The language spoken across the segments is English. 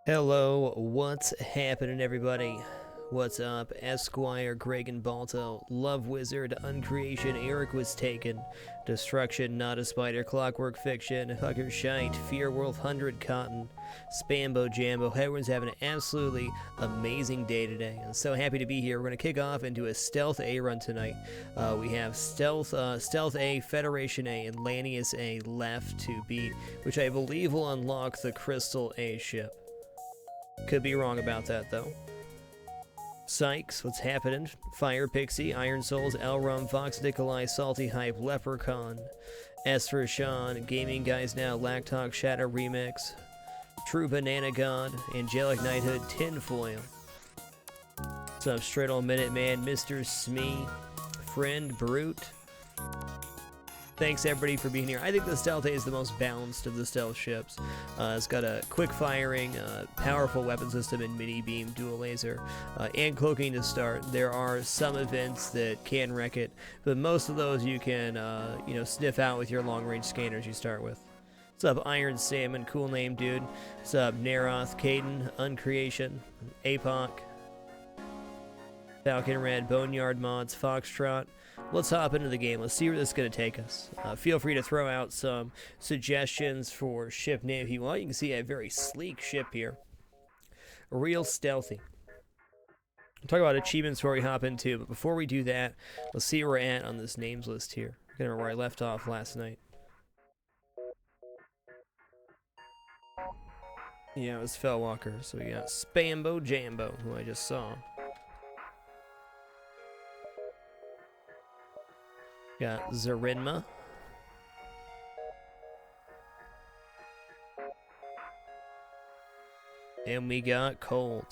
Hello, what's happening, everybody? What's up? Esquire, Greg and Balto, Love Wizard, Uncreation, Eric was taken, Destruction, Not a Spider, Clockwork Fiction, Hugger Shite, Fear Wolf 100 Cotton, Spambo Jambo. Everyone's having an absolutely amazing day today. I'm so happy to be here. We're going to kick off into a Stealth A run tonight. We have Stealth A, Federation A, and Lanius A left to beat, which I believe will unlock the Crystal A ship. Could be wrong about that, though. Sykes, what's happening? Fire Pixie, Iron Souls, Elrum, Fox Nikolai, Salty Hype, Leprechaun, S for Sean, Gaming Guys Now, Lactalk, Shadow Remix, True Banana God, Angelic Knighthood, Tinfoil. What's up, Straight Old Minute Man, Mr. Smee, Friend, Brute. Thanks everybody for being here. I think the Stealth A is the most balanced of the stealth ships. It's got a quick firing, powerful weapon system and mini beam, dual laser, and cloaking to start. There are some events that can wreck it, but most of those you can sniff out with your long range scanners you start with. What's up, Iron Salmon? Cool name, dude. What's up, Neroth, Caden, Uncreation, Apoc, Falcon Red, Boneyard Mods, Foxtrot. Let's hop into the game. Let's see where this is going to take us. Feel free to throw out some suggestions for ship name if you want. You can see a very sleek ship here. Real stealthy. We'll talk about achievements before we hop into, but before we do that, let's see where we're at on this names list here. Kind of where I left off last night. Yeah, it was Fellwalker. So we got Spambo Jambo, who I just saw. Got Zarinma. And we got Cold.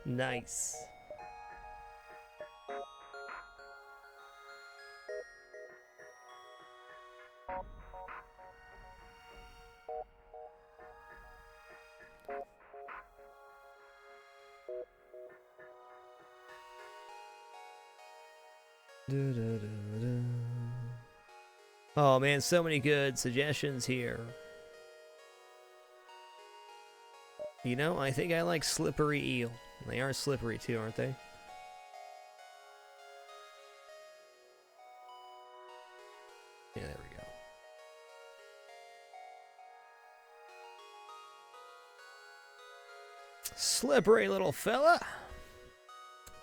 Nice. Oh man, so many good suggestions here. You know, I think I like Slippery Eel. They are slippery too, aren't they? Yeah, there we go. Slippery little fella.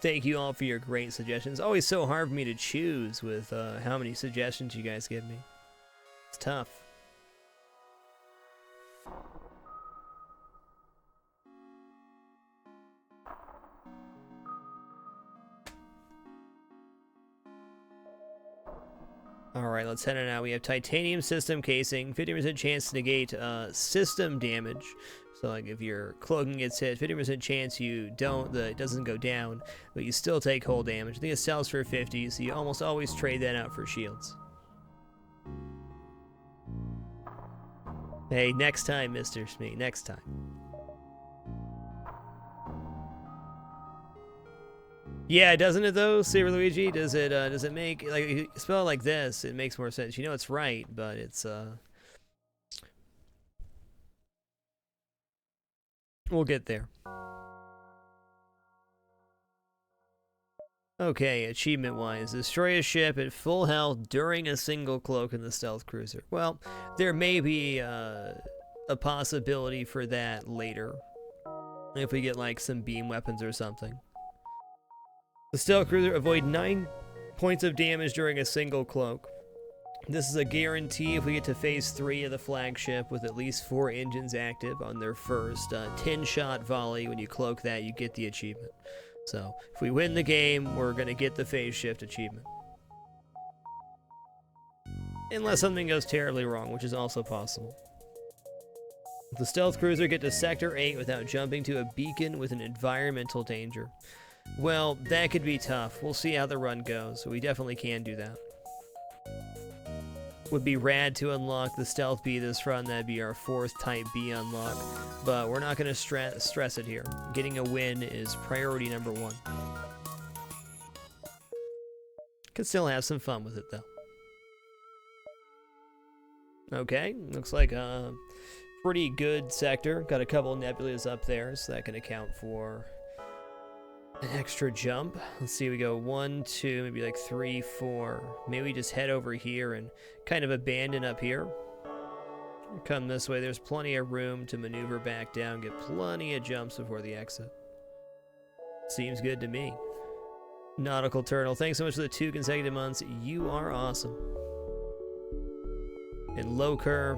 Thank you all for your great suggestions. Always so hard for me to choose with how many suggestions you guys give me. It's tough. Alright, let's head on out. We have titanium system casing, 50% chance to negate system damage. So like if your cloaking gets hit, 50% chance you don't, it doesn't go down, but you still take hull damage. I think it sells for 50, so you almost always trade that out for shields. Hey, next time, Mr. Smee, next time. Yeah, doesn't it though, Saber Luigi? Does it make, like, if you spell it like this, it makes more sense. You know it's right, but it's we'll get there. Okay, achievement-wise, destroy a ship at full health during a single cloak in the stealth cruiser. Well, there may be a possibility for that later. If we get like some beam weapons or something. The stealth cruiser avoid 9 points of damage during a single cloak. This is a guarantee if we get to phase 3 of the flagship with at least 4 engines active on their first 10-shot volley. When you cloak that, you get the achievement. So if we win the game, we're going to get the phase shift achievement. Unless something goes terribly wrong, which is also possible. The stealth cruiser get to Sector 8 without jumping to a beacon with an environmental danger. Well, that could be tough. We'll see how the run goes. We definitely can do that. Would be rad to unlock the stealth B this run. That'd be our 4th Type B unlock. But we're not going to stress it here. Getting a win is priority number 1. Could still have some fun with it, though. Okay, looks like a pretty good sector. Got a couple of nebulas up there, so that can account for an extra jump. Let's see, we go 1, 2, maybe like 3, 4. Maybe we just head over here and kind of abandon up here. Come this way. There's plenty of room to maneuver back down, get plenty of jumps before the exit. Seems good to me. Nautical Turtle, thanks so much for the 2 consecutive months. You are awesome. And Loker,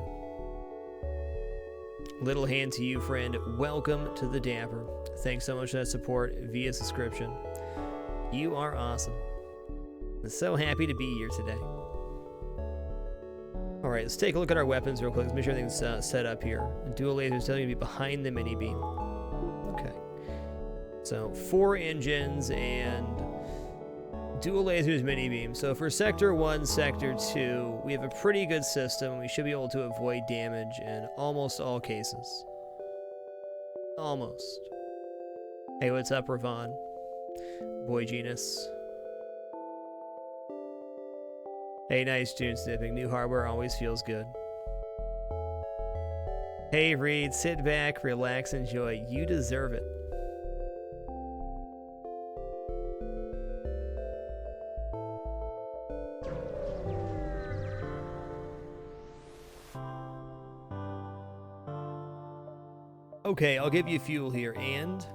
little hand to you, friend. Welcome to the Dapper. Thanks so much for that support via subscription. You are awesome. I'm so happy to be here today. Alright, let's take a look at our weapons real quick. Let's make sure everything's set up here. Dual lasers telling me to be behind the mini beam. Okay. So, 4 engines and dual lasers mini beam. So for Sector 1, Sector 2, we have a pretty good system. We should be able to avoid damage in almost all cases. Almost. Hey, what's up, Ravon? Boy Genus. Hey, nice June snipping. New hardware always feels good. Hey, Reed, sit back, relax, enjoy. You deserve it. Okay, I'll give you fuel here, and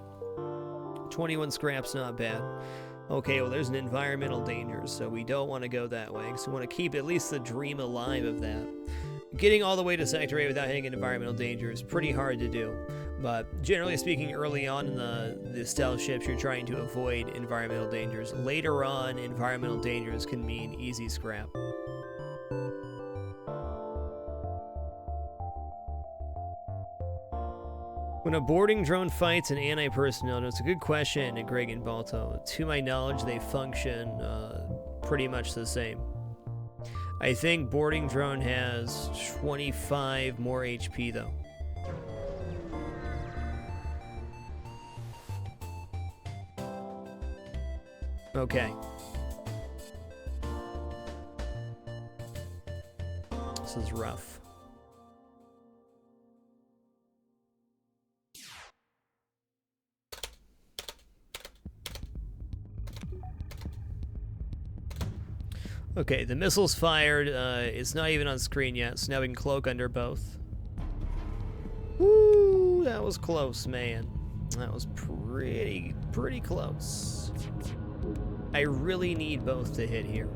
21 scrap's not bad. Okay, well, there's an environmental danger, so we don't want to go that way, because we want to keep at least the dream alive of that. Getting all the way to Sector 8 without hitting an environmental danger is pretty hard to do, but generally speaking, early on in the stealth ships, you're trying to avoid environmental dangers. Later on, environmental dangers can mean easy scrap. When a boarding drone fights an anti-personnel, it's a good question, Greg and Balto. To my knowledge, they function pretty much the same. I think boarding drone has 25 more HP, though. Okay. This is rough. Okay, the missile's fired. It's not even on screen yet, so now we can cloak under both. Woo, that was close, man. That was pretty close. I really need both to hit here.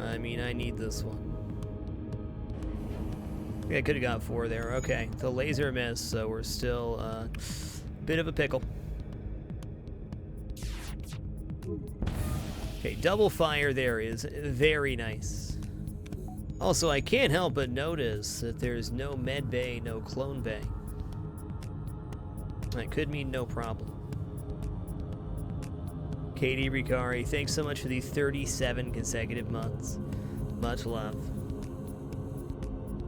I mean, I need this one. Yeah, I could have got 4 there. Okay, the laser missed, so we're still a bit of a pickle. Okay, double fire there is very nice. Also, I can't help but notice that there's no med bay, no clone bay. That could mean no problem. Katie Ricari, thanks so much for the 37 consecutive months. Much love.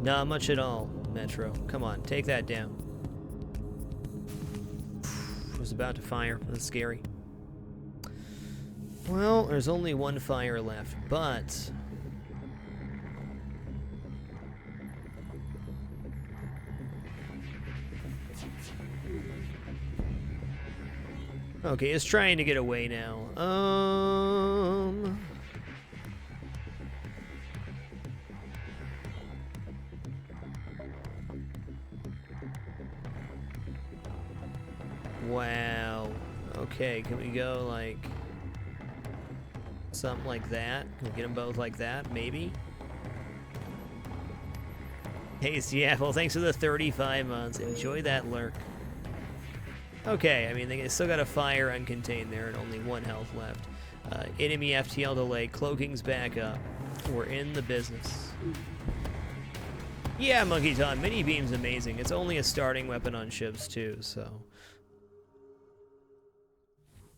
Not much at all, Metro. Come on, take that down. I was about to fire. That's scary. Well, there's only 1 fire left, but okay, it's trying to get away now. Wow. Okay, can we go like something like that? Can we get them both like that? Maybe? Hasty Apple, thanks for the 35 months. Enjoy that lurk. Okay, I mean, they still got a fire uncontained there and only 1 health left. Enemy FTL delay, cloaking's back up. We're in the business. Yeah, Monkey Tom, mini beam's amazing. It's only a starting weapon on ships too, so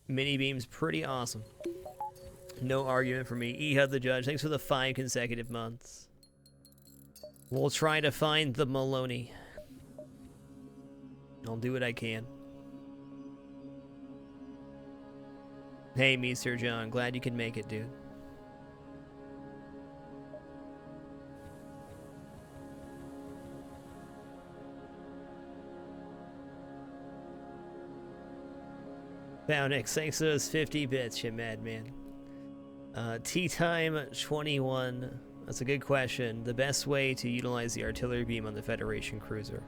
mini beam's pretty awesome. No argument for me. Ehud the Judge, thanks for the 5 consecutive months. We'll try to find the Maloney. I'll do what I can. Hey, Mr. John, glad you can make it, dude. Bounix, thanks for those 50 bits, you madman. Tea Time 21. That's a good question. The best way to utilize the artillery beam on the Federation cruiser.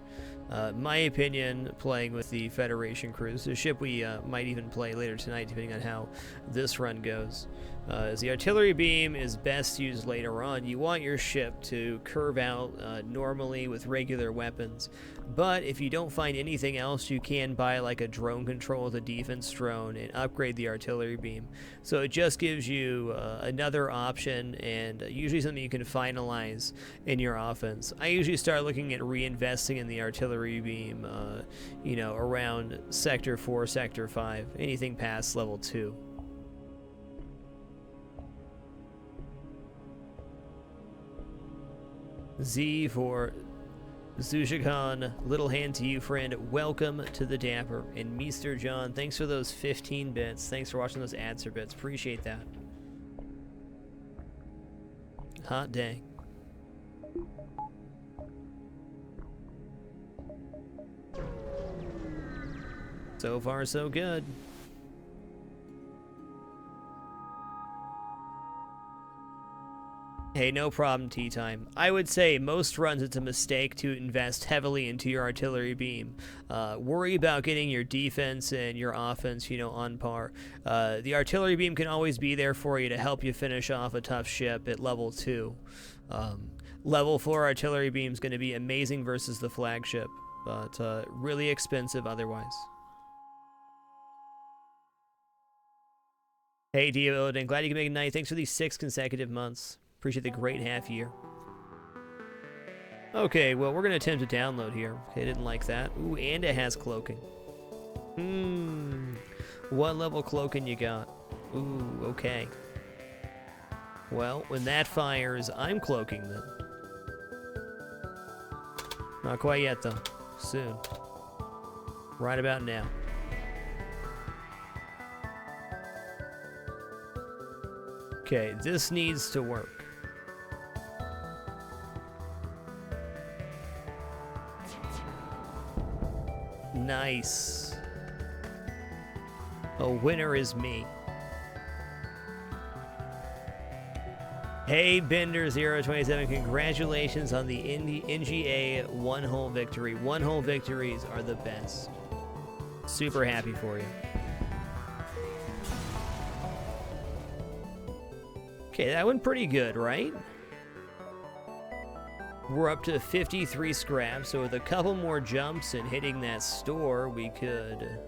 My opinion, playing with the Federation cruiser, the ship we might even play later tonight, depending on how this run goes, is the artillery beam is best used later on. You want your ship to curve out normally with regular weapons, but if you don't find anything else, you can buy like a drone control with a defense drone and upgrade the artillery beam. So it just gives you another option, and usually something you can finalize in your offense. I usually start looking at reinvesting in the artillery beam, you know, around Sector 4, Sector 5, anything past Level 2. Z for Zushikan, little hand to you, friend. Welcome to the Dapper. And Mr. John, thanks for those 15 bits. Thanks for watching those answer bits. Appreciate that. Hot dang. So far, so good. Hey, no problem, Tea Time. I would say most runs it's a mistake to invest heavily into your artillery beam. Worry about getting your defense and your offense, you know, on par. The artillery beam can always be there for you to help you finish off a tough ship at level 2. Level 4 artillery beam is going to be amazing versus the flagship, but really expensive otherwise. Hey, Dio Odin, glad you can make it tonight. Thanks for these 6 consecutive months. Appreciate the great half year. Okay, well, we're going to attempt to download here. Okay, didn't like that. Ooh, and it has cloaking. What level cloaking you got? Ooh, okay. Well, when that fires, I'm cloaking then. Not quite yet, though. Soon. Right about now. Okay, this needs to work. Nice. A winner is me. Hey, Bender027, congratulations on the NGA one-hole victory. One-hole victories are the best. Super happy for you. Okay, that went pretty good, right? We're up to 53 scraps, so with a couple more jumps and hitting that store, we could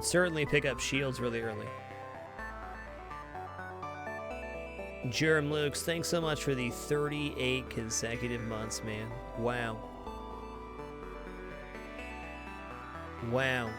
certainly pick up shields really early. Jerem Lukes, thanks so much for the 38 consecutive months, man. Wow. Wow.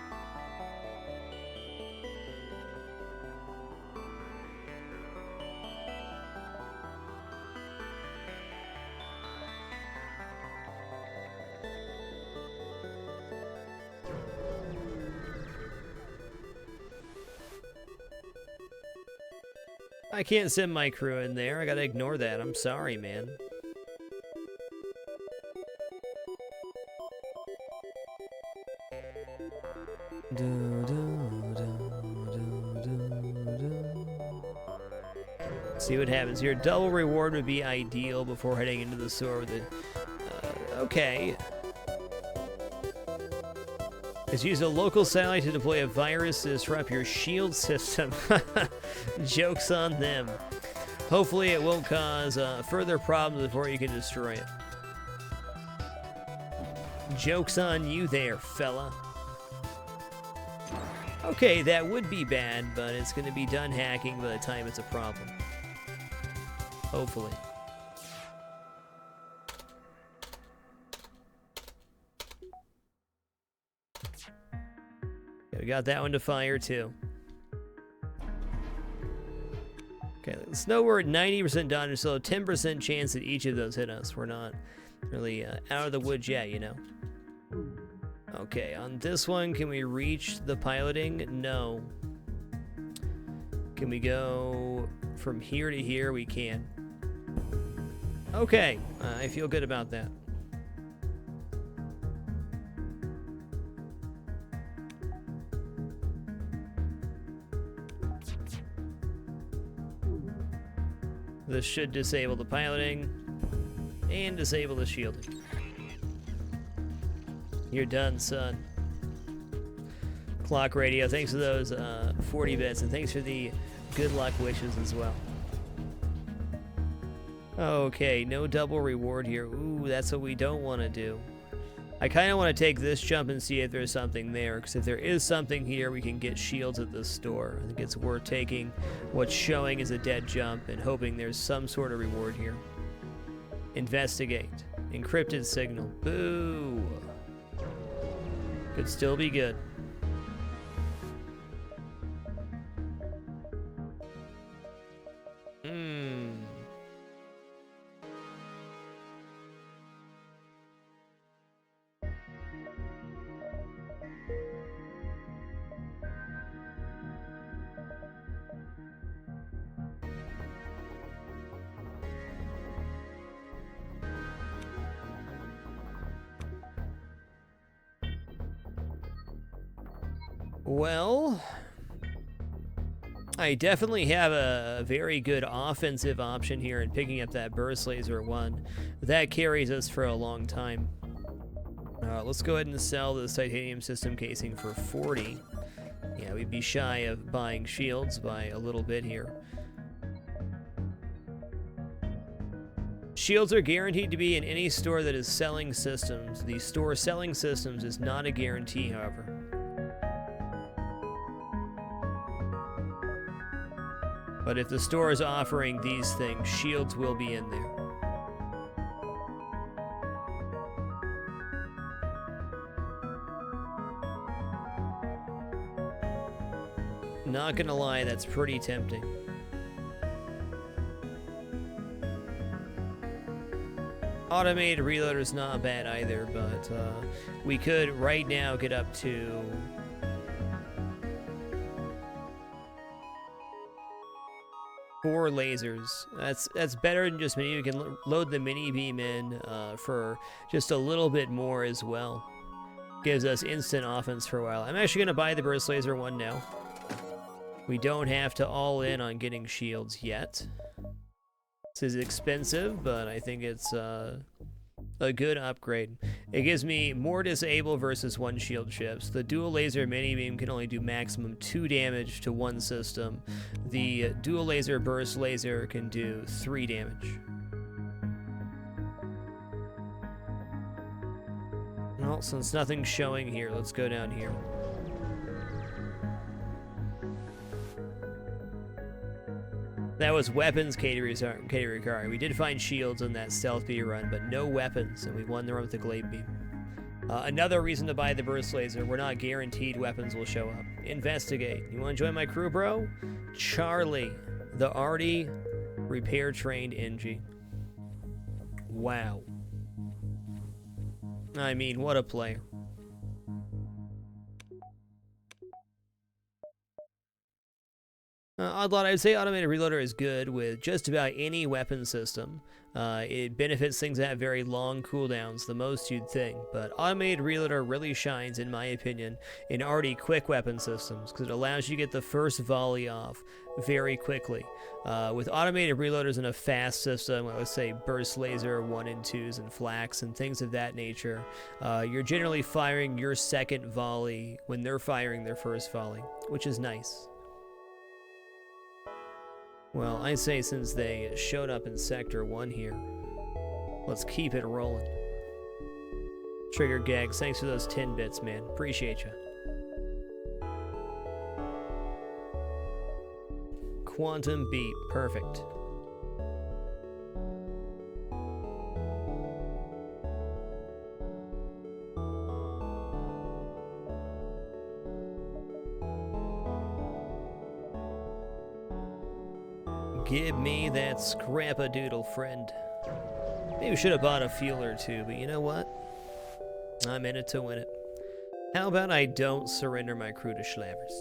I can't send my crew in there. I gotta ignore that. I'm sorry, man. See what happens here. Double reward would be ideal before heading into the sewer with it. Okay. is use a local satellite to deploy a virus to disrupt your shield system. Joke's on them. Hopefully it won't cause further problems before you can destroy it. Joke's on you there, fella. Okay, that would be bad, but it's going to be done hacking by the time it's a problem. Hopefully. Okay, we got that one to fire, too. Okay, let's know we're at 90% done, there's still a 10% chance that each of those hit us. We're not really out of the woods yet, you know. Okay, on this one, can we reach the piloting? No. Can we go from here to here? We can. Okay, I feel good about that. This should disable the piloting and disable the shielding. You're done, son. Clock Radio, thanks for those 40 bits, and thanks for the good luck wishes as well. Okay, no double reward here. Ooh, that's what we don't want to do. I kind of want to take this jump and see if there's something there, because if there is something here, we can get shields at this store. I think it's worth taking what's showing as a dead jump and hoping there's some sort of reward here. Investigate. Encrypted signal. Boo! Could still be good. Well, I definitely have a very good offensive option here in picking up that burst laser 1. That carries us for a long time. Let's go ahead and sell this titanium system casing for 40. Yeah, we'd be shy of buying shields by a little bit here. Shields are guaranteed to be in any store that is selling systems. The store selling systems is not a guarantee, however. But if the store is offering these things, shields will be in there. Not gonna lie, that's pretty tempting. Automated reloader is not bad either, but we could right now get up to 4 lasers. That's better than just mini. We can load the mini beam in for just a little bit more as well. Gives us instant offense for a while. I'm actually gonna buy the burst laser 1 now. We don't have to all in on getting shields yet. This is expensive, but I think it's a good upgrade. It gives me more disable versus 1 shield chips. The dual laser mini beam can only do maximum 2 damage to 1 system. The dual laser burst laser can do 3 damage. Well, since nothing's showing here, let's go down here. That was weapons category card. We did find shields in that stealth B run, but no weapons, and we won the run with the glaive beam. Another reason to buy the burst laser, we're not guaranteed weapons will show up. Investigate. You want to join my crew, bro? Charlie, the already repair-trained NG. Wow. I mean, what a player. Oddlot, I would say Automated Reloader is good with just about any weapon system. It benefits things that have very long cooldowns, the most you'd think, but Automated Reloader really shines, in my opinion, in already quick weapon systems, because it allows you to get the first volley off very quickly. With Automated Reloaders in a fast system, I would say Burst Laser 1 and 2s and Flax and things of that nature, you're generally firing your second volley when they're firing their first volley, which is nice. Well, I say since they showed up in Sector 1 here, let's keep it rolling. Trigger Gags, thanks for those 10 bits, man. Appreciate you. Quantum Beat, perfect. Give me that scrap-a-doodle, friend. Maybe we should have bought a fuel or two, but you know what? I'm in it to win it. How about I don't surrender my crew to Schlavers?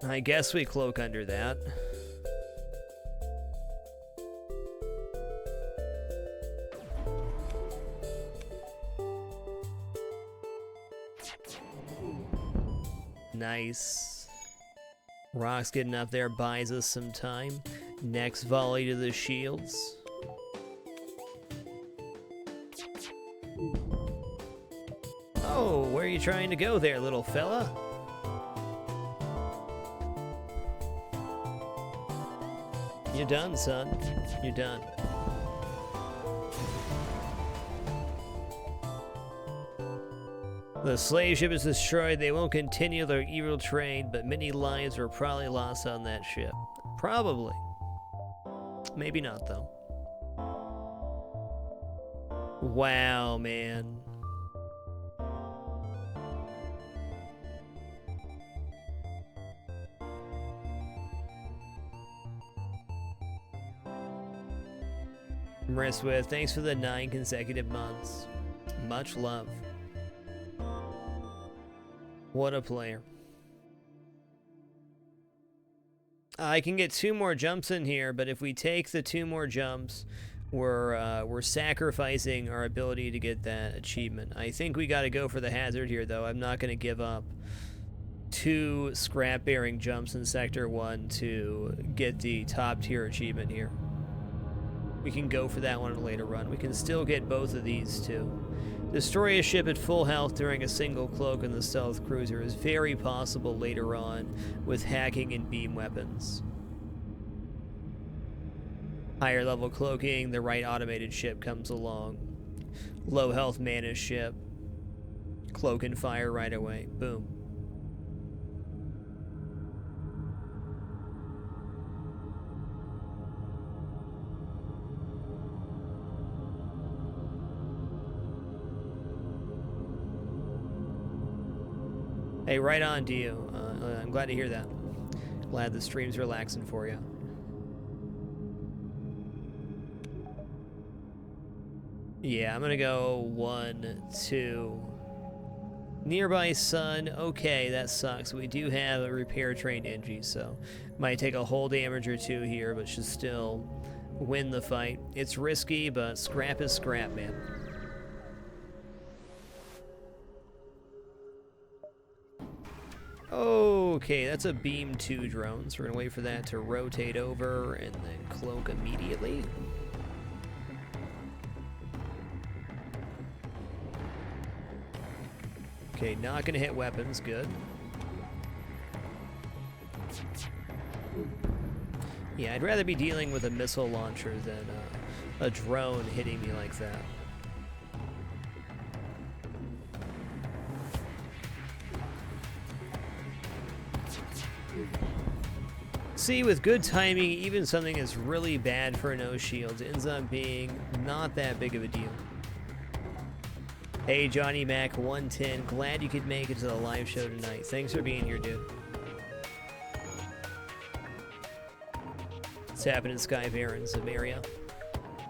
I guess we cloak under that. Nice. Rock's getting up there, buys us some time. Next volley to the shields. Oh, where are you trying to go there, little fella? You're done, son. You're done. The slave ship is destroyed. They won't continue their evil trade, but many lives were probably lost on that ship. Probably. Maybe not, though. Wow, man. Mriswith, thanks for the 9 consecutive months. Much love. What a player. I can get 2 more jumps in here, but if we take the 2 more jumps, we're sacrificing our ability to get that achievement. I think we got to go for the hazard here, though. I'm not going to give up 2 scrap-bearing jumps in Sector 1 to get the top-tier achievement here. We can go for that one in a later run. We can still get both of these, too. Destroy a ship at full health during a single cloak in the stealth cruiser is very possible later on with hacking and beam weapons. Higher level cloaking, the right automated ship comes along. Low health mana ship, cloak and fire right away. Boom. Hey, right on to you. I'm glad to hear that. Glad the stream's relaxing for you. Yeah, I'm gonna go 1, 2. Nearby sun. Okay, that sucks. We do have a repair trained Engie, so might take a hull damage or 2 here, but should still win the fight. It's risky, but scrap is scrap, man. Okay, that's a beam 2 drone, so we're gonna wait for that to rotate over and then cloak immediately. Okay, not gonna hit weapons, good. Yeah, I'd rather be dealing with a missile launcher than a drone hitting me like that. See, with good timing, even something that's really bad for no shields ends up being not that big of a deal. Hey, Johnny Mac 110, glad you could make it to the live show tonight. Thanks for being here, dude. What's happening, Sky Baron, Samaria?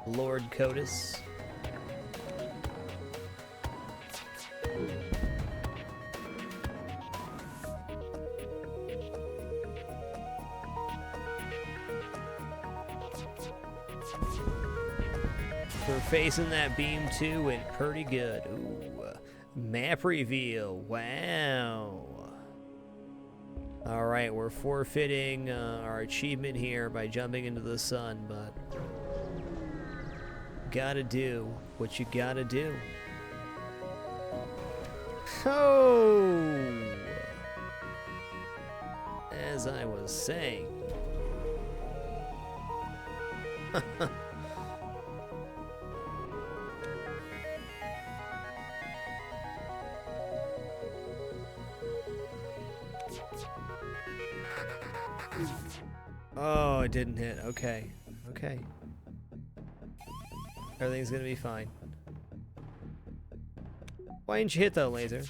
Lord Codus. we're facing that beam too, went pretty good. Ooh, map reveal, wow. All right, we're forfeiting our achievement here by jumping into the sun, but gotta do what you gotta do. Oh! As I was saying. Oh, it didn't hit. Okay. Okay. Everything's gonna be fine. Why didn't you hit that laser?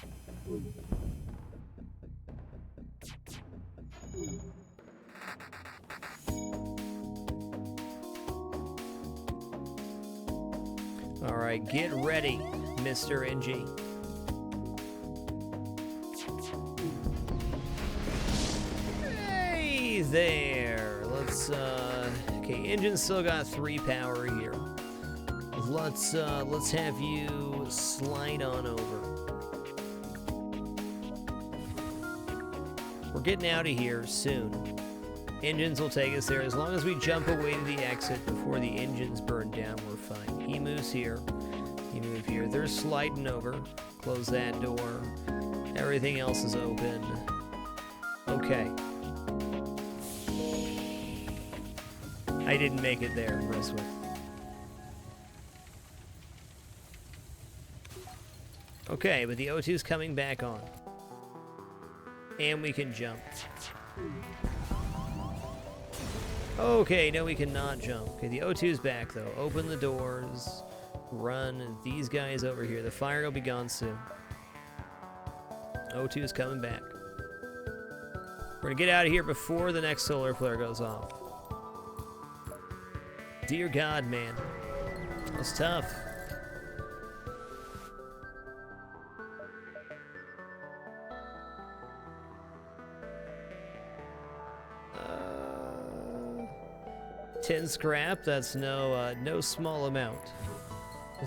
Alright, get ready, Mr. NG. Hey there! Let's, okay, engine's still got 3 power here. Let's have you slide on over. We're getting out of here soon. Engines will take us there. As long as we jump away to the exit before the engines burn down, we're fine. He moves here. You move here. They're sliding over. Close that door. Everything else is open. Okay. I didn't make it there, Roswick. Okay, but the O2's coming back on. And we can jump. Okay, no, we cannot jump. Okay, the O2's back, though. Open the doors. Run these guys over here. The fire will be gone soon. O2's coming back. We're gonna get out of here before the next solar flare goes off. Dear God, man. That's tough. Tin scrap, that's no small amount.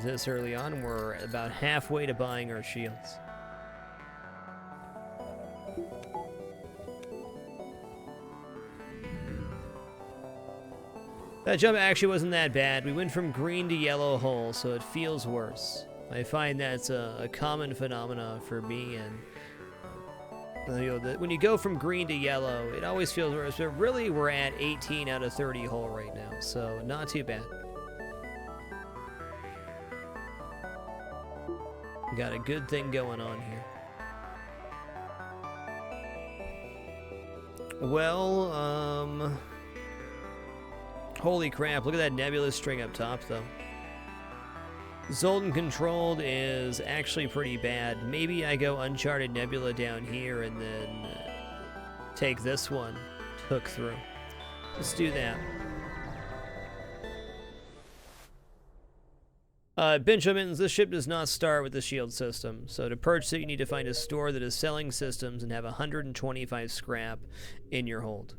This early on, we're about halfway to buying our shields. That jump actually wasn't that bad. We went from green to yellow hole, so it feels worse. I find that's a common phenomena for me, and when you go from green to yellow, it always feels worse. But really, we're at 18 out of 30 hole right now, so not too bad. Got a good thing going on here. Well, holy crap, look at that Nebula string up top, though. Zoltan controlled is actually pretty bad. Maybe I go Uncharted Nebula down here and then take this one to hook through. Let's do that. Benjamins, this ship does not start with the shield system. So to purchase it, you need to find a store that is selling systems and have 125 scrap in your hold.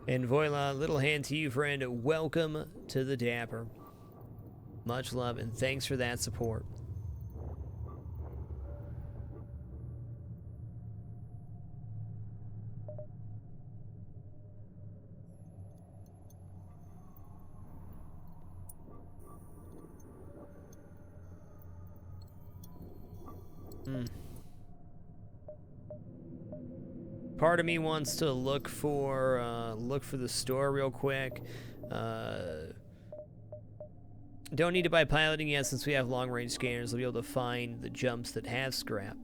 And voila, little hand to you, friend. Welcome to the Dapper. Much love and thanks for that support. Part of me wants to look for the store real quick. Don't need to buy piloting yet since we have long-range scanners. We'll be able to find the jumps that have scrap.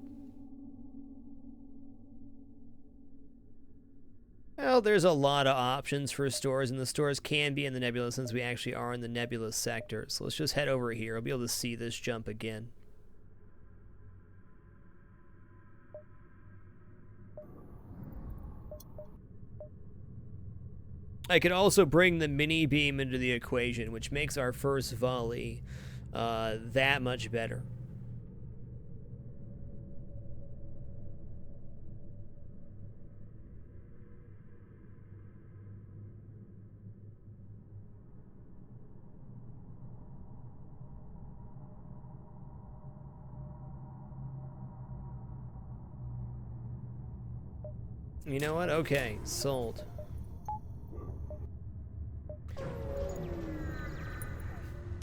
Well, there's a lot of options for stores, and the stores can be in the Nebula since we actually are in the Nebula sector. So let's just head over here. I'll be able to see this jump again. I could also bring the mini beam into the equation, which makes our first volley that much better. You know what? Okay, sold.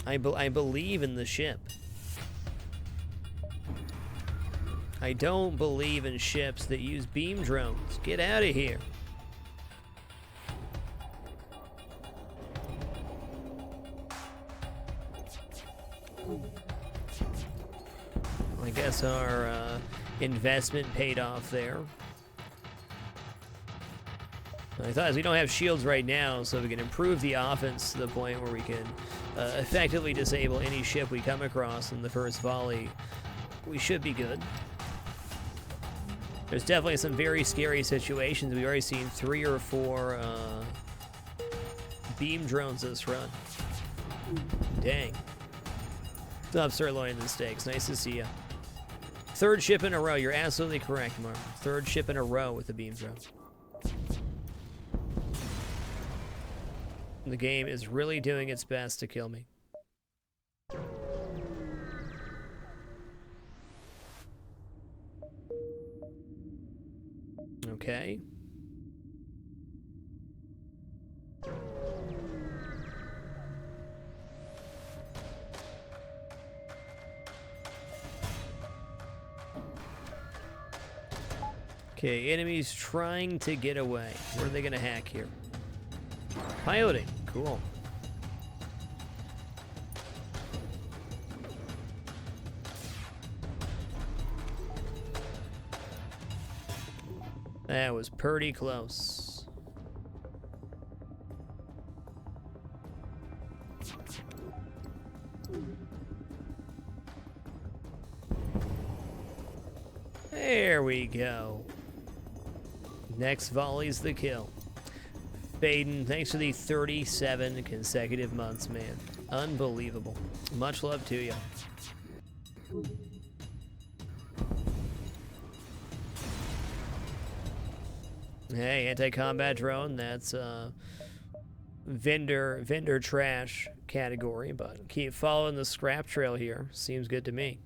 I believe in the ship. I don't believe in ships that use beam drones. Get out of here. I guess our investment paid off there. I thought we don't have shields right now, so we can improve the offense to the point where we can effectively disable any ship we come across in the first volley. We should be good. There's definitely some very scary situations. We've already seen 3 or 4 beam drones this run. Dang. What's up, Sirloin and Steaks? Nice to see you. 3rd ship in a row. You're absolutely correct, Mark. 3rd ship in a row with the beam drone. The game is really doing its best to kill me. Okay. Okay, enemies trying to get away. What are they gonna hack here? Piloting, cool. That was pretty close. There we go. Next volley's the kill. Baden, thanks for the 37 consecutive months, man. Unbelievable. Much love to you. Hey, anti-combat drone, that's vendor trash category, but keep following the scrap trail here. Seems good to me.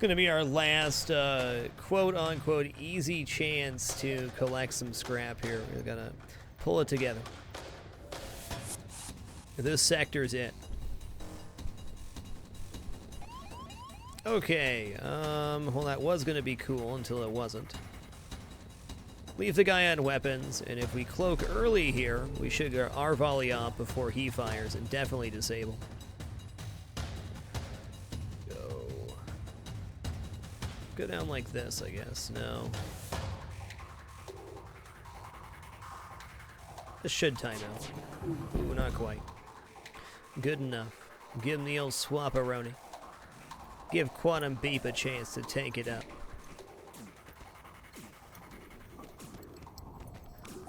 Going to be our last quote-unquote easy chance to collect some scrap here. We're going to pull it together. This sector's it. Okay, well, that was going to be cool until it wasn't. Leave the guy on weapons, and if we cloak early here, we should get our volley off before he fires and definitely disable. Go down like this, I guess. No. This should time out. Ooh, not quite. Good enough. Give him the old swap-a-roni. Give Quantum Beep a chance to tank it up.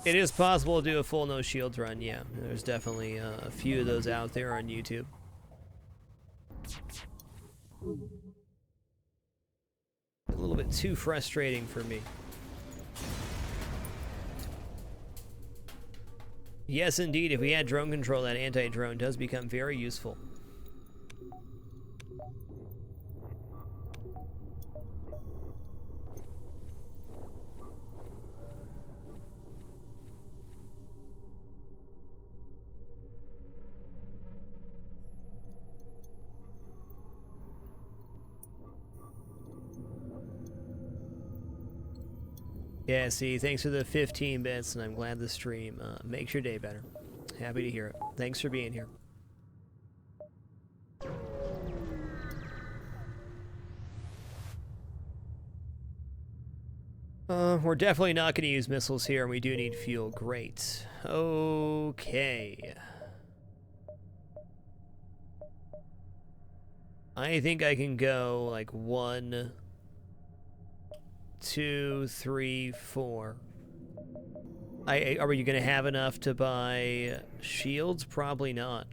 It is possible to do a full no shields run, yeah. There's definitely a few of those out there on YouTube. A little bit too frustrating for me. Yes, indeed, if we had drone control, that anti-drone does become very useful. Yeah, see, thanks for the 15 bits, and I'm glad the stream makes your day better. Happy to hear it. Thanks for being here. We're definitely not going to use missiles here, and we do need fuel. Great. Okay. I think I can go like 1, 2, 3, 4. Are you going to have enough to buy shields? Probably not.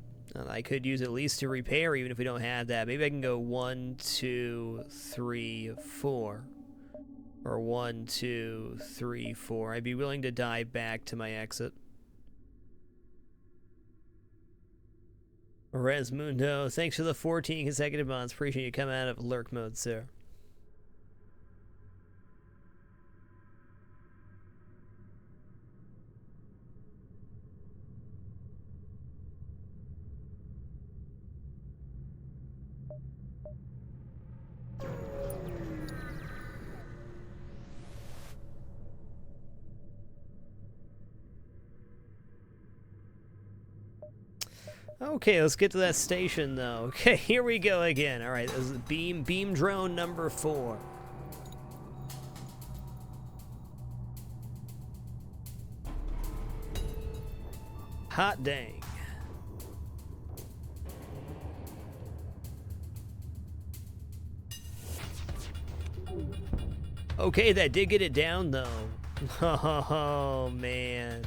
I could use at least to repair, even if we don't have that. Maybe I can go 1, 2, 3, 4. Or 1, 2, 3, 4. I'd be willing to dive back to my exit. Resmundo, thanks for the 14 consecutive months. Appreciate you coming out of lurk mode, sir. Okay, let's get to that station, though. Okay, here we go again. All right, this is beam drone number 4. Hot dang. Okay, that did get it down, though. Oh, man.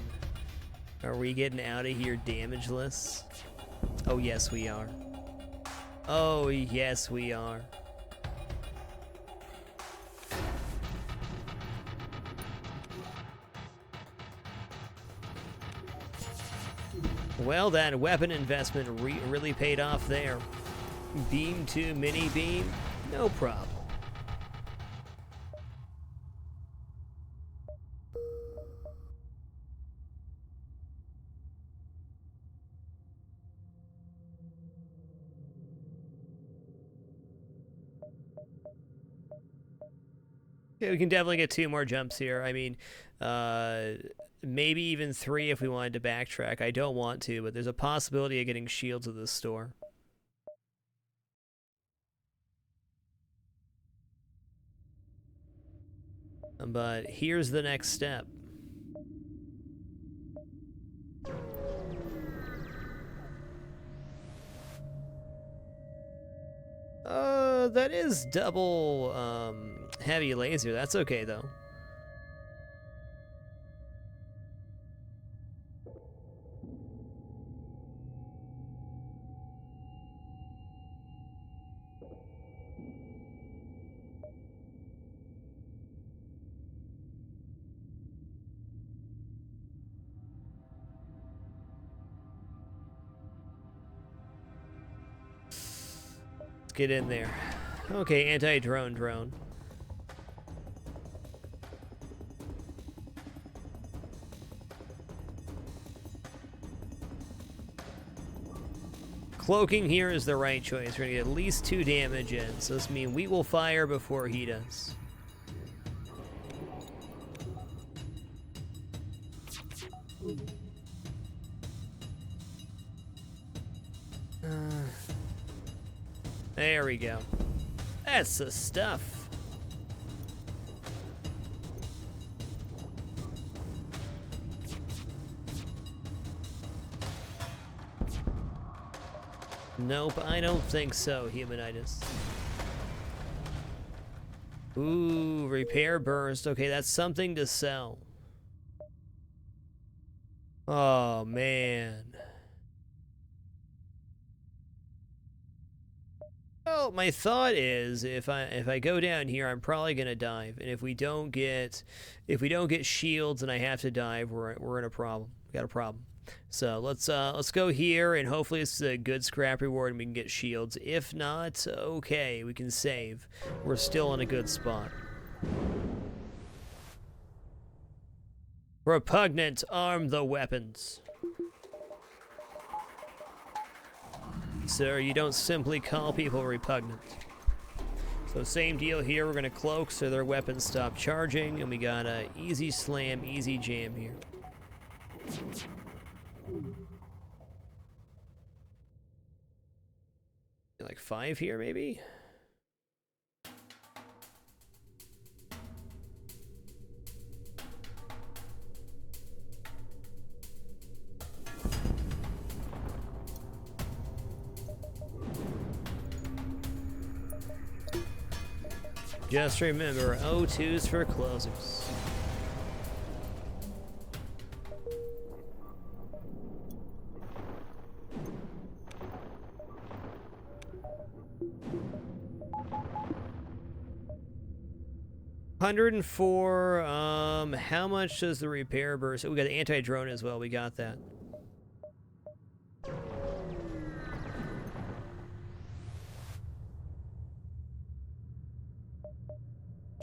Are we getting out of here damageless? Oh, yes, we are. Oh, yes, we are. Well, that weapon investment really paid off there. Beam 2 mini beam, no problem. Yeah, we can definitely get 2 more jumps here. I mean, maybe even 3 if we wanted to backtrack. I don't want to, but there's a possibility of getting shields at this store. But here's the next step. That is double, heavy laser. That's okay, though. Let's get in there. Okay, anti-drone drone. Cloaking here is the right choice. We're gonna get at least 2 damage in, so this means we will fire before he does. There we go. That's the stuff. Nope, I don't think so, Humanitis. Ooh, repair burst. Okay, that's something to sell. Oh, man. Well, my thought is if I go down here, I'm probably gonna dive, and if we don't get shields and I have to dive, we're in a problem. We got a problem. So let's go here, and hopefully it's a good scrap reward and we can get shields. If not, okay, we can save. We're still in a good spot. Repugnant, arm the weapons. Sir, you don't simply call people repugnant. So same deal here, we're gonna cloak so their weapons stop charging, and we got a easy slam, easy jam here. Like 5 here, maybe? Just remember, O2's for closers. $104. How much does the repair burst? Oh, we got the anti-drone as well. We got that.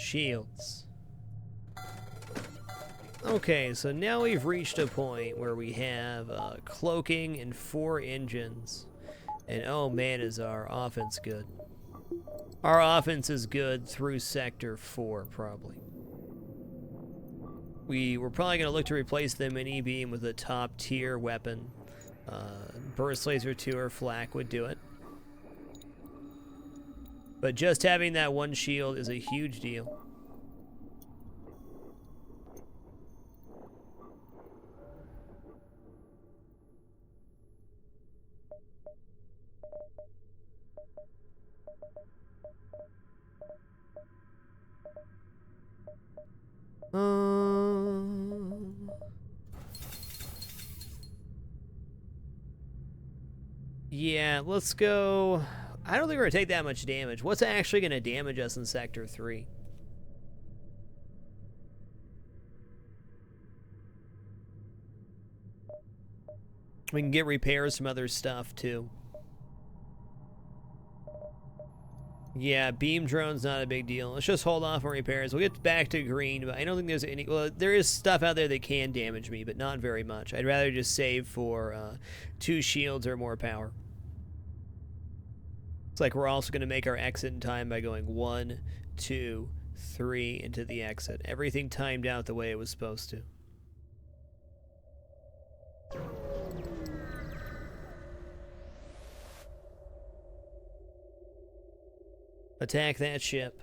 Shields. Okay, so now we've reached a point where we have cloaking and 4 engines. And oh man, is our offense good. Our offense is good through Sector 4, probably. We're probably going to look to replace the mini-beam with a top-tier weapon. Burst Laser 2 or Flak would do it. But just having that one shield is a huge deal. Yeah, let's go. I don't think we're going to take that much damage. What's actually going to damage us in Sector 3? We can get repairs from other stuff, too. Yeah, beam drone's not a big deal. Let's just hold off on repairs. We'll get back to green, but I don't think there's any... Well, there is stuff out there that can damage me, but not very much. I'd rather just save for 2 shields or more power. It's like we're also going to make our exit in time by going 1, 2, 3 into the exit. Everything timed out the way it was supposed to. Attack that ship.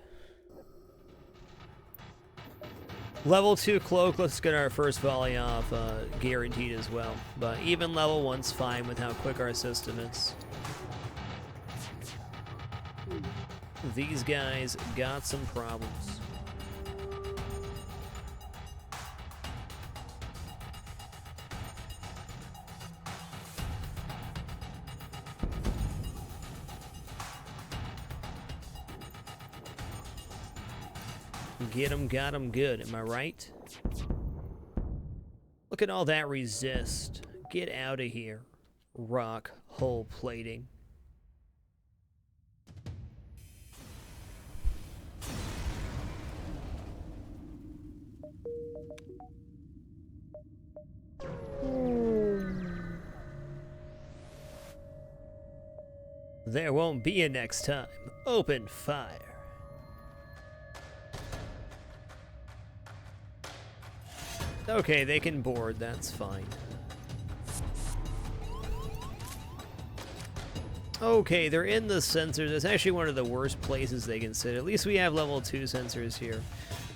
Level 2 cloak, let's get our first volley off guaranteed as well. But even level 1's fine with how quick our system is. These guys got some problems. Get 'em, got 'em good, am I right? Look at all that resist. Get out of here. Rock hull plating. There won't be a next time. Open fire. Okay, they can board, that's fine. Okay, they're in the sensors. It's actually one of the worst places they can sit. At least we have level 2 sensors here.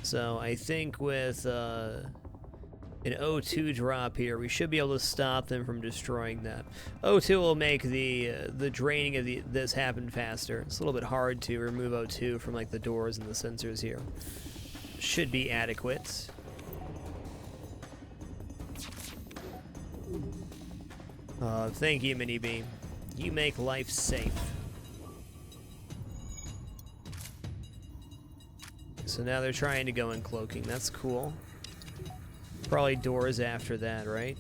So I think with an O2 drop here, we should be able to stop them from destroying that. O2 will make the draining of this happen faster. It's a little bit hard to remove O2 from like the doors and the sensors here. Should be adequate. Thank you, Mini Beam. You make life safe. So now they're trying to go in cloaking. That's cool. Probably doors after that, right?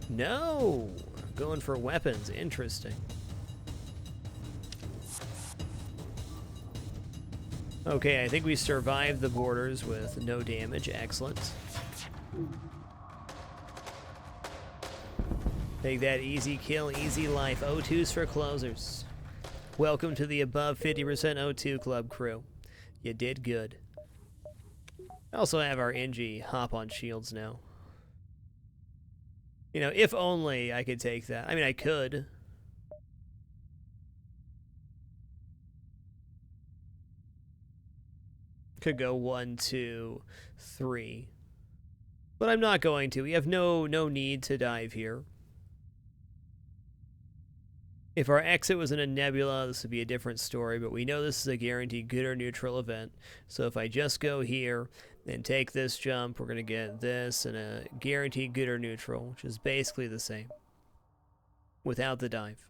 No! Going for weapons. Interesting. Okay, I think we survived the borders with no damage. Excellent. Take that, easy kill, easy life. O2's for closers. Welcome to the above 50% O2 club crew. You did good. I also have our NG hop on shields now. You know, if only I could take that. I mean, I could. Could go 1, 2, 3. But I'm not going to. We have no need to dive here. If our exit was in a nebula, this would be a different story, but we know this is a guaranteed good or neutral event. So if I just go here and take this jump, we're going to get this and a guaranteed good or neutral, which is basically the same without the dive.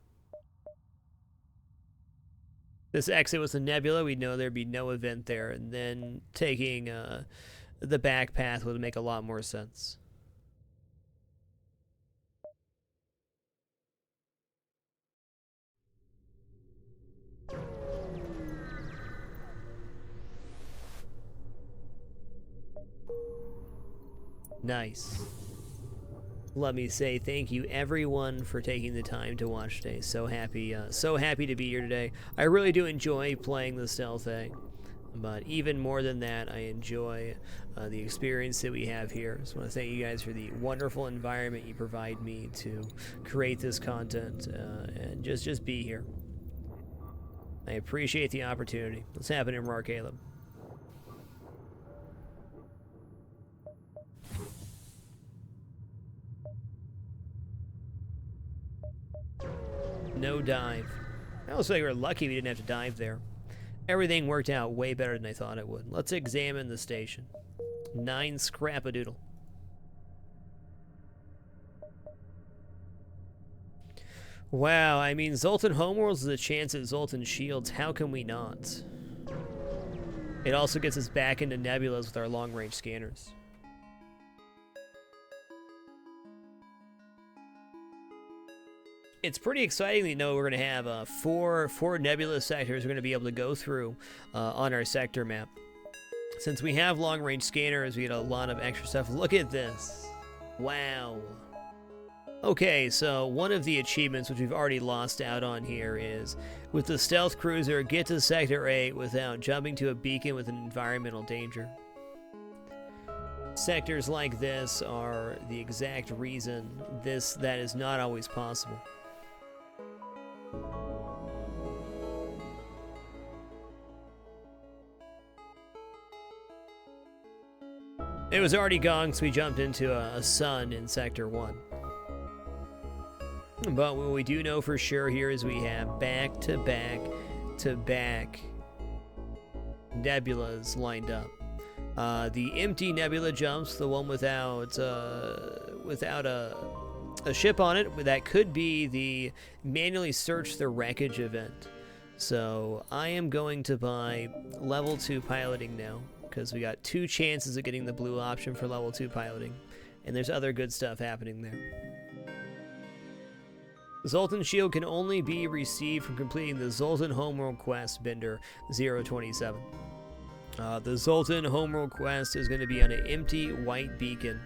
This exit was a nebula, we'd know there'd be no event there, and then taking the back path would make a lot more sense. Nice. Let me say thank you everyone for taking the time to watch today. So happy to be here today. I really do enjoy playing the stealth A, but even more than that, I enjoy the experience that we have here. I just want to thank you guys for the wonderful environment you provide me to create this content and just be here. I appreciate the opportunity. What's happening, Roar Caleb? No dive. I also think we're lucky we didn't have to dive there. Everything worked out way better than I thought it would. Let's examine the station. 9 scrap-a-doodle. Wow, I mean, Zoltan Homeworlds is a chance at Zoltan Shields. How can we not? It also gets us back into nebulas with our long-range scanners. It's pretty exciting to know we're going to have four nebula sectors we're going to be able to go through on our sector map. Since we have long-range scanners, we get a lot of extra stuff. Look at this. Wow. Okay, so one of the achievements which we've already lost out on here is, with the stealth cruiser, get to Sector 8 without jumping to a beacon with an environmental danger. Sectors like this are the exact reason that is not always possible. It was already gone, so we jumped into a sun in Sector 1. But what we do know for sure here is we have back-to-back-to-back nebulas lined up. The empty nebula jumps, the one without a ship on it, that could be the manually search the wreckage event. So I am going to buy level 2 piloting now, because we got 2 chances of getting the blue option for level 2 piloting, and there's other good stuff happening there. Zoltan Shield can only be received from completing the Zoltan Homeworld Quest Bender 027. The Zoltan Homeworld Quest is going to be on an empty white beacon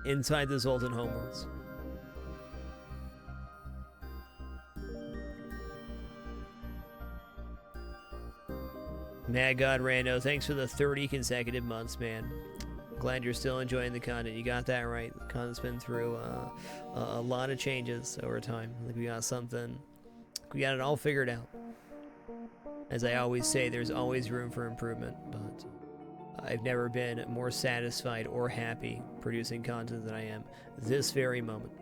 inside the Zoltan Homeworlds. Mad God Rando, thanks for the 30 consecutive months, man. Glad you're still enjoying the content. You got that right. The content's been through a lot of changes over time. I think we got it all figured out. As I always say, there's always room for improvement, but I've never been more satisfied or happy producing content than I am this very moment.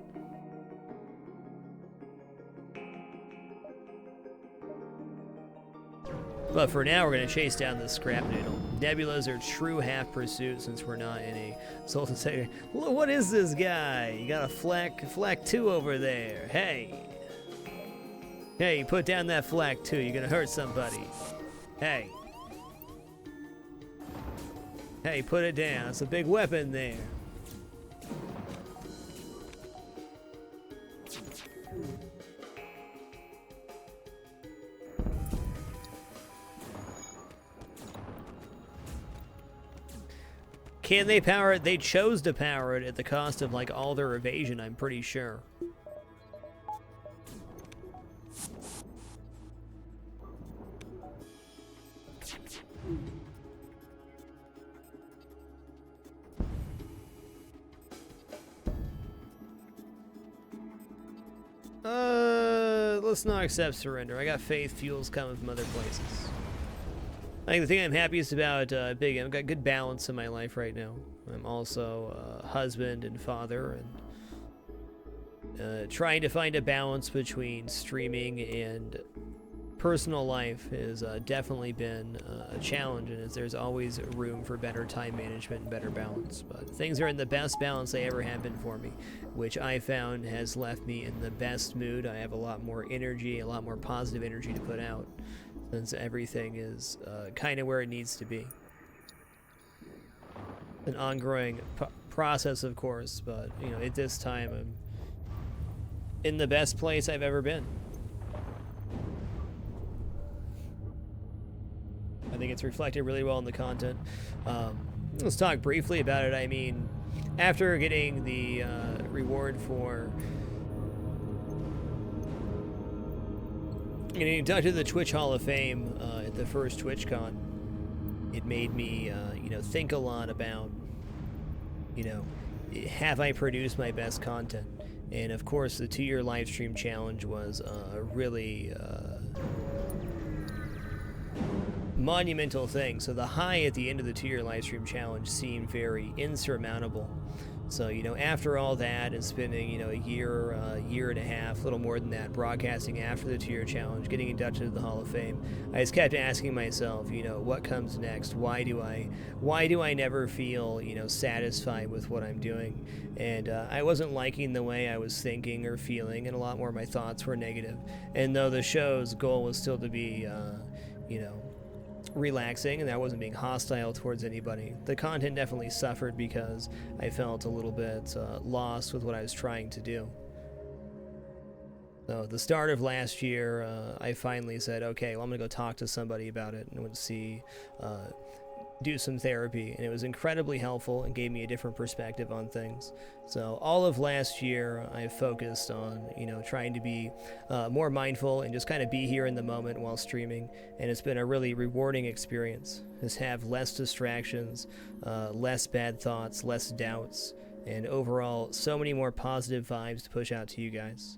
But for now, we're going to chase down this scrap noodle. Nebulas are true half pursuit since we're not in a Zoltan sector. What is this guy? You got a flak 2 over there. Hey, put down that flak 2. You're going to hurt somebody. Hey, put it down. It's a big weapon there. Can they power it? They chose to power it at the cost of, like, all their evasion, I'm pretty sure. Let's not accept surrender. I got faith fuels coming from other places. I think the thing I'm happiest about, I've got good balance in my life right now. I'm also a husband and father, trying to find a balance between streaming and personal life has definitely been a challenge, and there's always room for better time management and better balance. But things are in the best balance they ever have been for me, which I found has left me in the best mood. I have a lot more energy, a lot more positive energy to put out, since everything is kind of where it needs to be. An ongoing process, of course, but you know, at this time I'm in the best place I've ever been. I think it's reflected really well in the content. Let's talk briefly about it. I mean, after getting the reward for getting inducted to the Twitch Hall of Fame at the first TwitchCon, it made me, you know, think a lot about, you know, have I produced my best content? And of course, the 2-year live stream challenge was a really monumental thing. So the high at the end of the 2-year live stream challenge seemed very insurmountable. So, you know, after all that and spending, you know, a year and a half, a little more than that, broadcasting after the 2-year challenge, getting inducted to the Hall of Fame, I just kept asking myself, you know, what comes next? Why do I never feel, you know, satisfied with what I'm doing? And I wasn't liking the way I was thinking or feeling, and a lot more of my thoughts were negative. And though the show's goal was still to be, you know, relaxing, and I wasn't being hostile towards anybody, the content definitely suffered because I felt a little bit lost with what I was trying to do. So at the start of last year, I finally said, okay, well, I'm gonna go talk to somebody about it, and I went to see do some therapy, and it was incredibly helpful and gave me a different perspective on things. So all of last year I focused on, you know, trying to be more mindful and just kind of be here in the moment while streaming, and it's been a really rewarding experience. Just have less distractions, less bad thoughts, less doubts, and overall so many more positive vibes to push out to you guys.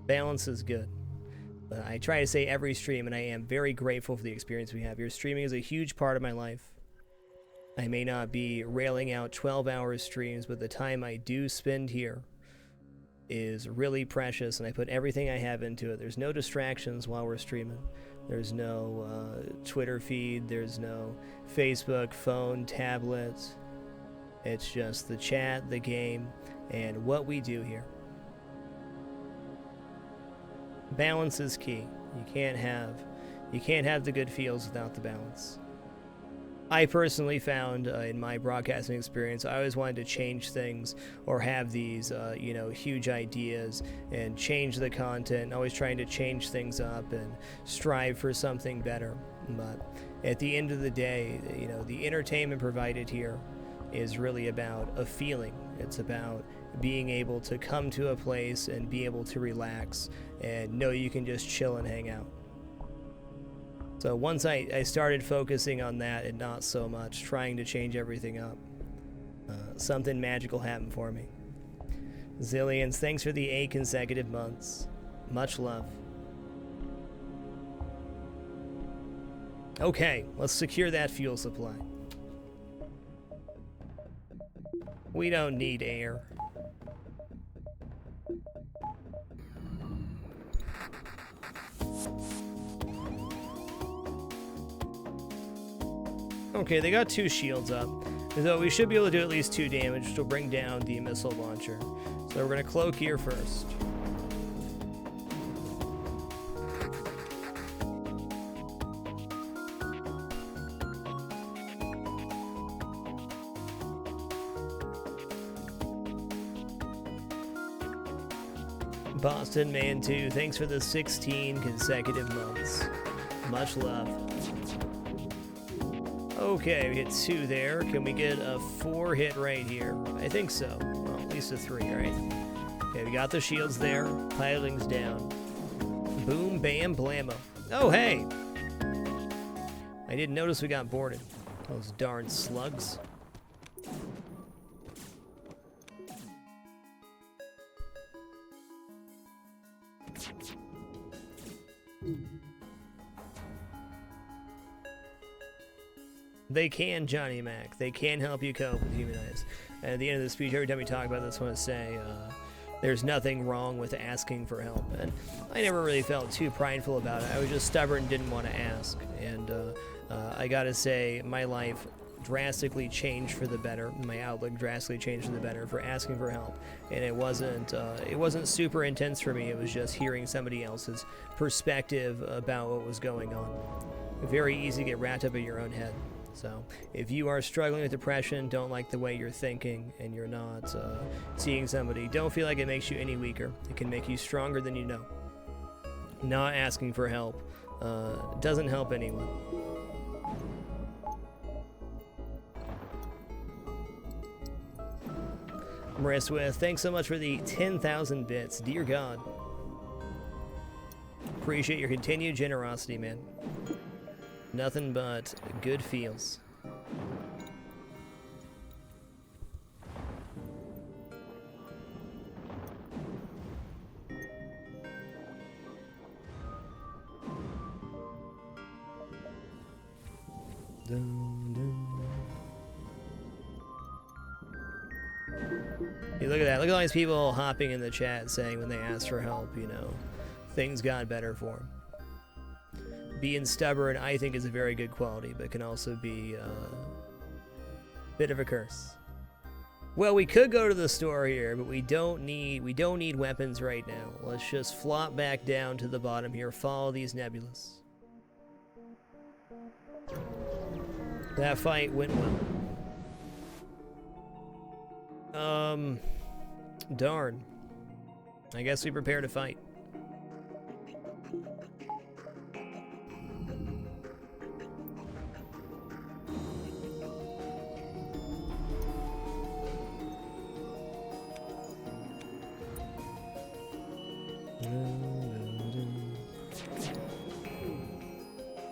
Balance is good. I try to say every stream, and I am very grateful for the experience we have here. Streaming is a huge part of my life. I may not be railing out 12-hour streams, but the time I do spend here is really precious, and I put everything I have into it. There's no distractions while we're streaming. There's no Twitter feed. There's no Facebook, phone, tablet. It's just the chat, the game, and what we do here. Balance is key. You can't have the good feels without the balance. I personally found in my broadcasting experience, I always wanted to change things or have these, you know, huge ideas and change the content, always trying to change things up and strive for something better. But at the end of the day, you know, the entertainment provided here is really about a feeling. It's about being able to come to a place and be able to relax and know you can just chill and hang out. So once I started focusing on that and not so much trying to change everything up, something magical happened for me. Zillions, thanks for the 8 consecutive months. Much love. Okay, let's secure that fuel supply. We don't need air. Okay, they got 2 shields up, so we should be able to do at least 2 damage, which will bring down the missile launcher. So we're gonna cloak here first. Boston Man 2, thanks for the 16 consecutive months. Much love. Okay, we hit 2 there. Can we get a 4 hit right here? I think so. Well, at least a 3, right? Okay, we got the shields there. Piloting's down. Boom, bam, blammo. Oh, hey! I didn't notice we got boarded. Those darn slugs. They can, Johnny Mac. They can help you cope with humanize. And at the end of the speech, every time we talk about this, I want to say there's nothing wrong with asking for help. And I never really felt too prideful about it. I was just stubborn and didn't want to ask. And I gotta say, my life drastically changed for the better. My outlook drastically changed for the better for asking for help. And it wasn't super intense for me. It was just hearing somebody else's perspective about what was going on. Very easy to get wrapped up in your own head. So if you are struggling with depression, don't like the way you're thinking, and you're not seeing somebody, don't feel like it makes you any weaker. It can make you stronger than you know. Not asking for help doesn't help anyone. Mariswa, thanks so much for the 10,000 bits. Dear God. Appreciate your continued generosity, man. Nothing but good feels. Hey, look at that. Look at all these people hopping in the chat saying when they ask for help, you know, things got better for them. Being stubborn, I think, is a very good quality, but can also be a bit of a curse. Well, we could go to the store here, but we don't need weapons right now. Let's just flop back down to the bottom here, follow these nebulas. That fight went well. Darn. I guess we prepare to fight.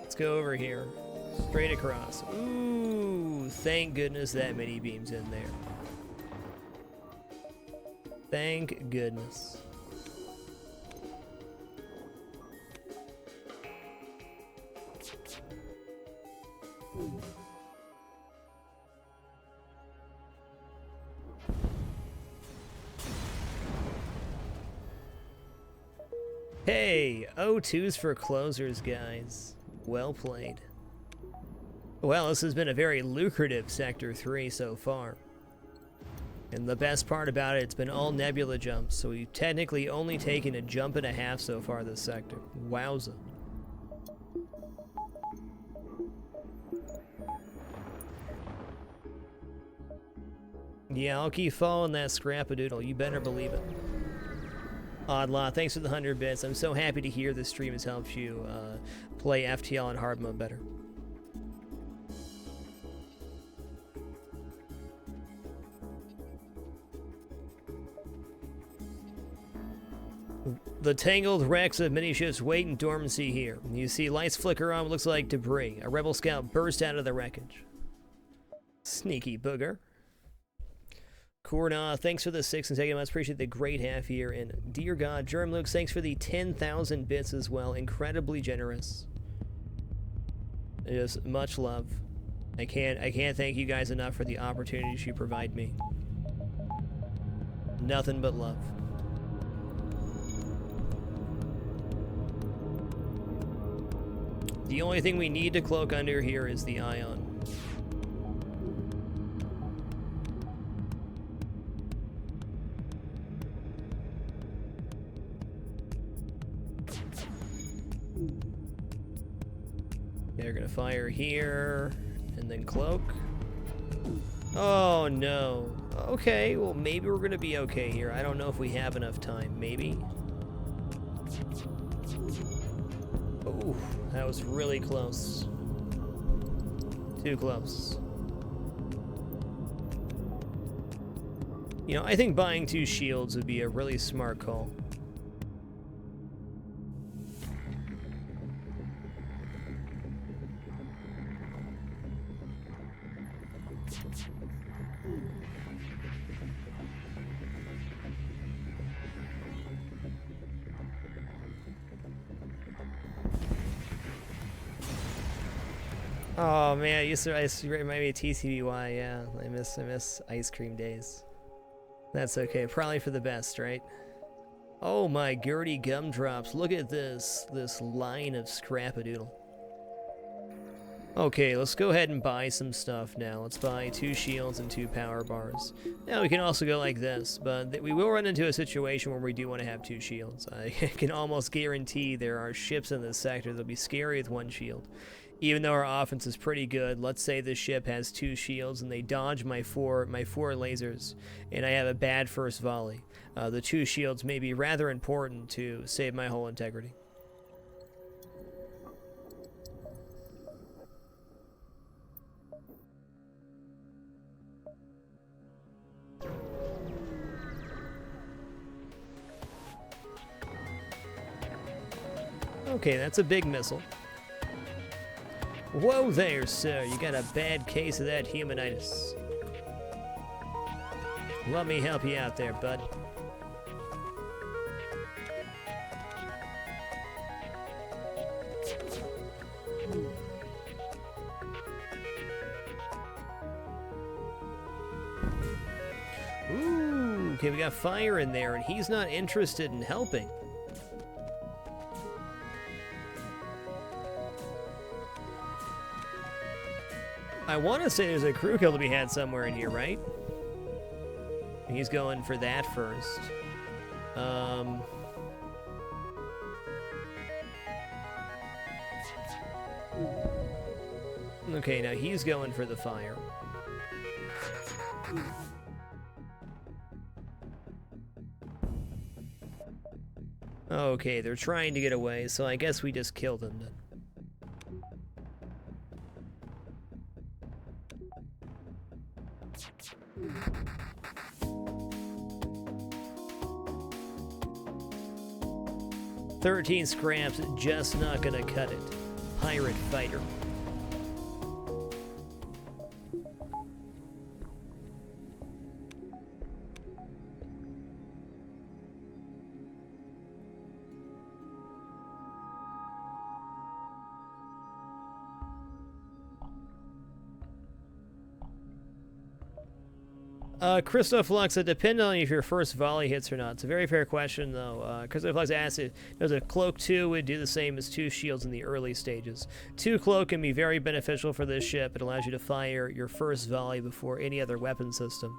Let's go over here. Straight across. Ooh, thank goodness that mini beam's in there. Thank goodness. Hey, O2's for closers, guys. Well played. Well, this has been a very lucrative Sector 3 so far. And the best part about it, it's been all Nebula jumps, so we've technically only taken a jump and a half so far this sector. Wowza. Yeah, I'll keep following that scrap-a-doodle, you better believe it. Oddlaw, thanks for the 100 bits. I'm so happy to hear this stream has helped you play FTL and hard mode better. The tangled wrecks of many ships wait in dormancy here. You see lights flicker on what looks like debris. A rebel scout burst out of the wreckage. Sneaky booger. Corna, thanks for the 6 consecutive months. Appreciate the great half year. And dear God, Germ Luke, thanks for the 10,000 bits as well. Incredibly generous. Just much love. I can't thank you guys enough for the opportunities you provide me. Nothing but love. The only thing we need to cloak under here is the ion. They're gonna fire here and then cloak. Oh no. Okay, well maybe we're gonna be okay here. I don't know if we have enough time. Maybe. Oh, that was really close. Too close. You know, I think buying 2 shields would be a really smart call. Oh man, I remind me of TCBY. Yeah, I miss ice cream days. That's okay. Probably for the best, right? Oh my Gertie gumdrops! Look at this line of scrapadoodle. Okay, let's go ahead and buy some stuff now. Let's buy 2 shields and 2 power bars. Now we can also go like this, but we will run into a situation where we do want to have 2 shields. I can almost guarantee there are ships in this sector that'll be scary with 1 shield. Even though our offense is pretty good, let's say this ship has 2 shields and they dodge my four lasers, and I have a bad first volley. The 2 shields may be rather important to save my hull integrity. Okay, that's a big missile. Whoa there, sir. You got a bad case of that humanitis. Let me help you out there, bud. Ooh, okay, we got fire in there, and he's not interested in helping. I want to say there's a crew kill to be had somewhere in here, right? He's going for that first. Okay, now he's going for the fire. Okay, they're trying to get away, so I guess we just killed them then. "13 scraps, just not gonna cut it. Pirate fighter." Christoflux, it depends on if your first volley hits or not. It's a very fair question, though. Christoflux asked if does a cloak 2 would do the same as 2 shields in the early stages. 2 cloak can be very beneficial for this ship. It allows you to fire your first volley before any other weapon system.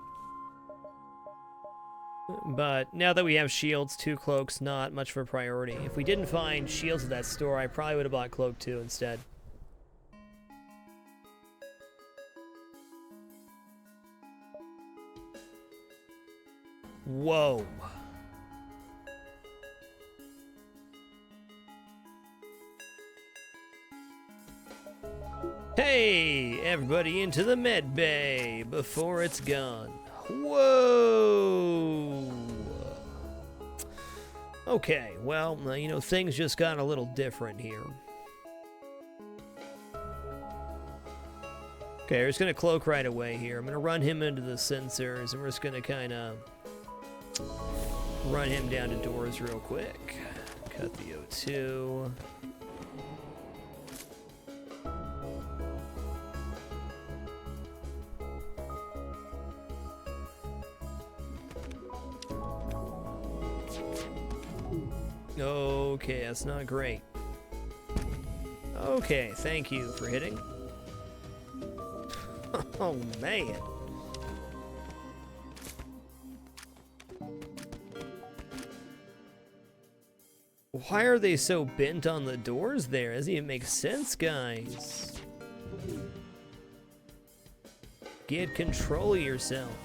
But now that we have shields, 2 cloaks, not much of a priority. If we didn't find shields at that store, I probably would have bought cloak 2 instead. Whoa. Hey, everybody into the med bay before it's gone. Whoa. Okay, well, you know, things just got a little different here. Okay, we're just going to cloak right away here. I'm going to run him into the sensors, and we're just going to kind of run him down to doors real quick. Cut the O2. Okay, that's not great. Okay, thank you for hitting. Oh, man. Why are they so bent on the doors there? Doesn't even make sense, guys. Get control of yourself.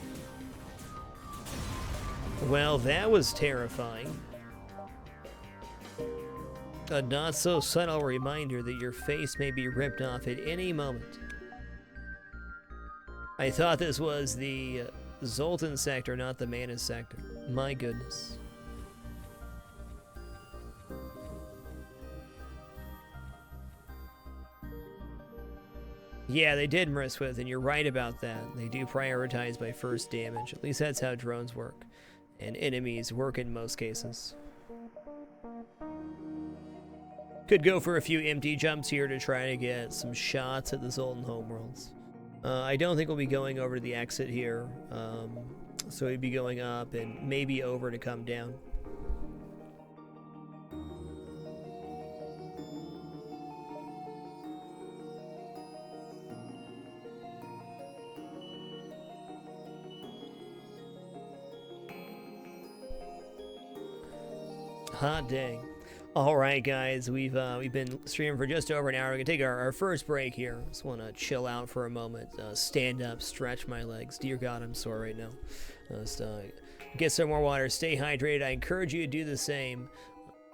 Well, that was terrifying. A not-so-subtle reminder that your face may be ripped off at any moment. I thought this was the Zoltan sector, not the Manus sector. My goodness. Yeah, they did Mriswith, and you're right about that. They do prioritize by first damage. At least that's how drones work. And enemies work in most cases. Could go for a few empty jumps here to try to get some shots at the Zoltan homeworlds. I don't think we'll be going over to the exit here, so we'd be going up and maybe over to come down. Hot dang. All right, guys, we've been streaming for just over an hour. We're gonna take our first break here. Just want to chill out for a moment, stand up, stretch my legs. Dear God, I'm sore right now. Just get some more water, stay hydrated. I encourage you to do the same.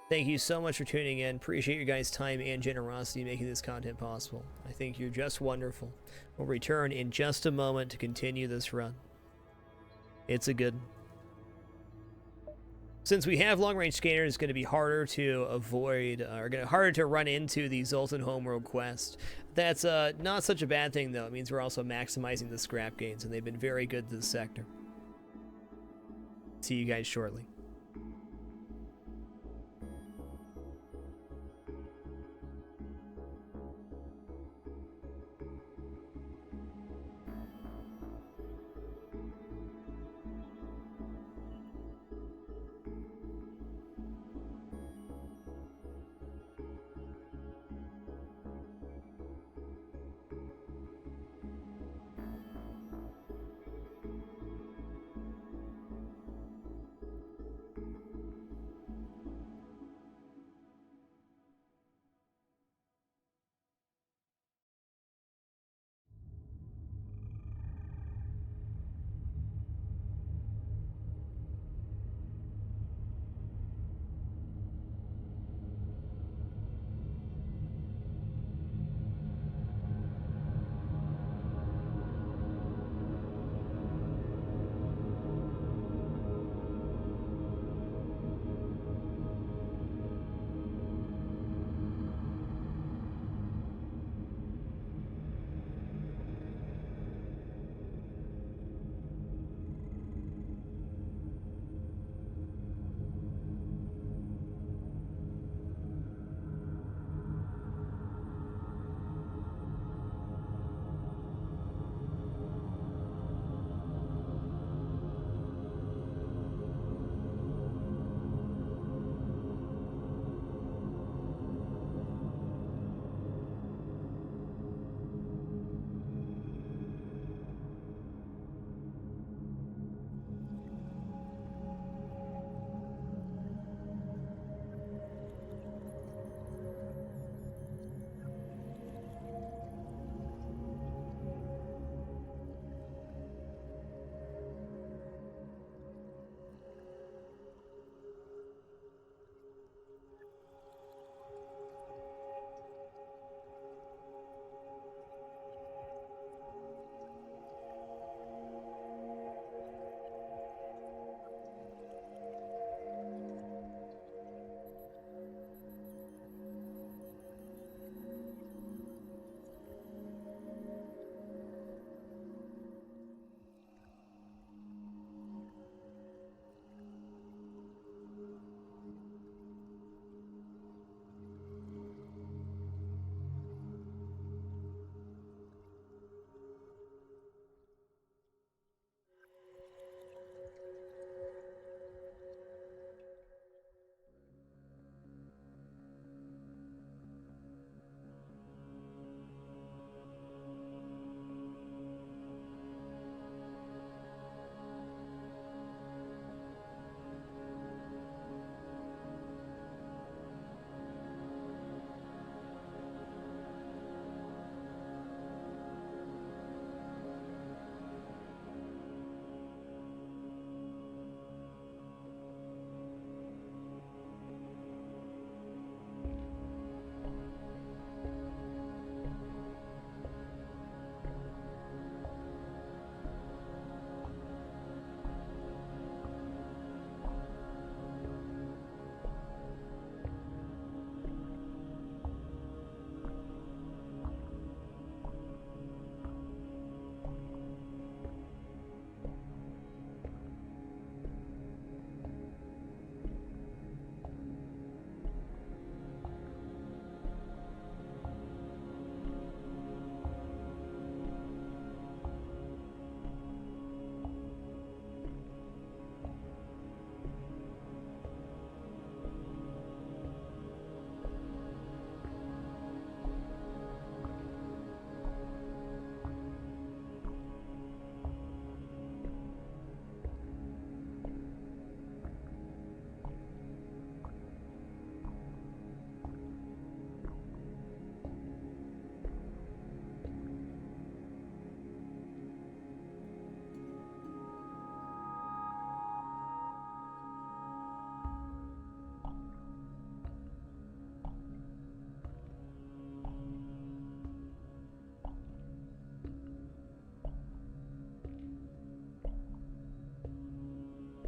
Thank you so much for tuning in. Appreciate your guys' time and generosity making this content possible. I think you're just wonderful. We'll return in just a moment to continue this run. It's a good. Since we have long-range scanners, it's going to be harder to avoid, or harder to run into the Zoltan homeworld quest. That's not such a bad thing, though. It means we're also maximizing the scrap gains, and they've been very good to this sector. See you guys shortly.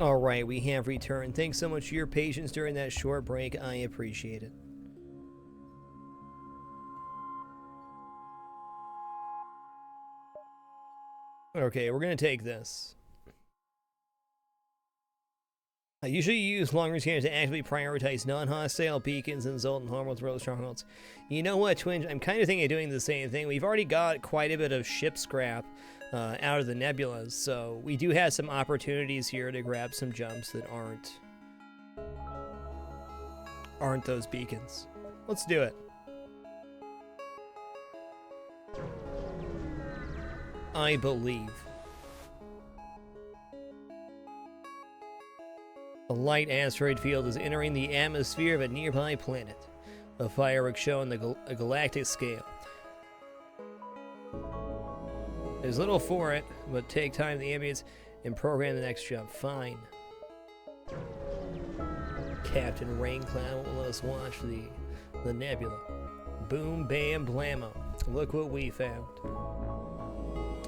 Alright, we have returned. Thanks so much for your patience during that short break. I appreciate it. Okay, we're going to take this. I usually use long-range scanners to actively prioritize non-hostile beacons and Zoltan homeworlds, road strongholds. You know what, Twinge? I'm kind of thinking of doing the same thing. We've already got quite a bit of ship scrap out of the Nebulas, so we do have some opportunities here to grab some jumps that aren't those beacons. Let's do it. I believe. A light asteroid field is entering the atmosphere of a nearby planet. A firework show on a galactic scale. There's little for it, but take time in the ambience and program the next jump. Fine. Captain Raincloud will let us watch the Nebula. Boom, bam, blammo. Look what we found.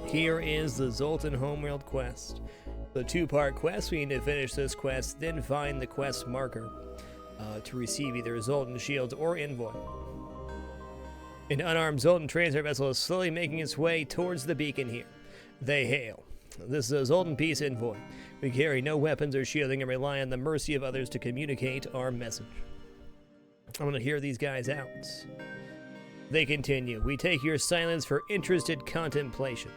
Here is the Zoltan Homeworld quest. The two-part quest. We need to finish this quest, then find the quest marker to receive either Zoltan shields or envoy. An unarmed Zoltan transport vessel is slowly making its way towards the beacon here. They hail. This is a Zoltan peace envoy. We carry no weapons or shielding and rely on the mercy of others to communicate our message. I'm going to hear these guys out. They continue. We take your silence for interested contemplation.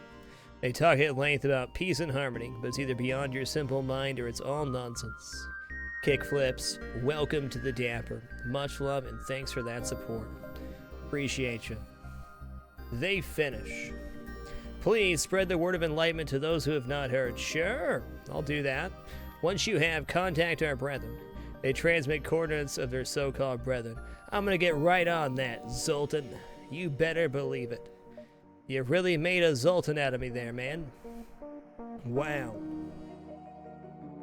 They talk at length about peace and harmony, but it's either beyond your simple mind or it's all nonsense. Kickflips, welcome to the Dapper. Much love and thanks for that support. Appreciate you. They finish. Please spread the word of enlightenment to those who have not heard. Sure, I'll do that. Once you have, contact our brethren. They transmit coordinates of their so-called brethren. I'm gonna get right on that, Zoltan. You better believe it. You really made a Zoltan out of me there, man. Wow.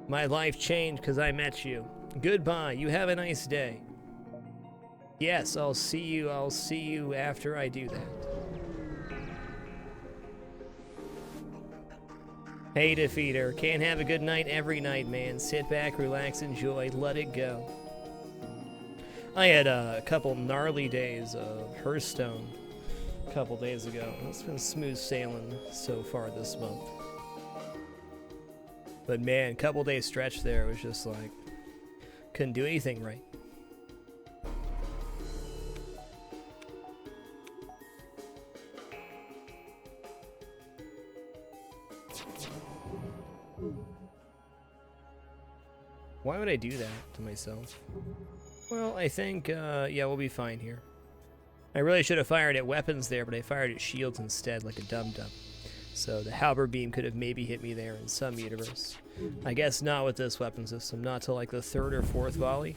My life changed because I met you. Goodbye. You have a nice day. Yes, I'll see you after I do that. Hey, Defeater. Can't have a good night every night, man. Sit back, relax, enjoy, let it go. I had a couple gnarly days of Hearthstone a couple days ago. It's been smooth sailing so far this month. But man, couple days stretch there was just like, couldn't do anything right. Why would I do that to myself? Well, I think, yeah, we'll be fine here. I really should have fired at weapons there, but I fired at shields instead, like a dum-dum. So the halberd beam could have maybe hit me there in some universe. I guess not with this weapon system, not till like the third or fourth volley.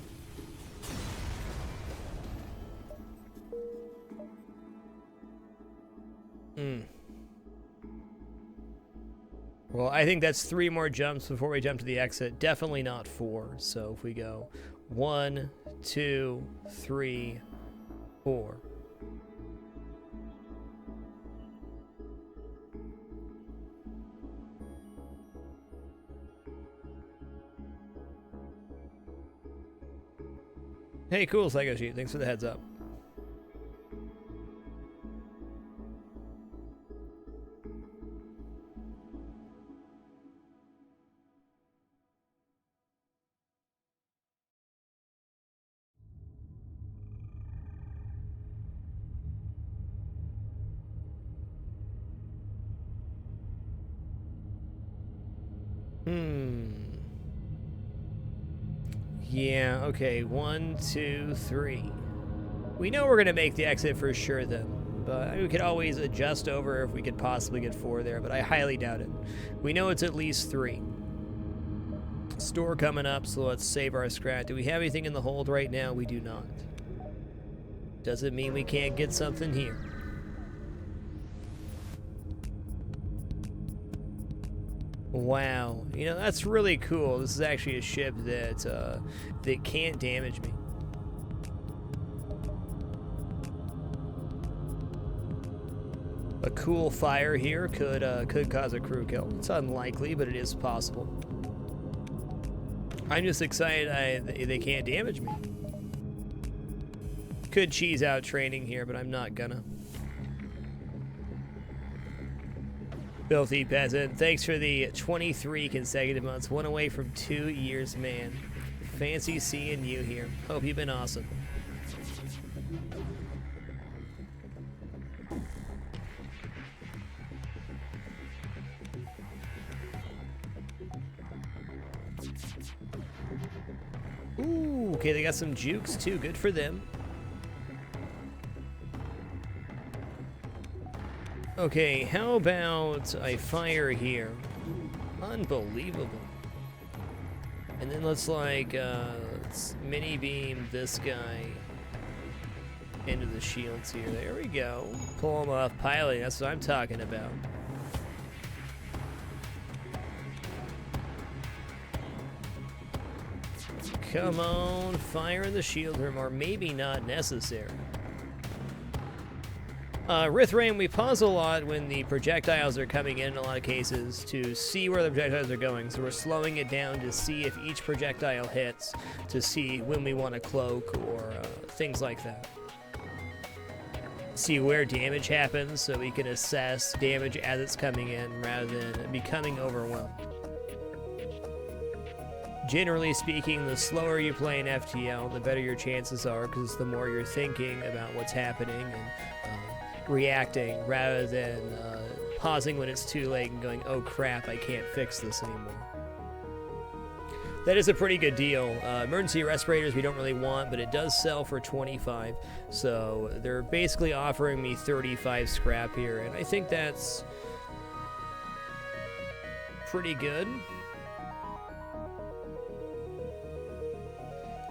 Well, I think that's 3 more jumps before we jump to the exit. Definitely not 4. So if we go 1, 2, 3, 4. Hey, cool, Psycho Sheet. Thanks for the heads up. Yeah, okay, 1, 2, 3. We know we're gonna make the exit for sure then, but we could always adjust over if we could possibly get 4 there, but I highly doubt it. We know it's at least 3. Store coming up, so let's save our scrap. Do we have anything in the hold right now? We do not. Doesn't mean we can't get something here. Wow, you know, that's really cool. This is actually a ship that that can't damage me. A cool fire here could cause a crew kill. It's unlikely, but it is possible. I'm just excited they can't damage me. Could cheese out training here, but I'm not gonna. Filthy Peasant, thanks for the 23 consecutive months. One away from 2 years, man. Fancy seeing you here. Hope you've been awesome. Ooh, okay, they got some jukes too. Good for them. Okay, how about I fire here? Unbelievable. And then let's let's mini beam this guy into the shields here. There we go. Pull him off piloting. That's what I'm talking about. Come on, fire in the shield room, or maybe not necessary. Rithrain, we pause a lot when the projectiles are coming in a lot of cases to see where the projectiles are going. So we're slowing it down to see if each projectile hits, to see when we want to cloak or things like that. See where damage happens so we can assess damage as it's coming in rather than becoming overwhelmed. Generally speaking, the slower you play an FTL, the better your chances are, because the more you're thinking about what's happening and reacting rather than pausing when it's too late and going, oh crap, I can't fix this anymore. That is a pretty good deal. Emergency respirators we don't really want, but it does sell for 25, so they're basically offering me 35 scrap here, and I think that's pretty good.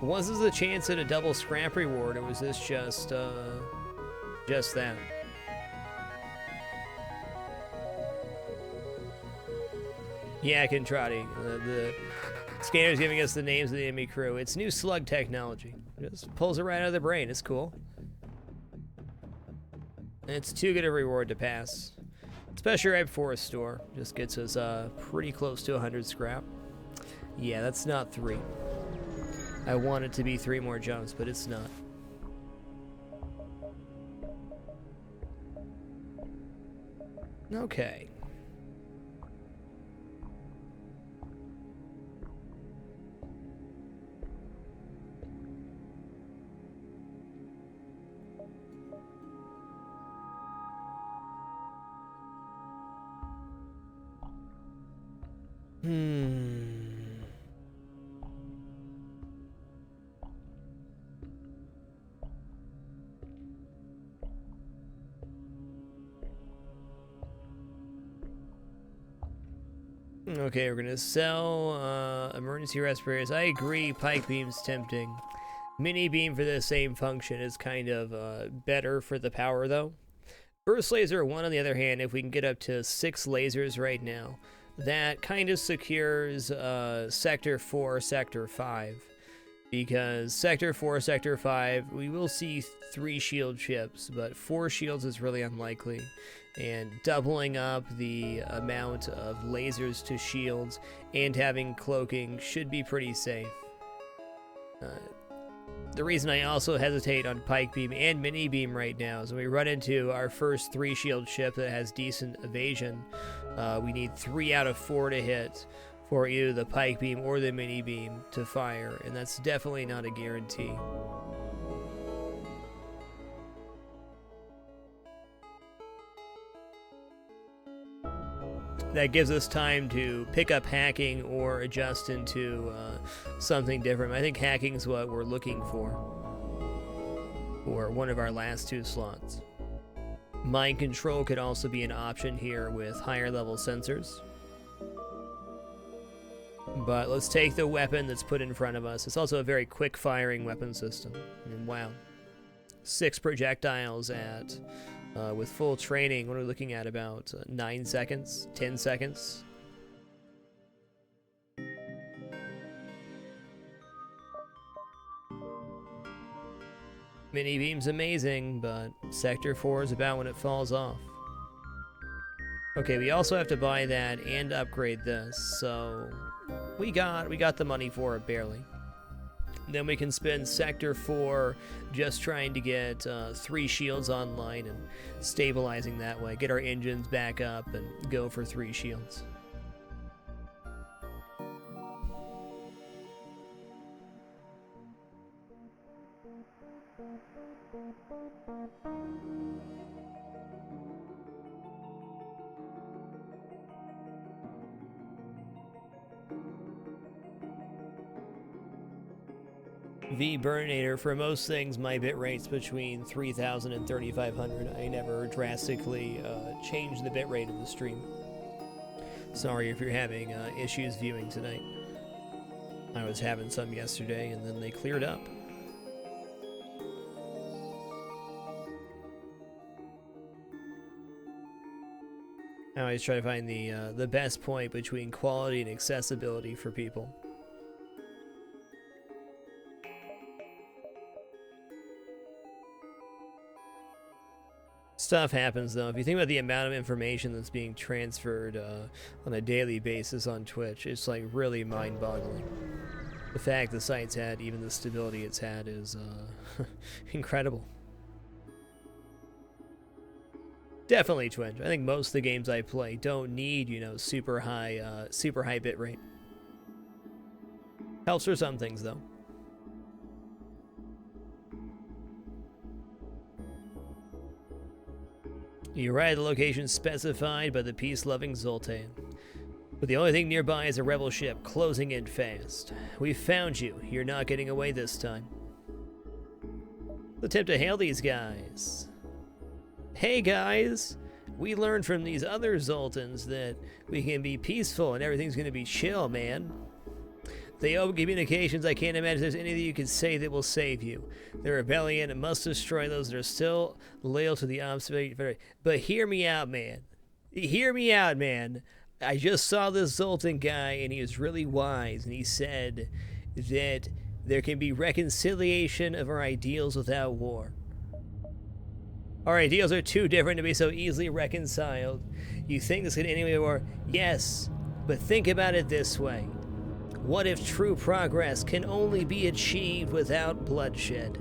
Was this a chance at a double scrap reward, or was this just that? Yeah, Contrati. The scanner's giving us the names of the enemy crew. It's new slug technology. Just pulls it right out of the brain. It's cool. And it's too good a reward to pass. Especially right before a store. Just gets us pretty close to 100 scrap. Yeah, that's not 3. I want it to be 3 more jumps, but it's not. Okay. Okay, we're gonna sell emergency respirators. I agree, pike beam's tempting. Mini beam for the same function is kind of better for the power though. Burst laser 1 on the other hand, if we can get up to 6 lasers right now, that kind of secures sector 4, sector 5. Because sector 4, sector 5, we will see 3 shield chips, but 4 shields is really unlikely. And doubling up the amount of lasers to shields and having cloaking should be pretty safe. The reason I also hesitate on pike beam and mini beam right now is when we run into our first 3 shield ship that has decent evasion, we need 3 out of 4 to hit for either the pike beam or the mini beam to fire, and that's definitely not a guarantee. That gives us time to pick up hacking or adjust into something different. I think hacking is what we're looking for one of our last 2 slots. Mind control could also be an option here with higher level sensors. But let's take the weapon that's put in front of us. It's also a very quick firing weapon system. And wow. 6 projectiles at... with full training, what are we looking at? About 9 seconds? 10 seconds? Mini beam's amazing, but Sector 4 is about when it falls off. Okay, we also have to buy that and upgrade this, so we got the money for it, barely. Then we can spend Sector 4 just trying to get 3 shields online and stabilizing that way. Get our engines back up and go for 3 shields. V-Burninator, for most things, my bitrate's between 3,000 and 3,500. I never drastically changed the bitrate of the stream. Sorry if you're having issues viewing tonight. I was having some yesterday, and then they cleared up. I always try to find the best point between quality and accessibility for people. Stuff happens, though. If you think about the amount of information that's being transferred on a daily basis on Twitch, it's like really mind-boggling. The fact the site's had, even the stability it's had, is incredible. Definitely Twitch. I think most of the games I play don't need, you know, super high bitrate. Helps for some things, though. You arrive at the location specified by the peace-loving Zoltan. But the only thing nearby is a rebel ship closing in fast. We found you. You're not getting away this time. Attempt to hail these guys. Hey guys, we learned from these other Zoltans that we can be peaceful and everything's gonna be chill, man. They open communications. I can't imagine there's anything you can say that will save you. The rebellion must destroy those that are still loyal to the opposite. But hear me out, man. Hear me out, man. I just saw this Zoltan guy, and he was really wise, and he said that there can be reconciliation of our ideals without war. Our ideals are too different to be so easily reconciled. You think this could anyway war? Yes, but think about it this way. What if true progress can only be achieved without bloodshed?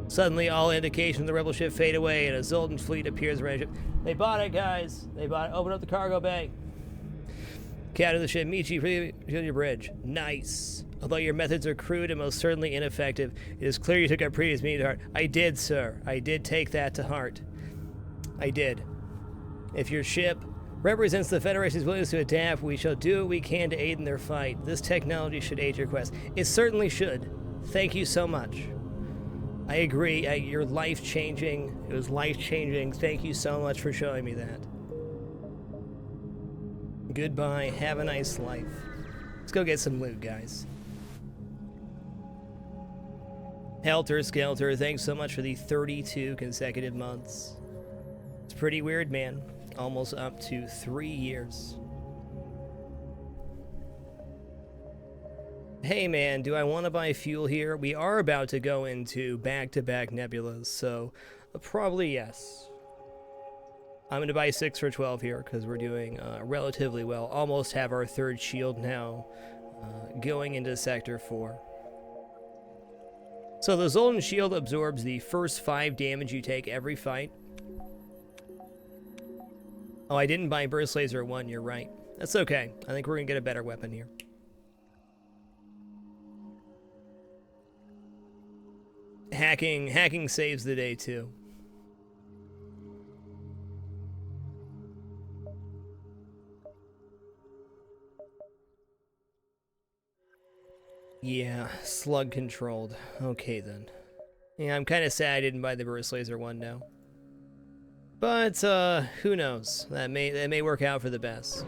Suddenly, all indications of the rebel ship fade away, and a Zoltan fleet appears around the ship. They bought it, guys. They bought it. Open up the cargo bay. Captain of the ship, meet you for your bridge. Nice. Although your methods are crude and most certainly ineffective, it is clear you took our previous meeting to heart. I did, sir. I did take that to heart. I did. If your ship represents the Federation's willingness to adapt, we shall do what we can to aid in their fight. This technology should aid your quest. It certainly should. Thank you so much. I agree. You're life-changing. It was life-changing. Thank you so much for showing me that. Goodbye. Have a nice life. Let's go get some loot, guys. Helter Skelter, thanks so much for the 32 consecutive months. It's pretty weird, man. Almost up to 3 years. Hey man, do I want to buy fuel here? We are about to go into back-to-back nebulas, so probably yes. I'm going to buy 6 for 12 here because we're doing relatively well. Almost have our 3rd shield now going into Sector 4. So the Zoltan shield absorbs the first 5 damage you take every fight. Oh, I didn't buy Burst Laser 1, you're right. That's okay. I think we're going to get a better weapon here. Hacking saves the day, too. Yeah, slug controlled. Okay, then. Yeah, I'm kind of sad I didn't buy the Burst Laser 1 now. But, who knows? That may work out for the best.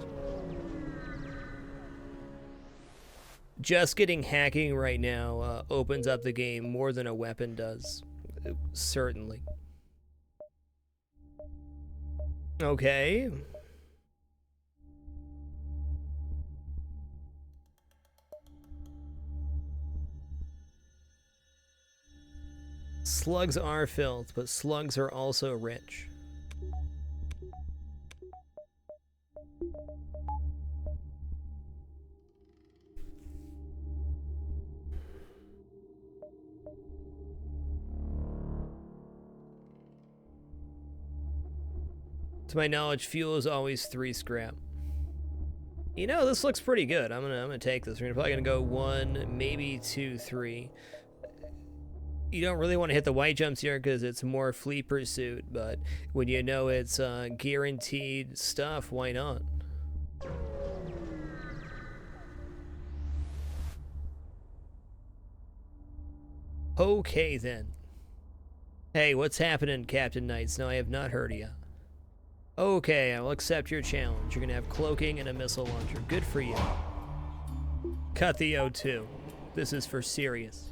Just getting hacking right now opens up the game more than a weapon does. Certainly. Okay. Slugs are filth, but slugs are also rich. To my knowledge, fuel is always 3 scrap. You know, this looks pretty good. I'm gonna take this. We're probably gonna go 1, maybe 2, 3. You don't really want to hit the white jumps here because it's more fleet pursuit, but when you know it's guaranteed stuff, why not? Okay then. Hey, what's happening, Captain Knights? No, I have not heard of you. Okay, I will accept your challenge. You're gonna have cloaking and a missile launcher. Good for you. Cut the O2. This is for serious.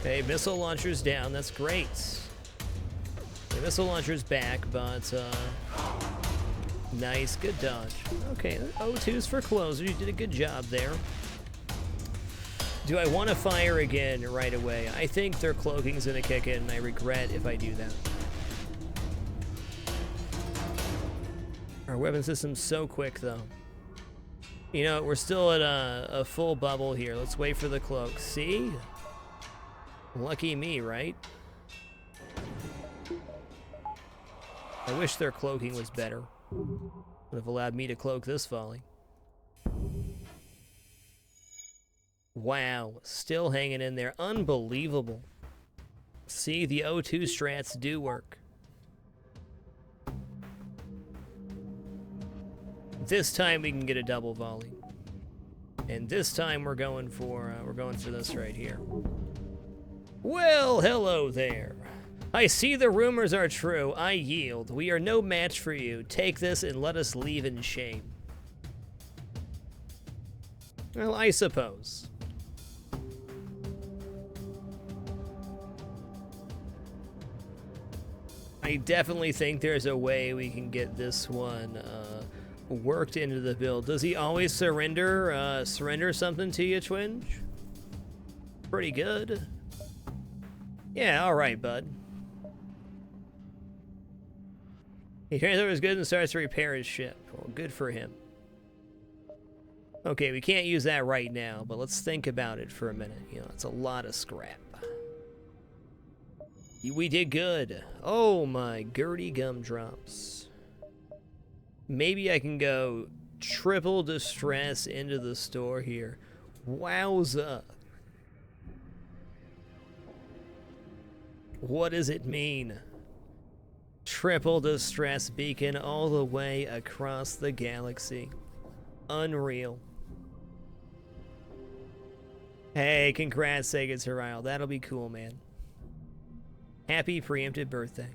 Okay, missile launcher's down. That's great. The missile launcher's back, but nice, good dodge. Okay, O2's for closer. You did a good job there. Do I want to fire again right away? I think their cloaking's gonna kick in, and I regret if I do that. Our weapon system's so quick, though. You know, we're still at a full bubble here. Let's wait for the cloak. See? Lucky me, right? I wish their cloaking was better. Would have allowed me to cloak this volley. Wow, still hanging in there. Unbelievable. See, the O2 strats do work. This time we can get a double volley. And this time we're going for this right here. Well, hello there. I see the rumors are true. I yield. We are no match for you. Take this and let us leave in shame. Well, I suppose. I definitely think there's a way we can get this one worked into the build. Does he always surrender something to you, Twinge? Pretty good. Yeah, alright, bud. He turns over his goods and starts to repair his ship. Well, good for him. Okay, we can't use that right now, but let's think about it for a minute. You know, it's a lot of scrap. We did good. Oh my Gertie gumdrops. Maybe I can go triple distress into the store here. Wowza. What does it mean? Triple distress beacon all the way across the galaxy. Unreal. Hey, congrats, Sega Tyrell. That'll be cool, man. Happy preemptive birthday.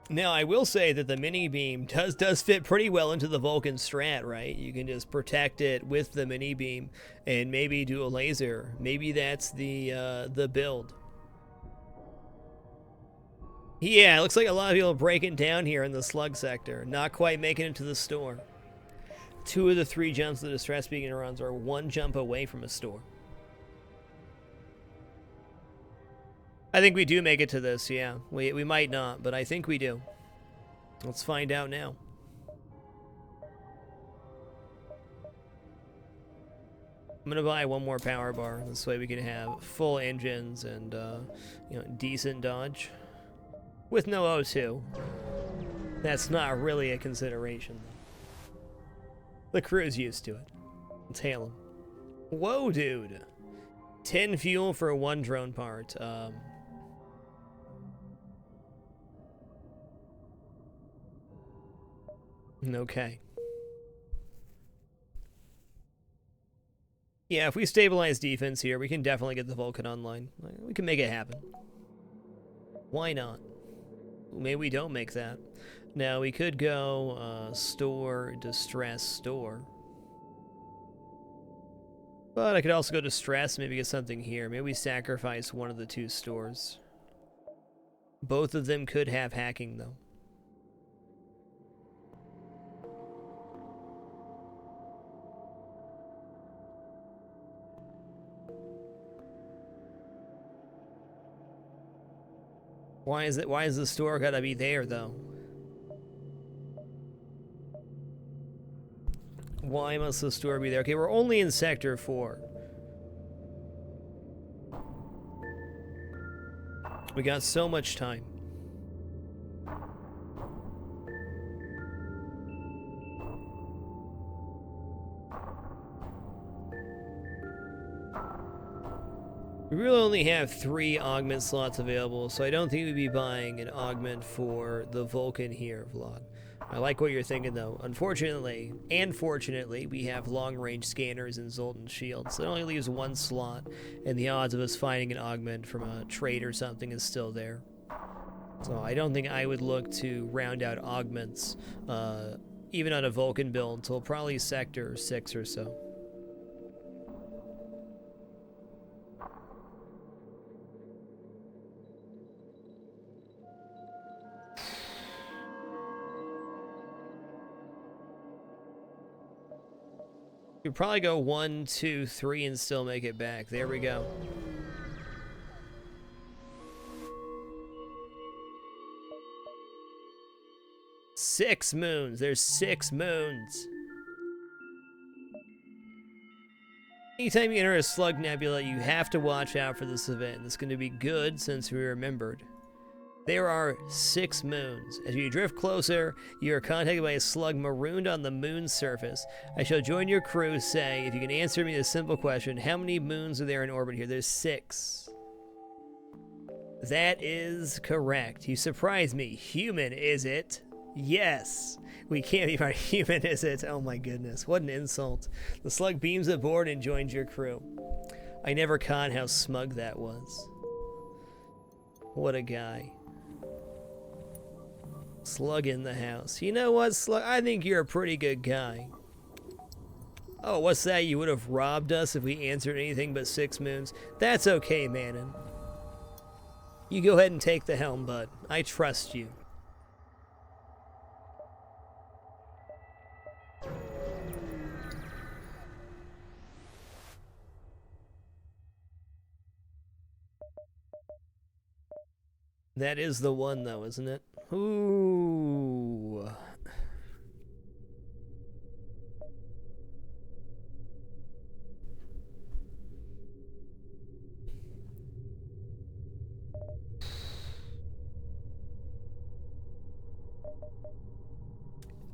Now, I will say that the mini beam does fit pretty well into the Vulcan strat, right? You can just protect it with the mini beam and maybe do a laser. Maybe that's the build. Yeah, it looks like a lot of people breaking down here in the slug sector, not quite making it to the store. 2 of the 3 jumps the distress beacon runs are 1 jump away from a store. I think we do make it to this, yeah. We might not, but I think we do. Let's find out now. I'm gonna buy 1 more power bar. This way we can have full engines and you know, decent dodge. With no O2. That's not really a consideration. The crew's used to it. Let's hail him. Whoa, dude. 10 fuel for 1 drone part. Okay. Yeah, if we stabilize defense here, we can definitely get the Vulcan online. We can make it happen. Why not? Maybe we don't make that. Now, we could go store, distress, store. But I could also go distress, maybe get something here. Maybe we sacrifice one of the 2 stores. Both of them could have hacking, though. Why is the store gotta be there, though? Why must the store be there? Okay, we're only in Sector 4. We got so much time. We really only have 3 augment slots available, so I don't think we'd be buying an augment for the Vulcan here, Vlog. I like what you're thinking, though. Unfortunately, and fortunately, we have long-range scanners and Zoltan shields, so it only leaves 1 slot, and the odds of us finding an augment from a trade or something is still there. So I don't think I would look to round out augments, even on a Vulcan build, until probably Sector 6 or so. You'd probably go 1, 2, 3 and still make it back. There we go. Six moons. There's 6 moons. Anytime you enter a slug nebula, you have to watch out for this event. It's going to be good since we remembered. There are 6 moons. As you drift closer, you are contacted by a slug marooned on the moon's surface. I shall join your crew, say, if you can answer me this simple question, how many moons are there in orbit here? There's 6. That is correct. You surprise me. Human, is it? Yes. We can't be right. Human, is it? Oh my goodness. What an insult. The slug beams aboard and joins your crew. I never caught how smug that was. What a guy. Slug in the house. You know what, Slug? I think you're a pretty good guy. Oh, what's that? You would have robbed us if we answered anything but 6 moons? That's okay, Manon. You go ahead and take the helm, bud. I trust you. That is the one, though, isn't it? Ooh.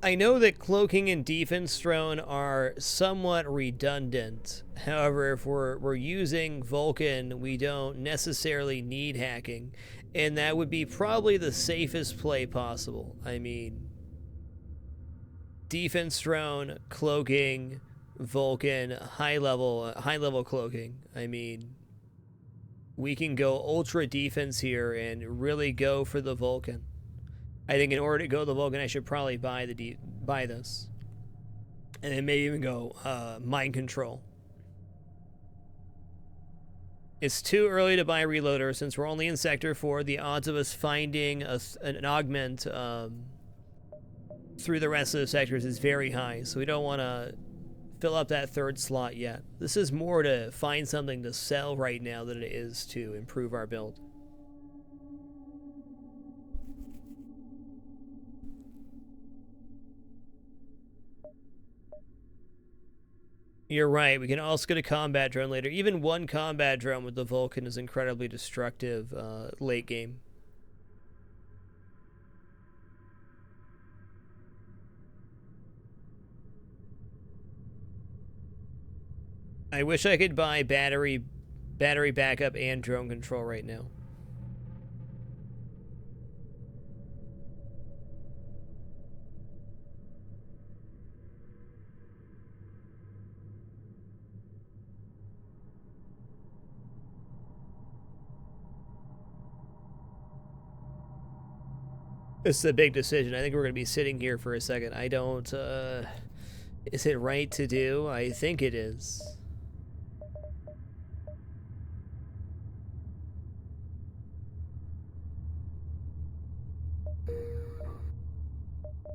I know that cloaking and defense drone are somewhat redundant. However, if we're using Vulcan, we don't necessarily need hacking. And that would be probably the safest play possible. I mean, defense drone, cloaking, Vulcan, high level cloaking. I mean, we can go ultra defense here and really go for the Vulcan. I think in order to go the Vulcan, I should probably buy this, and then maybe even go mind control. It's too early to buy reloader since we're only in Sector 4. The odds of us finding an augment through the rest of the sectors is very high, so we don't want to fill up that 3rd slot yet. This is more to find something to sell right now than it is to improve our build. You're right, we can also get a combat drone later. Even 1 combat drone with the Vulcan is incredibly destructive late game. I wish I could buy battery backup and drone control right now. This is a big decision. I think we're going to be sitting here for a second. I don't, is it right to do? I think it is.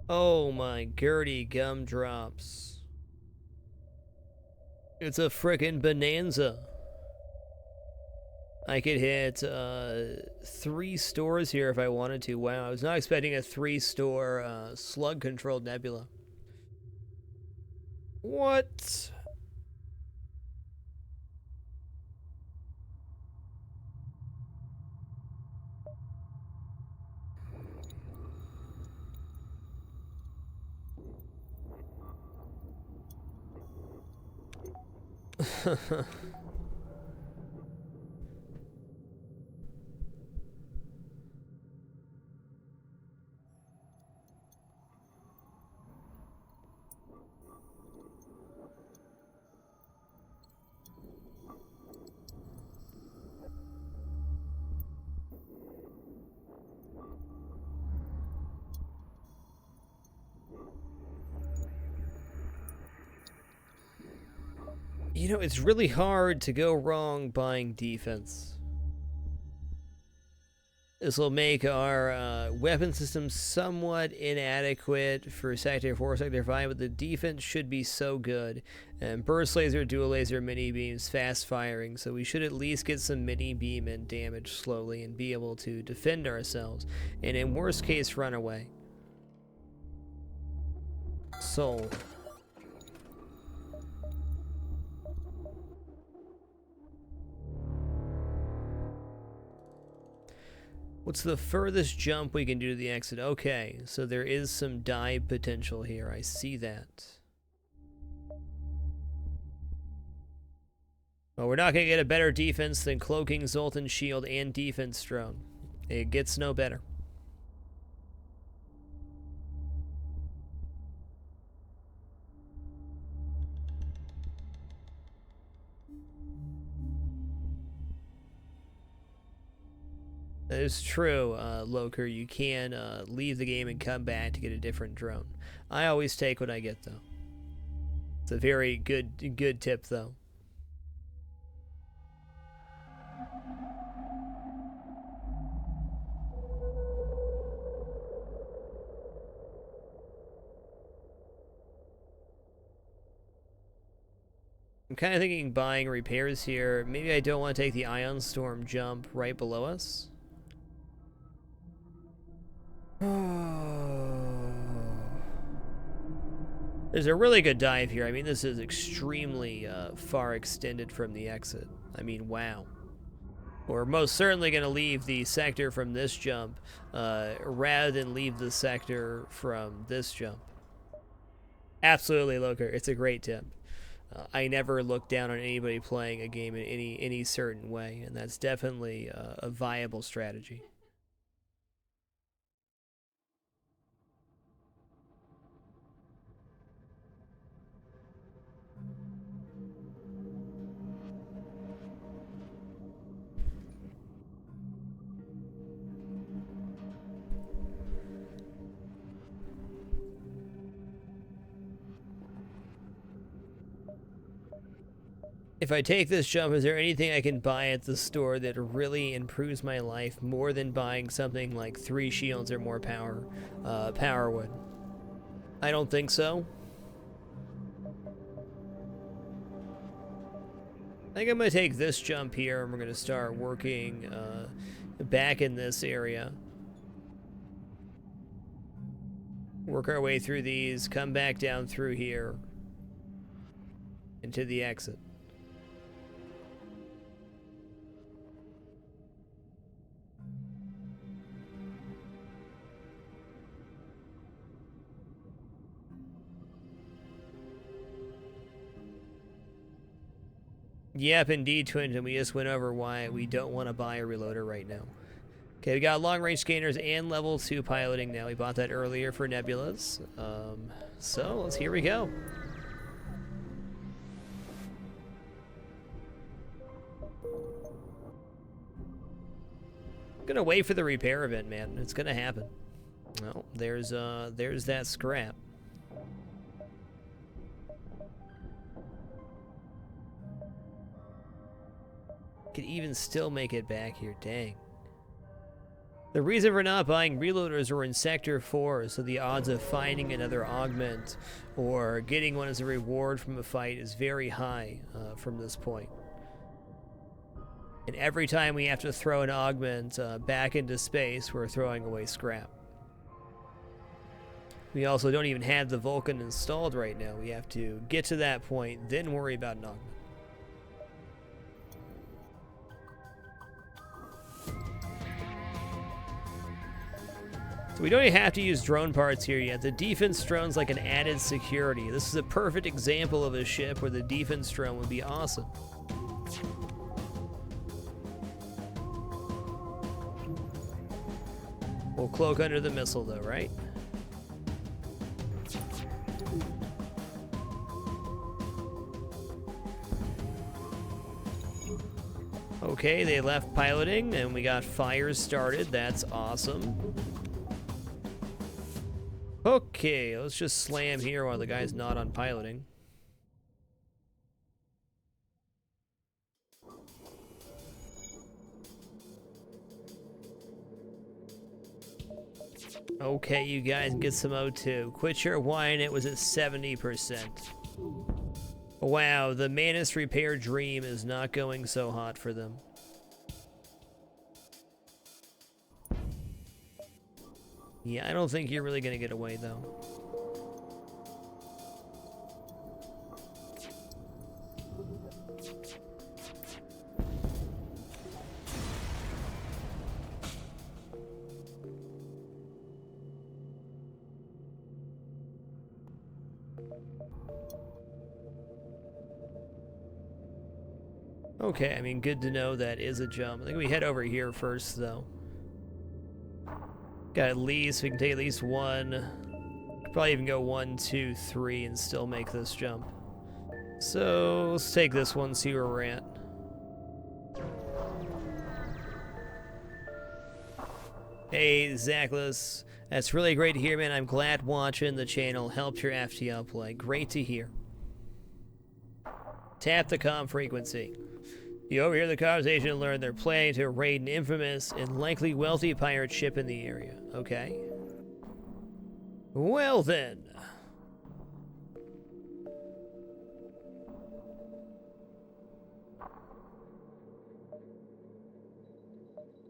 Oh my Gertie gumdrops. It's a frickin' bonanza. I could hit 3 stores here if I wanted to. Wow, I was not expecting a 3-store slug-controlled Nebula. What? You know, it's really hard to go wrong buying defense. This will make our weapon system somewhat inadequate for Sector 4, Sector 5, but the defense should be so good. And burst laser, dual laser, mini beams, fast firing, so we should at least get some mini beam and damage slowly and be able to defend ourselves, and in worst case, run away. Soul. What's the furthest jump we can do to the exit? Okay, so there is some dive potential here. I see that. Well, we're not going to get a better defense than Cloaking, Zoltan, Shield, and Defense Drone. It gets no better. That is true, Loker. You can leave the game and come back to get a different drone. I always take what I get, though. It's a very good tip, though. I'm kind of thinking buying repairs here. Maybe I don't want to take the Ion Storm jump right below us. There's a really good dive here. I mean, this is extremely far extended from the exit. I mean, wow. We're most certainly going to leave the sector from this jump rather than leave the sector from this jump. Absolutely, Loker. It's a great tip. I never look down on anybody playing a game in any certain way, and that's definitely a viable strategy. If I take this jump, is there anything I can buy at the store that really improves my life more than buying something like 3 shields or more power would? I don't think so. I think I'm going to take this jump here, and we're going to start working back in this area. Work our way through these, come back down through here, into the exit. Yep, indeed, Twins, and we just went over why we don't want to buy a reloader right now. Okay, we got long-range scanners and level 2 piloting now. We bought that earlier for Nebulas. So, here we go. I'm gonna wait for the repair event, man. It's gonna happen. Well, there's that scrap. Could even still make it back here, dang. The reason for not buying reloaders are in Sector 4, so the odds of finding another augment or getting one as a reward from a fight is very high from this point. And every time we have to throw an augment back into space, we're throwing away scrap. We also don't even have the Vulcan installed right now. We have to get to that point, then worry about an augment. So we don't even have to use drone parts here yet. The defense drone's like an added security. This is a perfect example of a ship where the defense drone would be awesome. We'll cloak under the missile though, right? Okay, they left piloting and we got fires started. That's awesome. Okay, let's just slam here while the guy's not on piloting. Okay, you guys get some O2. Quit your whine, it was at 70%. Wow, the Manus repair dream is not going so hot for them. Yeah, I don't think you're really gonna get away though. Okay, I mean, good to know that is a jump. I think we head over here first though. Got at least, we can take at least one. Could probably even go 1, 2, 3 and still make this jump. So let's take this one, see where we're at. Hey, Zachless. That's really great to hear, man. I'm glad watching the channel helped your FTL play. Great to hear. Tap the comm frequency. You overhear the conversation and learn they're planning to raid an infamous and likely wealthy pirate ship in the area. Okay. Well then.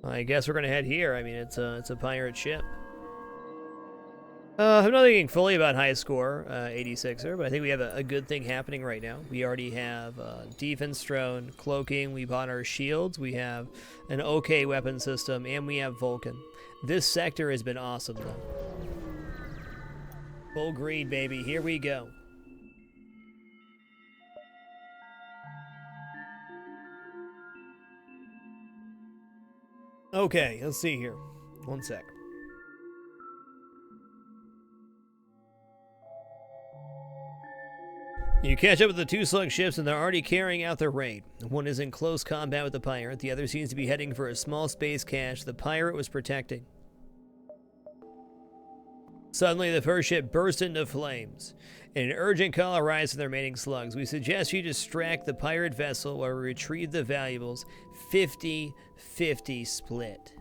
I guess we're gonna head here. I mean, it's a pirate ship. I'm not thinking fully about high score, 86er, but I think we have a good thing happening right now. We already have defense drone, cloaking, we bought our shields, we have an okay weapon system, and we have Vulcan. This sector has been awesome, though. Full green, baby. Here we go. Okay, let's see here. One sec. You catch up with the two slug ships and they're already carrying out their raid. One is in close combat with the pirate, the other seems to be heading for a small space cache the pirate was protecting. Suddenly the first ship burst into flames, and an urgent call arrives from the remaining slugs. We suggest you distract the pirate vessel while we retrieve the valuables. 50-50 split.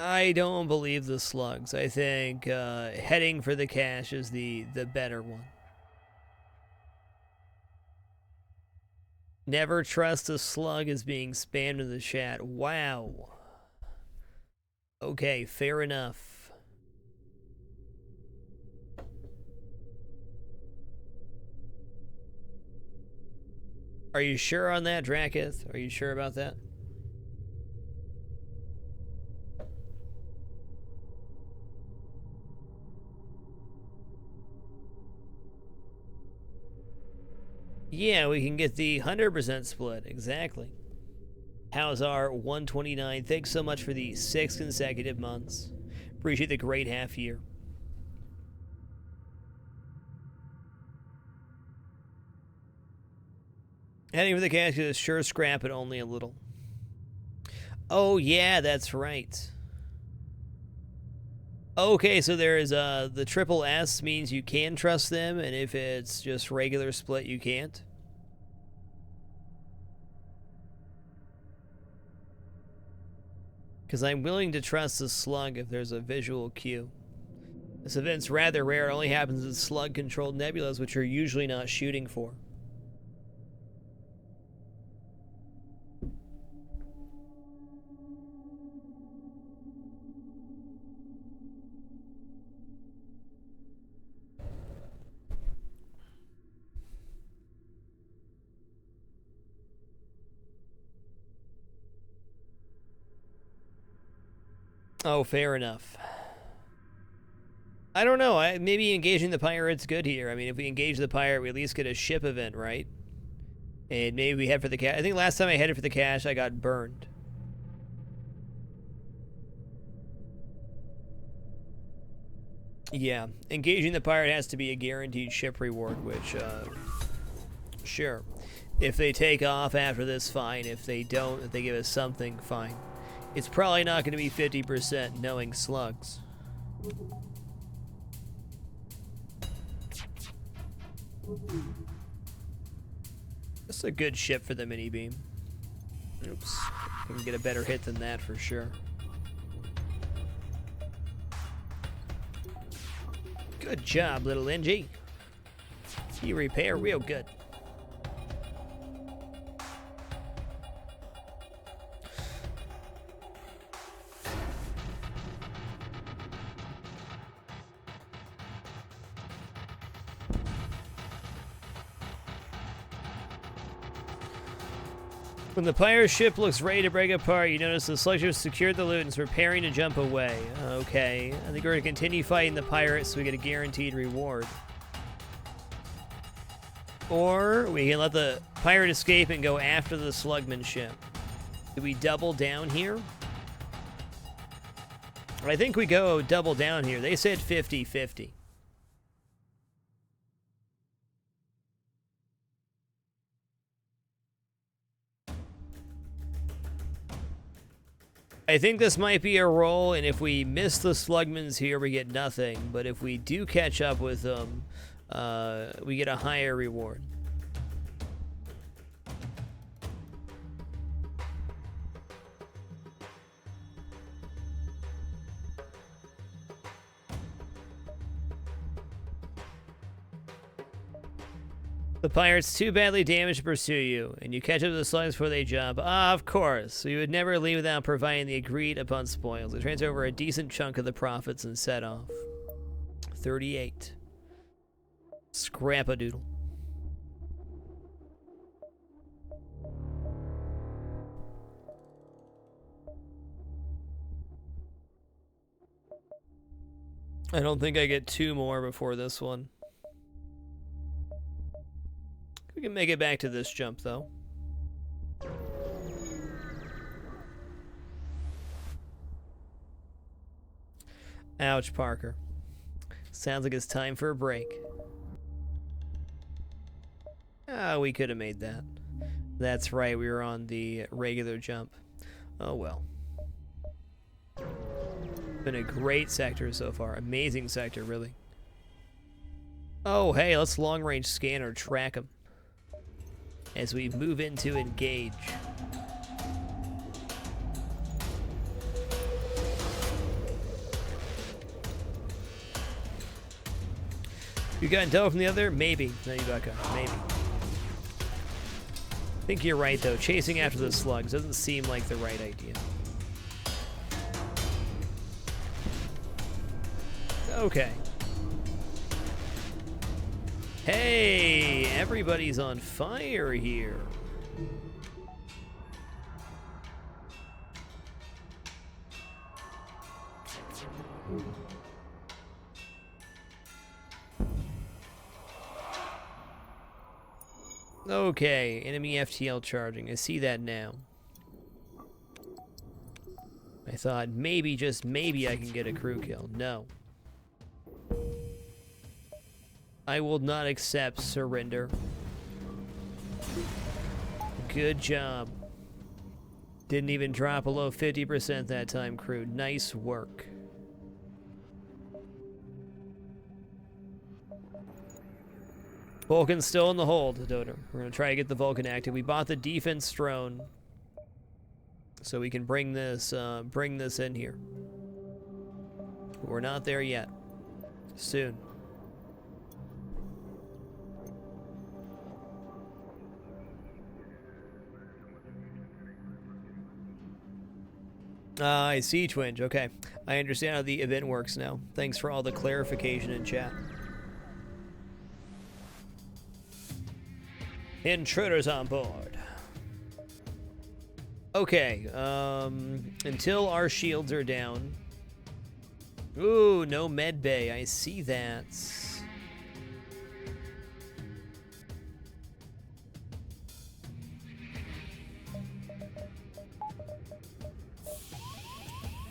I don't believe the slugs. I think heading for the cache is the better one. Never trust a slug is being spammed in the chat. Wow. Okay, fair enough. Are you sure on that, Drakith? Are you sure about that? Yeah, we can get the 100% split. Exactly. How's our 129? Thanks so much for the 6 consecutive months. Appreciate the great half year. Heading for the cache is sure scrap, but only a little. Oh, yeah, that's right. Okay, so there is the triple S means you can trust them, and if it's just regular split, you can't. Because I'm willing to trust the slug if there's a visual cue. This event's rather rare. It only happens in slug-controlled nebulas, which are usually not shooting for. Oh, fair enough. I don't know. Maybe engaging the pirate's good here. I mean, if we engage the pirate, we at least get a ship event, right? And maybe we head for the cash. I think last time I headed for the cash, I got burned. Yeah, engaging the pirate has to be a guaranteed ship reward, which, sure. If they take off after this, fine. If they don't, if they give us something, fine. It's probably not going to be 50% knowing slugs. That's a good ship for the mini beam. Oops. I can get a better hit than that for sure. Good job, little NG. You repair real good. When the pirate ship looks ready to break apart, you notice the slug ship secured the loot and is preparing to jump away. Okay, I think we're going to continue fighting the pirates so we get a guaranteed reward. Or we can let the pirate escape and go after the slugman ship. Do we double down here? I think we go double down here. They said 50-50. I think this might be a roll, and if we miss the slugmans here, we get nothing. But if we do catch up with them, we get a higher reward. The pirate's too badly damaged to pursue you, and you catch up to the slugs before they jump. Ah, of course. So you would never leave without providing the agreed upon spoils. They transfer over a decent chunk of the profits and set off. 38. Scrap-a-doodle. I don't think I get 2 more before this one. We can make it back to this jump, though. Ouch, Parker. Sounds like it's time for a break. Ah, we could have made that. That's right, we were on the regular jump. Oh well. Been a great sector so far. Amazing sector, really. Oh, hey, let's long-range scan or track them as we move into engage. You got intel from the other? Maybe. No, you got maybe. I think you're right, though. Chasing after the slugs doesn't seem like the right idea. Okay. Hey, everybody's on fire here. Okay, enemy FTL charging. I see that now. I thought maybe, just maybe, I can get a crew kill. No. I will not accept surrender. Good job. Didn't even drop below 50% that time, crew. Nice work. Vulcan's still in the hold, Dodo. We're going to try to get the Vulcan active. We bought the defense drone. so we can bring this in here. We're not there yet. Soon. I see, Twinge. Okay. I understand how the event works now. Thanks for all the clarification in chat. Intruders on board. Okay, until our shields are down. Ooh, no med bay. I see that.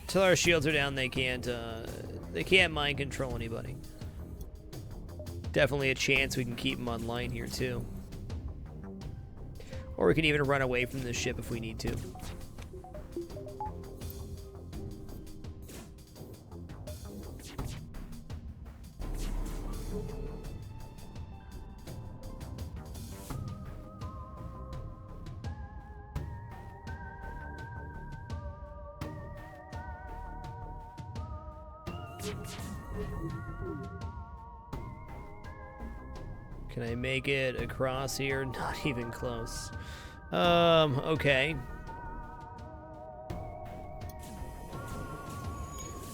Until our shields are down, they can't mind control anybody. Definitely a chance we can keep them online here too. Or we can even run away from this ship if we need to. Can I make it across here? Not even close. Okay.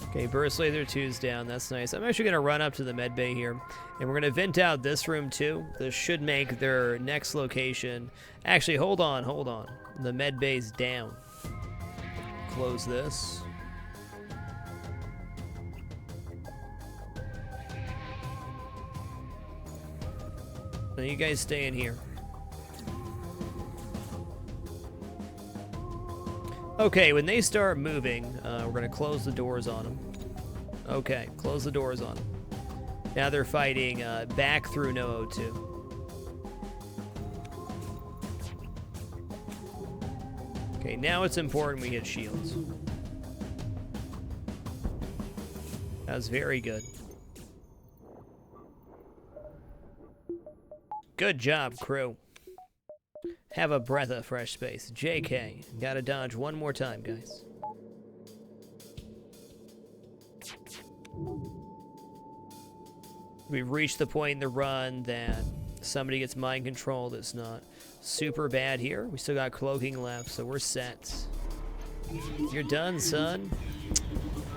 Okay, burst laser 2's down. That's nice. I'm actually gonna run up to the med bay here, and we're gonna vent out this room too. This should make their next location. Actually, hold on. The med bay's down. Close this. Now you guys stay in here. Okay, when they start moving, we're gonna close the doors on them. Okay, close the doors on them. Now they're fighting back through no O2. Okay, now it's important we hit shields. That was very good. Good job, crew. Have a breath of fresh space. JK, gotta dodge one more time, guys. We've reached the point in the run that somebody gets mind control that's not super bad here. We still got cloaking left, so we're set. You're done, son.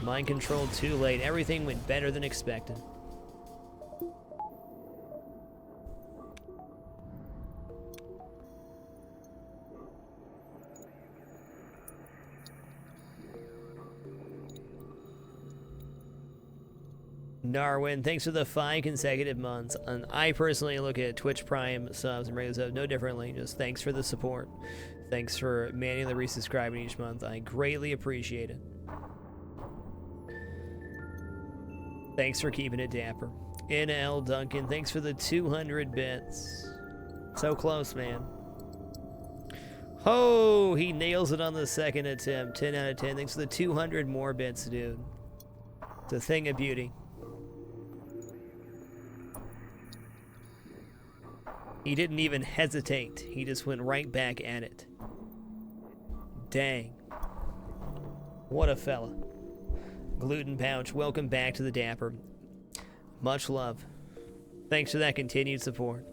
Mind control too late. Everything went better than expected. Narwin, thanks for the 5 consecutive months. And I personally look at Twitch Prime subs and regular subs no differently. Just thanks for the support. Thanks for manually resubscribing each month. I greatly appreciate it. Thanks for keeping it dapper. NL Duncan, thanks for the 200 bits. So close, man. Oh, he nails it on the second attempt. 10 out of 10. Thanks for the 200 more bits, dude. It's a thing of beauty. He didn't even hesitate. He just went right back at it. Dang. What a fella. Gluten Pouch, welcome back to the Dapper. Much love. Thanks for that continued support.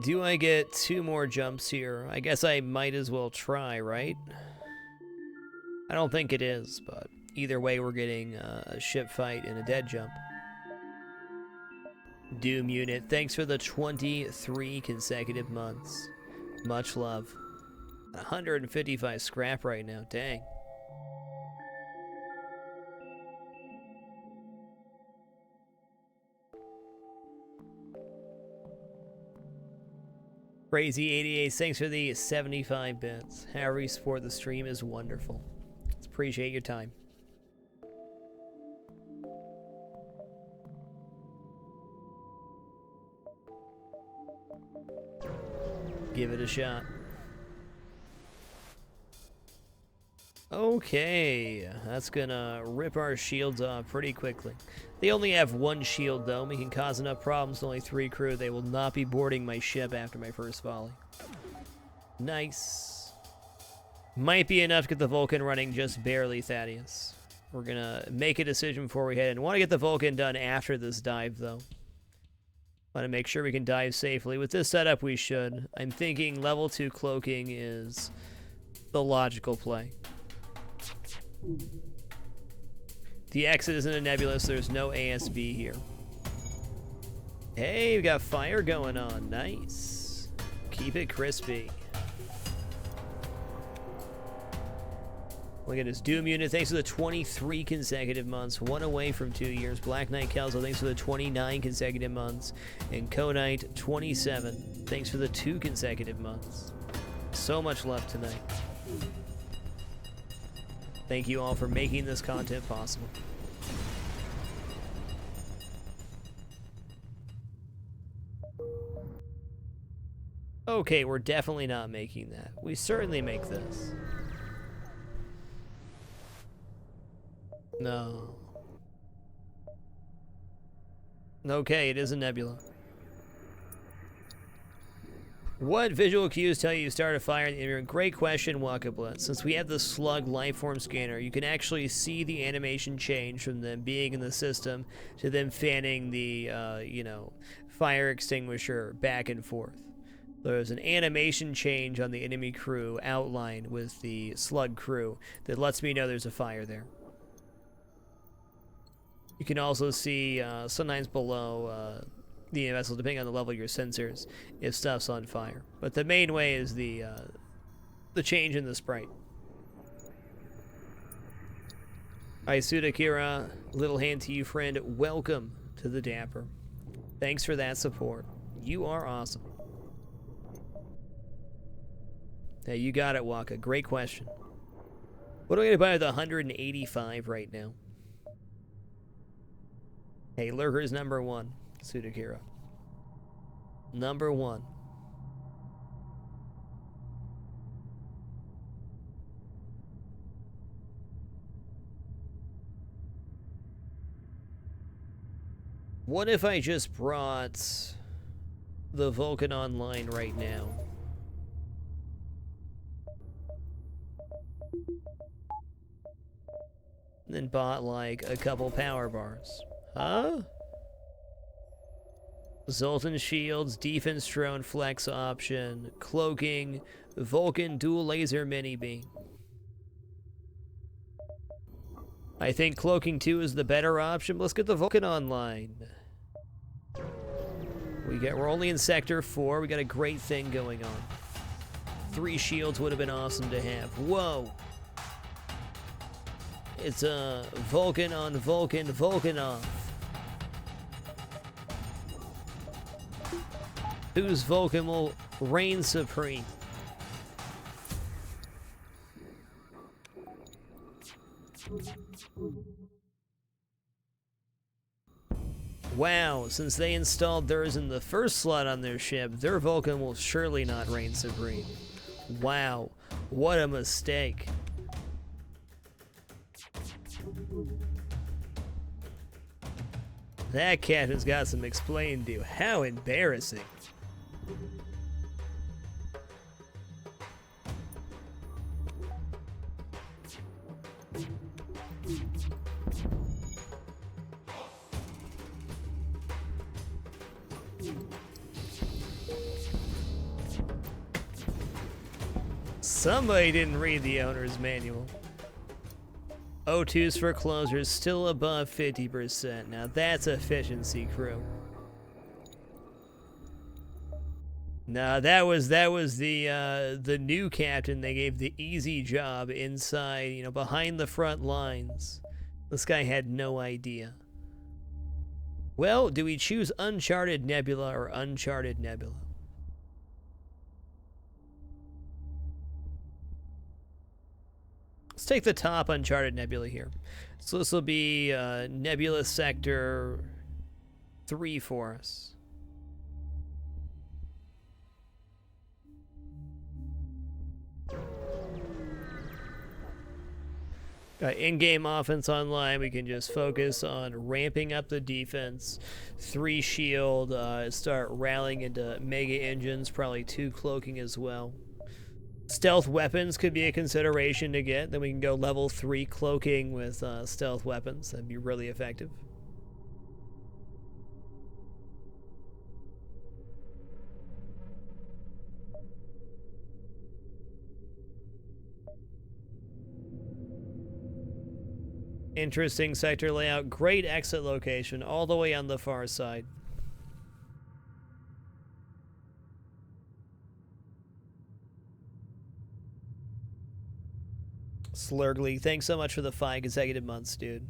Do I get 2 more jumps here? I guess I might as well try, right? I don't think it is, but either way we're getting a ship fight and a dead jump. Doom Unit, thanks for the 23 consecutive months. Much love. 155 scrap right now, dang. Crazy 88, thanks for the 75 bits. However you support the stream is wonderful. Appreciate your time. Give it a shot. Okay, that's gonna rip our shields off pretty quickly. They only have one shield though. We can cause enough problems to only 3 crew. They will not be boarding my ship after my first volley. Nice. Might be enough to get the Vulcan running just barely, Thaddeus. We're gonna make a decision before we head in. Want to get the Vulcan done after this dive though. Want to make sure we can dive safely. With this setup we should. I'm thinking level 2 cloaking is the logical play. The exit isn't a nebula, so there's no ASB here. Hey, we got fire going on. Nice. Keep it crispy. Look at his Doom unit. Thanks for the 23 consecutive months. 1 away from 2 years. Black Knight Kelso, thanks for the 29 consecutive months. And Codite, 27. Thanks for the 2 consecutive months. So much left tonight. Thank you all for making this content possible. Okay, we're definitely not making that. We certainly make this. No. Okay, it is a nebula. What visual cues tell you to start a fire in the area? Great question, Wakablet. Since we have the slug lifeform scanner, you can actually see the animation change from them being in the system to them fanning the, you know, fire extinguisher back and forth. There's an animation change on the enemy crew outline with the slug crew that lets me know there's a fire there. You can also see sometimes below the vessel, depending on the level of your sensors, if stuff's on fire. But the main way is the change in the sprite. Aisuda Kira, little hand to you, friend. Welcome to the Dapper. Thanks for that support. You are awesome. Hey, you got it, Waka. Great question. What am I going to buy with 185 right now? Hey, Lurker's number 1. Sudakira. Number 1. What if I just brought the Vulcan online right now? And then bought like a couple power bars. Huh? Zoltan shields, defense drone flex option, cloaking, Vulcan dual laser mini beam. I think cloaking 2 is the better option. Let's get the Vulcan online. We're only in sector 4. We got a great thing going on. 3 shields would have been awesome to have. Whoa! It's a Vulcan on Vulcan, Vulcan off. Whose Vulcan will reign supreme? Wow, since they installed theirs in the first slot on their ship, their Vulcan will surely not reign supreme. Wow, what a mistake. That captain's got some explaining to do. How embarrassing. Somebody didn't read the owner's manual. O2s for closers still above 50%. Now that's efficiency, crew. No, that was the new captain. They gave the easy job inside, you know, behind the front lines. This guy had no idea. Well, do we choose Uncharted Nebula or Uncharted Nebula? Let's take the top Uncharted Nebula here. So this will be Nebula Sector 3 for us. In-game offense online, we can just focus on ramping up the defense, 3 shield, start rallying into mega engines, probably 2 cloaking as well. Stealth weapons could be a consideration to get. Then we can go level 3 cloaking with stealth weapons. That'd be really effective. Interesting sector layout. Great exit location all the way on the far side. Slurgly, thanks so much for the 5 consecutive months, dude.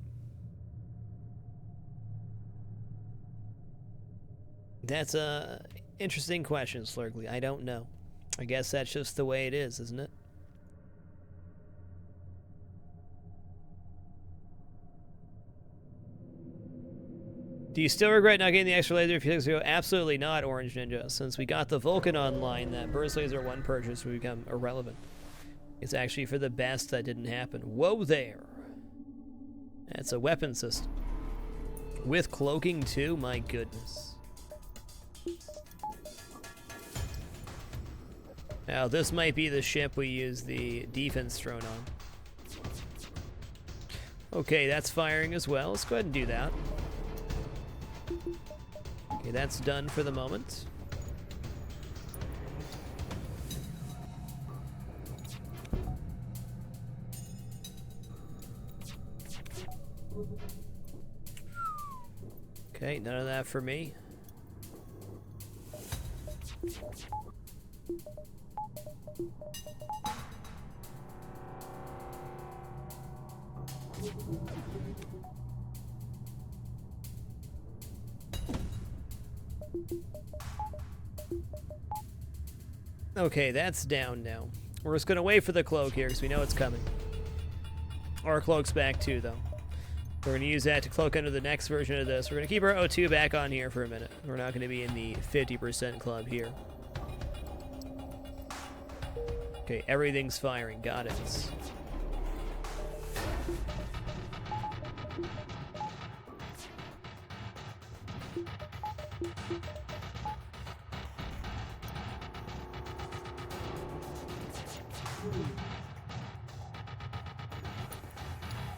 That's a interesting question, Slurgly. I don't know. I guess that's just the way it is, isn't it? Do you still regret not getting the extra laser if you absolutely not, Orange Ninja. Since we got the Vulcan online, that Burst Laser 1 purchase would become irrelevant. It's actually for the best that didn't happen. Whoa there! That's a weapon system. With cloaking too? My goodness. Now, this might be the ship we use the defense drone on. Okay, that's firing as well. Let's go ahead and do that. Okay, that's done for the moment. Okay, none of that for me. Okay, that's down now. We're just going to wait for the cloak here because we know it's coming. Our cloak's back too, though. We're going to use that to cloak under the next version of this. We're going to keep our O2 back on here for a minute. We're not going to be in the 50% club here. Okay, everything's firing. Got it.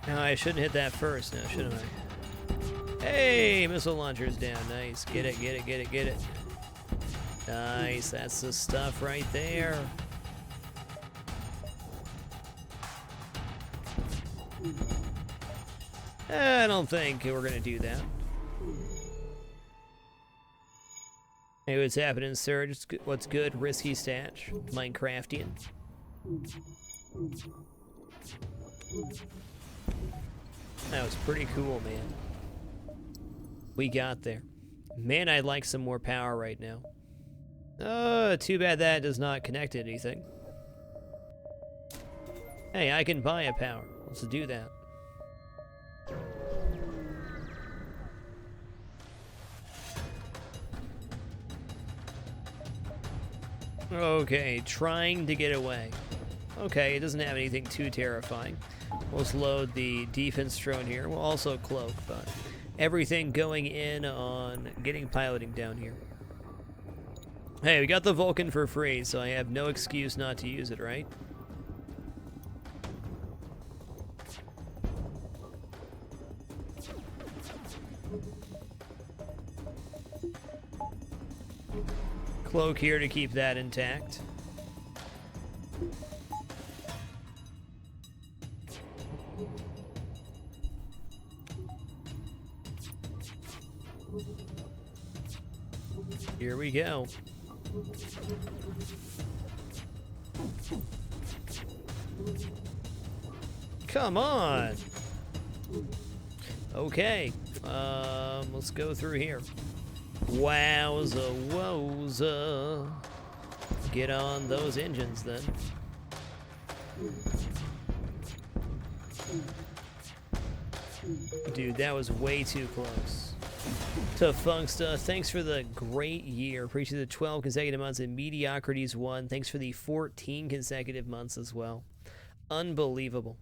No, I shouldn't hit that first now, shouldn't I? Hey, missile launcher's down. Nice. Get it, get it, get it, get it. Nice. That's the stuff right there. I don't think we're going to do that. Hey, what's happening, sir? Just what's good? Risky stash. Minecraftian. That was pretty cool, man. We got there. Man, I'd like some more power right now. Too bad that does not connect to anything. Hey, I can buy a power. Let's do that. Okay, trying to get away. Okay, it doesn't have anything too terrifying. We'll just load the defense drone here. We'll also cloak, but everything going in on getting piloting down here. Hey, we got the Vulcan for free, so I have no excuse not to use it, right? Cloak here to keep that intact. Here we go. Come on. Okay. Let's go through here. Wowza, wowza. Get on those engines then. Dude, that was way too close. To Funksta, thanks for the great year. Appreciate the 12 consecutive months in Mediocrities 1. Thanks for the 14 consecutive months as well. Unbelievable.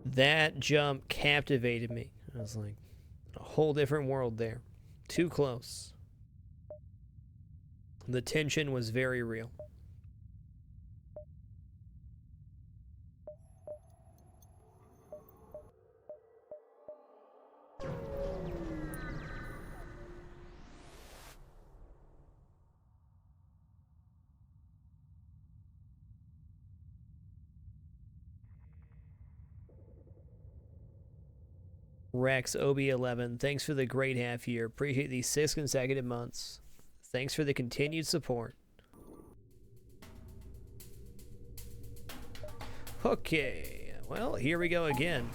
That jump captivated me. I was like, a whole different world there. Too close. The tension was very real. Rex, OB11, thanks for the great half year. Appreciate these 6 consecutive months. Thanks for the continued support. Okay, well, here we go again.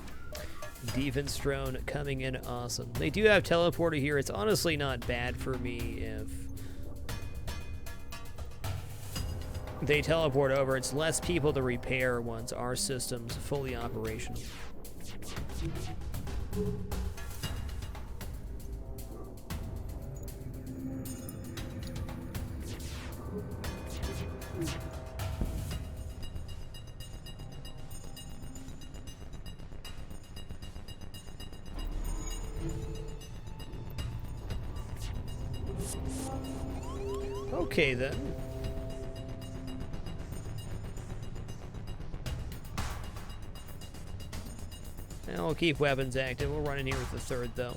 Defense drone coming in awesome. They do have teleporter here. It's honestly not bad for me if they teleport over. It's less people to repair once our system's fully operational. Okay then. I'll keep weapons active. We'll run in here with the 3rd though.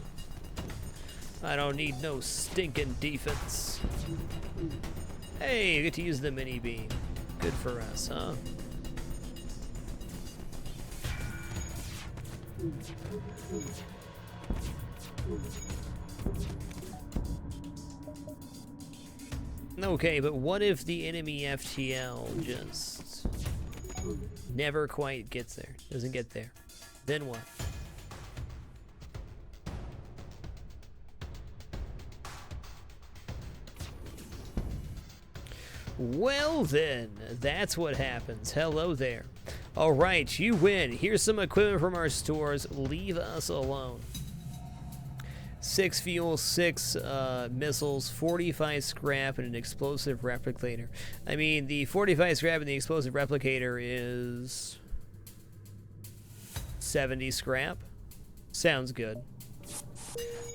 I don't need no stinking defense. Hey, you get to use the mini beam. Good for us, huh? Okay, but what if the enemy FTL just never quite gets there? Doesn't get there. Then what? Well then, that's what happens. Hello there. Alright, you win. Here's some equipment from our stores. Leave us alone. 6 fuel, 6 missiles, 45 scrap, and an explosive replicator. I mean, the 45 scrap and the explosive replicator is 70 scrap. Sounds good.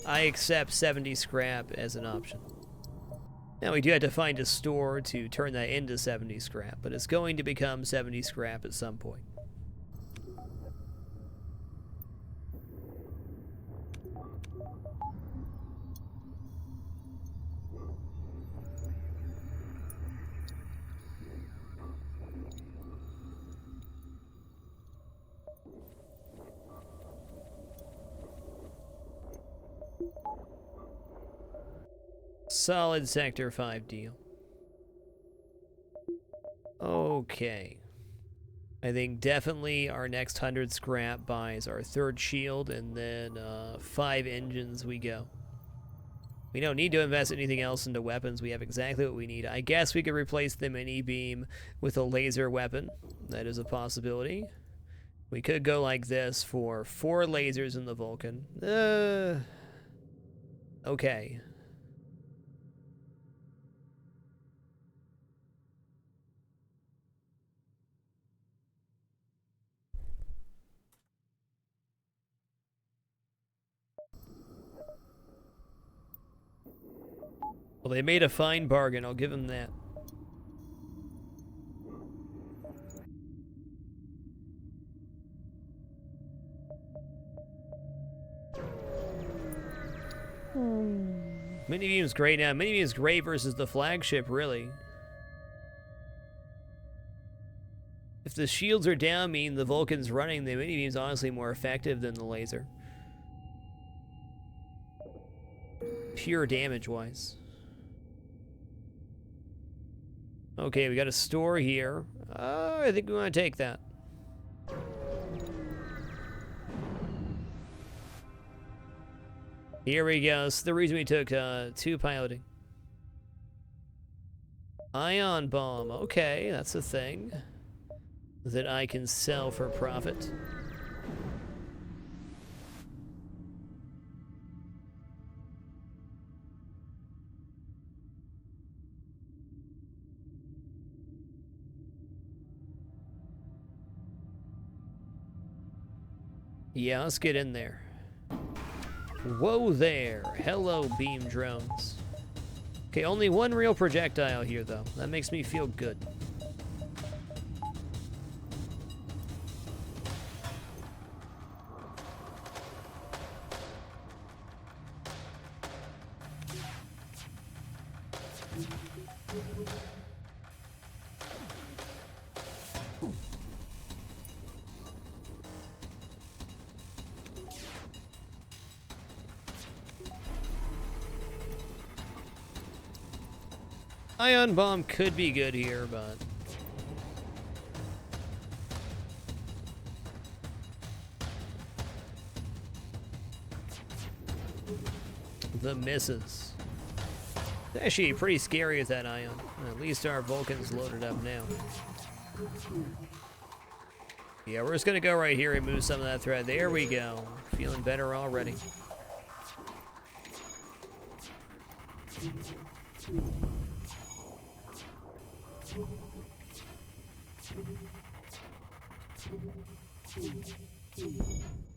I accept 70 scrap as an option. Now, we do have to find a store to turn that into 70 scrap, but it's going to become 70 scrap at some point. Solid Sector 5 deal. Okay. I think definitely our next 100 scrap buys our 3rd shield, and then 5 engines we go. We don't need to invest anything else into weapons. We have exactly what we need. I guess we could replace the mini beam with a laser weapon. That is a possibility. We could go like this for 4 lasers in the Vulcan. Okay. Well, they made a fine bargain. I'll give them that. Mini beam's great now. Mini beam's great versus the flagship, really. If the shields are down, meaning the Vulcan's running, the mini beam's honestly more effective than the laser. Pure damage-wise. Okay, we got a store here. I think we want to take that. Here we go. This is the reason we took 2 piloting. Ion bomb. Okay, that's a thing that I can sell for profit. Yeah, let's get in there. Whoa there. Hello, beam drones. Okay, only one real projectile here, though. That makes me feel good. Ion bomb could be good here, but the misses. It's actually pretty scary with that ion. At least our Vulcan's loaded up now. Yeah, we're just gonna go right here and move some of that thread. There we go. Feeling better already.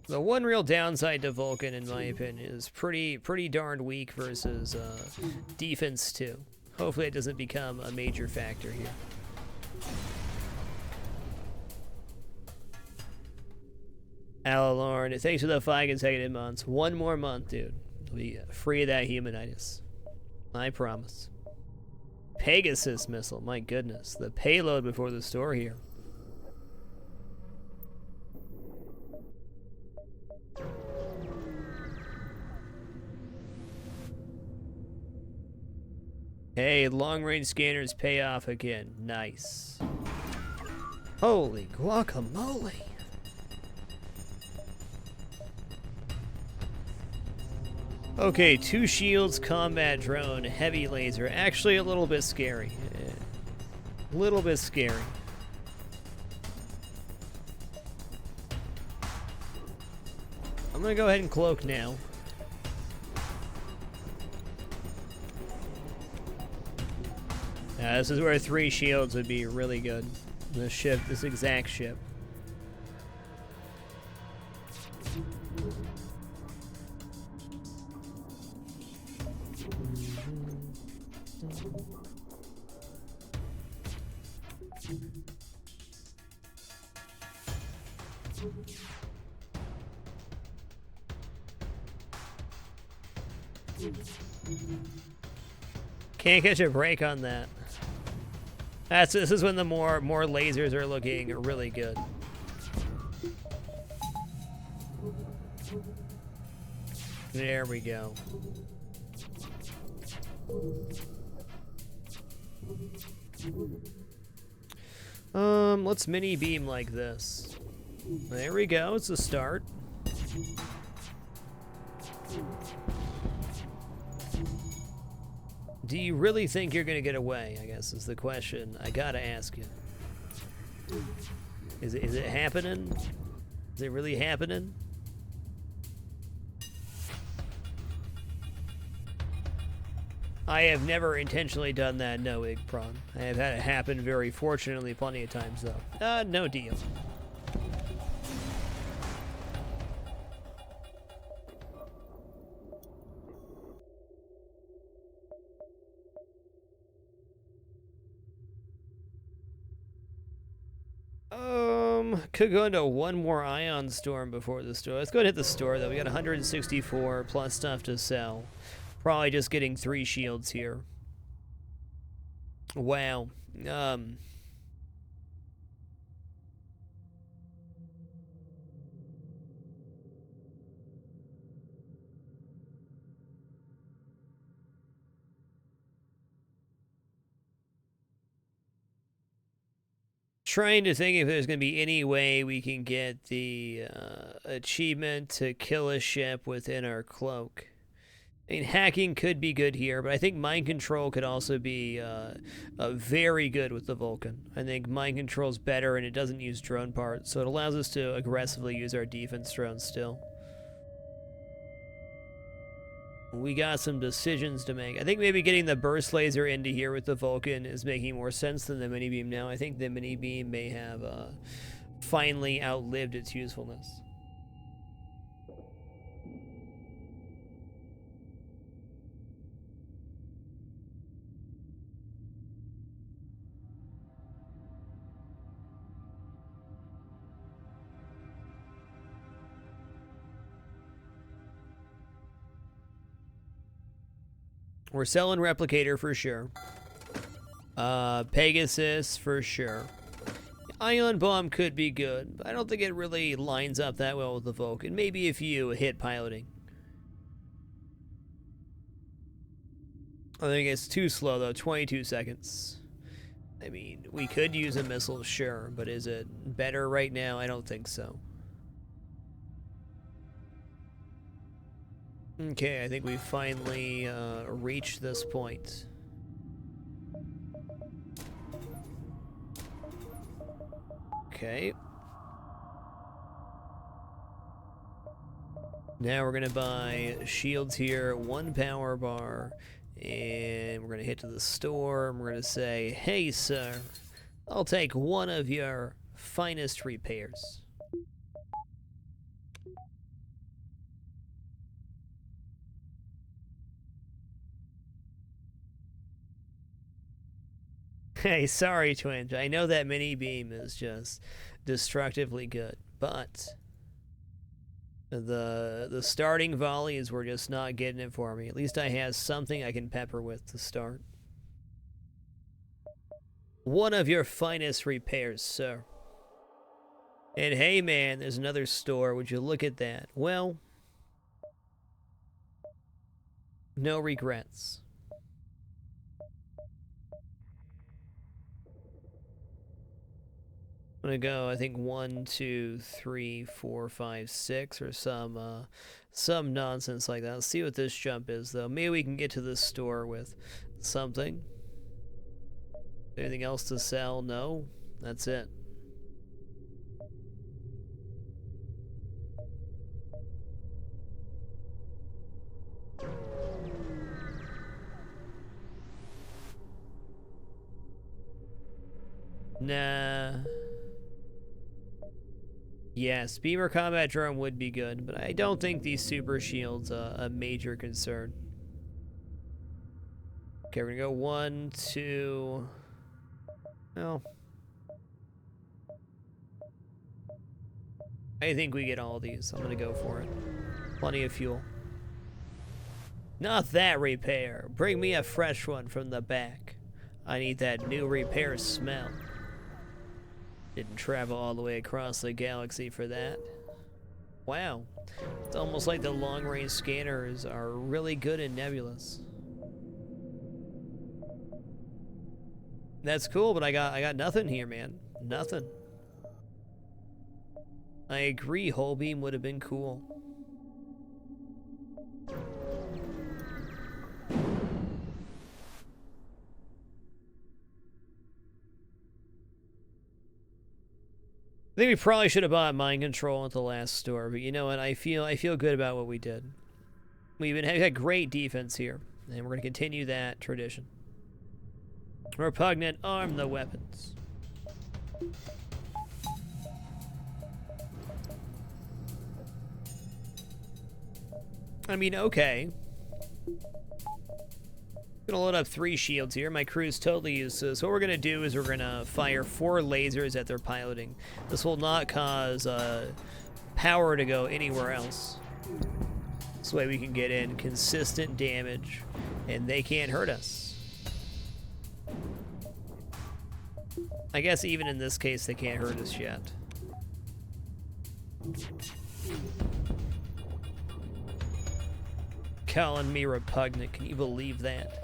The one real downside to Vulcan, in my opinion, is pretty darn weak versus defense too. Hopefully it doesn't become a major factor here. Alalorn, thanks for the 5 consecutive months. One more month, dude. We'll be free of that humanitis. I promise. Pegasus missile, my goodness. The payload before the store here. Hey, long-range scanners pay off again. Nice. Holy guacamole. Okay, 2 shields, combat drone, heavy laser. Actually a little bit scary. A little bit scary. I'm gonna go ahead and cloak now. This is where 3 shields would be really good. This ship, this exact ship. Can't catch a break on that. This is when the more lasers are looking really good. There we go. Let's mini beam like this. There we go, it's a start. Do you really think you're gonna get away, I guess is the question I gotta ask you. Is it happening? Is it really happening? I have never intentionally done that, no, Igpron. I have had it happen very fortunately plenty of times, though. No deal. Could go into one more ion storm before the store. Let's go and hit the store, though. We got 164 plus stuff to sell. Probably just getting 3 shields here. Wow. Trying to think if there's going to be any way we can get the achievement to kill a ship within our cloak. I mean, hacking could be good here, but I think mind control could also be very good with the Vulcan. I think mind control's better and it doesn't use drone parts, so it allows us to aggressively use our defense drones still. We got some decisions to make. I think maybe getting the burst laser into here with the Vulcan is making more sense than the mini beam now. I think the mini beam may have finally outlived its usefulness. We're selling Replicator for sure. Pegasus for sure. Ion Bomb could be good, but I don't think it really lines up that well with the Vulcan. Maybe if you hit piloting. I think it's too slow though, 22 seconds. I mean, we could use a missile, sure, but is it better right now? I don't think so. Okay, I think we finally reached this point. Okay. Now we're gonna buy shields here, 1 power bar, and we're gonna hit to the store, and we're gonna say, hey sir, I'll take 1 of your finest repairs. Hey, sorry Twinge, I know that mini beam is just destructively good, but the starting volleys were just not getting it for me. At least I have something I can pepper with to start. 1 of your finest repairs, sir. And hey man, there's another store. Would you look at that? Well, no regrets. I'm gonna go, I think 1, 2, 3, 4, 5, 6, or some nonsense like that. Let's see what this jump is, though. Maybe we can get to this store with something. Anything else to sell? No, that's it. Nah. Yes, Beamer Combat Drone would be good, but I don't think these super shields a major concern. Okay, we're gonna go 1, 2. No. I think we get all these. I'm gonna go for it. Plenty of fuel. Not that repair. Bring me a fresh one from the back. I need that new repair smell. Didn't travel all the way across the galaxy for that. Wow. It's almost like the long-range scanners are really good in Nebulas. That's cool, but I got nothing here, man. Nothing. I agree, Whole Beam would have been cool. I think we probably should have bought mind control at the last store, but you know what? I feel good about what we did. We've had great defense here, and we're going to continue that tradition. Repugnant, arm the weapons. I mean, okay. Gonna load up 3 shields here. My crew's totally useless. What we're gonna do is we're gonna fire 4 lasers at their piloting. This will not cause power to go anywhere else. This way we can get in consistent damage, and they can't hurt us. I guess even in this case, they can't hurt us yet. Calling me repugnant, can you believe that?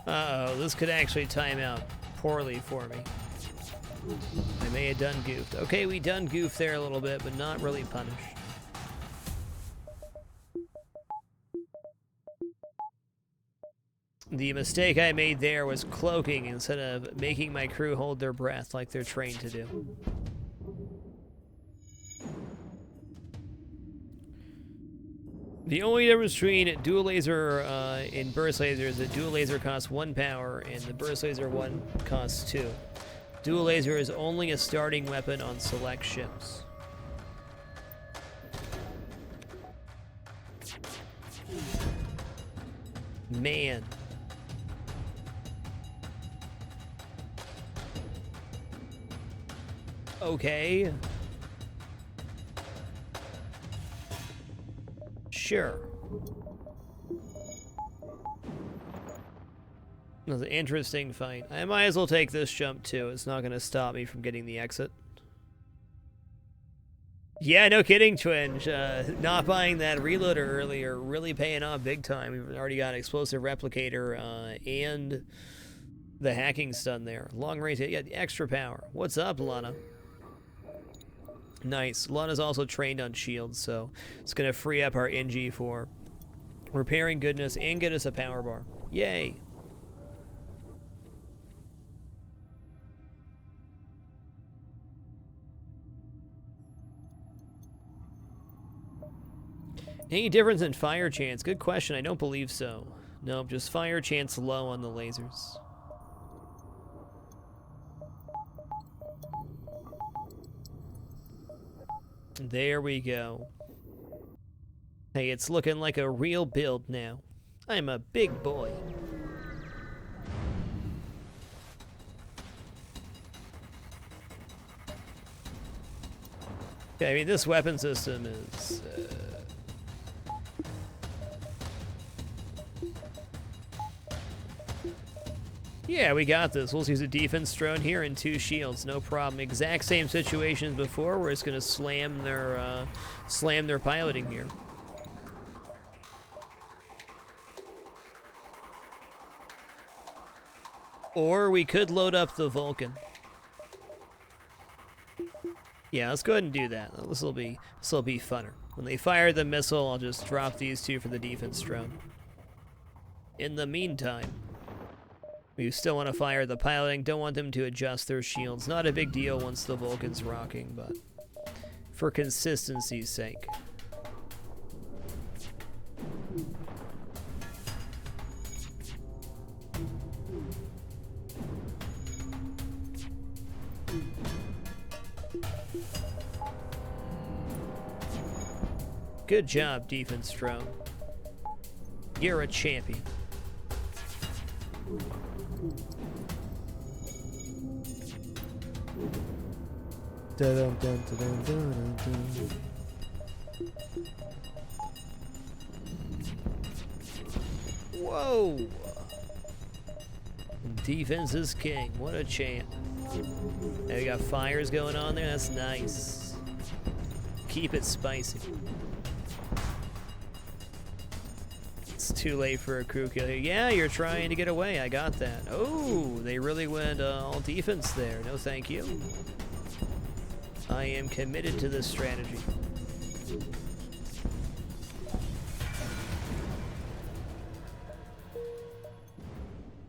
Uh-oh, this could actually time out poorly for me. I may have done goofed. Okay, we done goofed there a little bit, but not really punished. The mistake I made there was cloaking instead of making my crew hold their breath like they're trained to do. The only difference between dual laser and burst laser is that dual laser costs 1 power and the burst laser one costs 2. Dual laser is only a starting weapon on select ships. Man. Okay. Sure. That was an interesting fight. I might as well take this jump too. It's not going to stop me from getting the exit. Yeah, no kidding, Twinge. Not buying that reloader earlier, really paying off big time. We've already got an explosive replicator and the hacking stun there. Long range hit, yeah, the extra power. What's up, Lana? Nice. Lana's also trained on shields, so it's going to free up our NG for repairing goodness and get us a power bar. Yay! Any difference in fire chance? Good question. I don't believe so. Nope, just fire chance low on the lasers. There we go. Hey, it's looking like a real build now. I'm a big boy. Okay, I mean, this weapon system is... Yeah, we got this. We'll use a defense drone here and 2 shields, no problem. Exact same situation as before. We're just gonna slam their piloting here. Or we could load up the Vulcan. Yeah, let's go ahead and do that. This will be funner. When they fire the missile, I'll just drop these 2 for the defense drone. In the meantime, we still want to fire the piloting, don't want them to adjust their shields. Not a big deal once the Vulcan's rocking, but for consistency's sake. Good job, defense drone. You're a champion. Dun, dun, dun, dun, dun, dun. Whoa! Defense is king. What a champ. Now we got fires going on there. That's nice. Keep it spicy. It's too late for a crew kill here. Yeah, you're trying to get away. I got that. Oh, they really went all defense there. No, thank you. I am committed to this strategy.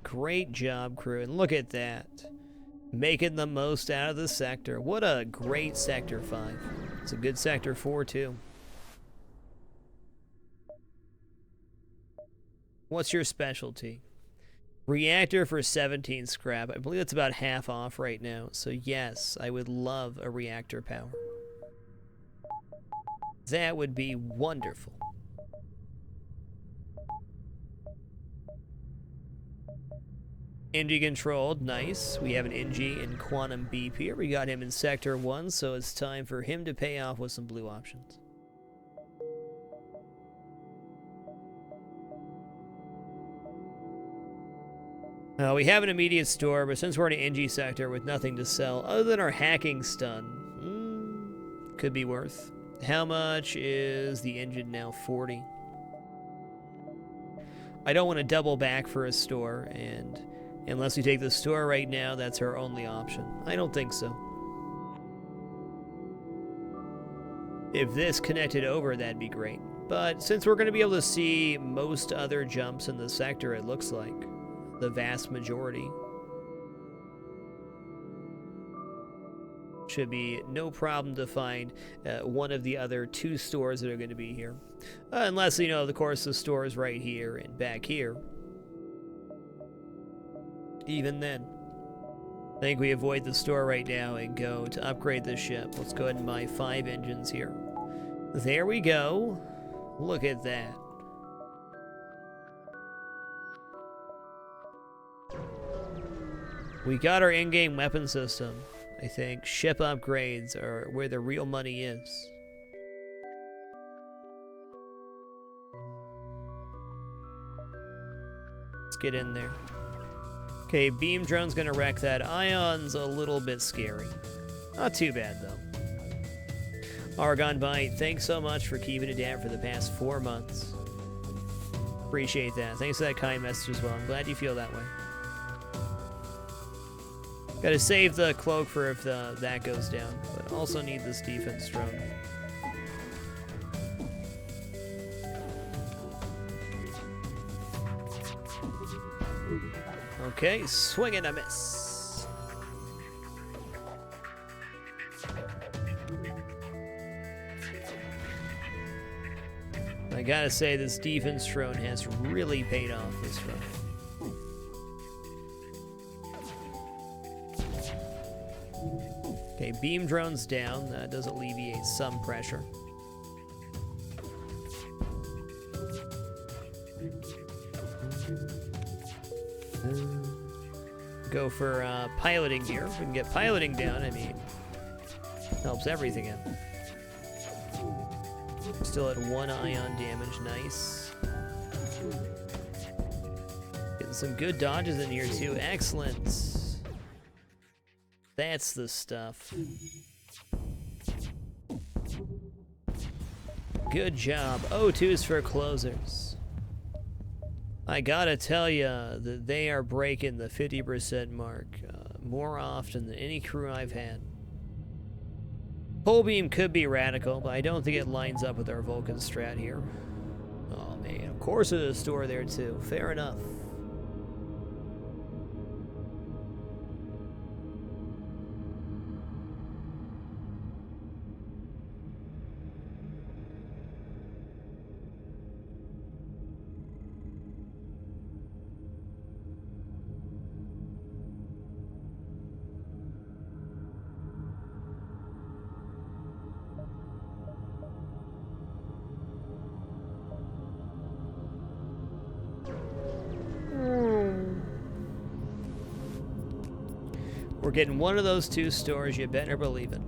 Great job, crew. And look at that. Making the most out of the sector. What a great Sector 5. It's a good Sector 4, too. What's your specialty? Reactor for 17 scrap. I believe that's about half off right now. So yes, I would love a reactor power. That would be wonderful. NG controlled, nice. We have an NG in Quantum Beep here. We got him in Sector 1, so it's time for him to pay off with some blue options. We have an immediate store, but since we're in an NG sector with nothing to sell, other than our hacking stun, could be worth. How much is the engine now? 40. I don't want to double back for a store, and unless we take the store right now, that's our only option. I don't think so. If this connected over, that'd be great. But since we're going to be able to see most other jumps in the sector, it looks like. The vast majority. Should be no problem to find one of the other 2 stores that are going to be here. Unless, you know, of course, the store is right here and back here. Even then, I think we avoid the store right now and go to upgrade the ship. Let's go ahead and buy 5 engines here. There we go. Look at that. We got our in-game weapon system. I think ship upgrades are where the real money is. Let's get in there. Okay, beam drone's gonna wreck that. Ion's a little bit scary. Not too bad, though. Argon Bite, thanks so much for keeping it down for the past 4 months. Appreciate that. Thanks for that kind message as well. I'm glad you feel that way. Gotta save the cloak for if that goes down, but also need this defense drone. Okay, swing and a miss. I gotta say, this defense drone has really paid off this run. Okay, beam drone's down. That does alleviate some pressure. Go for piloting gear. If we can get piloting down, I mean, helps everything out. Still at 1 ion damage, nice. Getting some good dodges in here too, excellent. That's the stuff. Good job. O2's for closers. I gotta tell ya that they are breaking the 50% mark more often than any crew I've had. Pole beam could be radical, but I don't think it lines up with our Vulcan strat here. Oh man, of course there's a store there too. Fair enough. We're getting one of those 2 stores, you better believe it.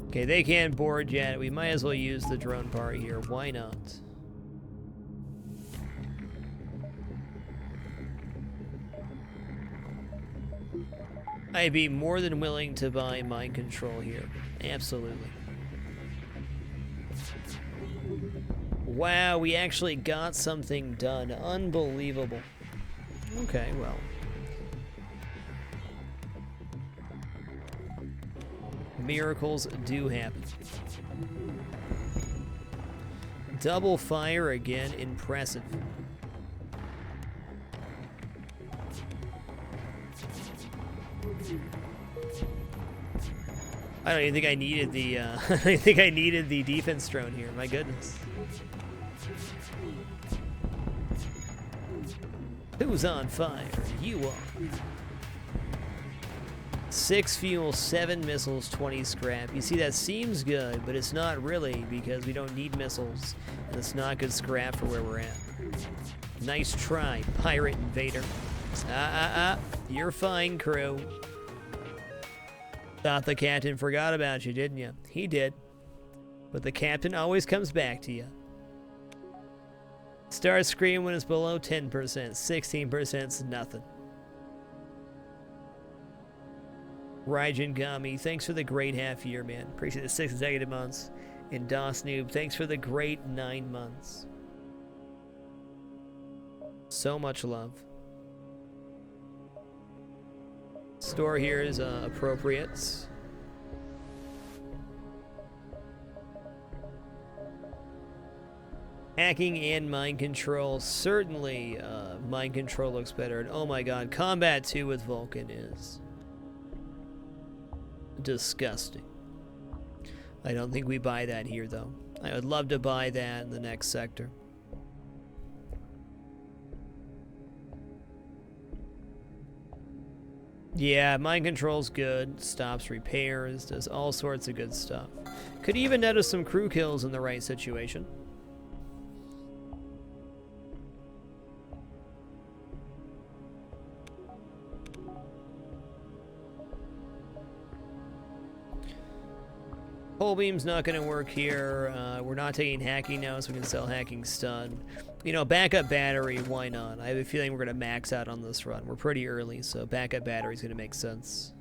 Okay, they can't board yet. We might as well use the drone part here. Why not? I'd be more than willing to buy mind control here. Absolutely. Wow, we actually got something done. Unbelievable. Okay, well. Miracles do happen. Double fire again, impressive. I don't even think I needed the I don't think I needed the defense drone here. My goodness. Who's on fire? You are. 6 fuel, 7 missiles, 20 scrap. You see, that seems good, but it's not really, because we don't need missiles, and it's not good scrap for where we're at. Nice try, pirate invader. You're fine, crew. Thought the captain forgot about you, didn't you? He did. But the captain always comes back to you. Start screen when it's below 10%. 16%'s nothing. Raijin Gami, thanks for the great half year, man. Appreciate the 6 consecutive months. And DOS Noob, thanks for the great 9 months. So much love. Store here is appropriate. Hacking and mind control. Certainly mind control looks better. And oh my god, Combat 2 with Vulcan is disgusting. I don't think we buy that here, though. I would love to buy that in the next sector. Yeah, mind control's good, stops repairs, does all sorts of good stuff. Could even notice some crew kills in the right situation. Pole beam's not going to work here. We're not taking hacking now, so we can sell hacking stun. You know, backup battery, why not? I have a feeling we're going to max out on this run. We're pretty early, so backup battery's going to make sense.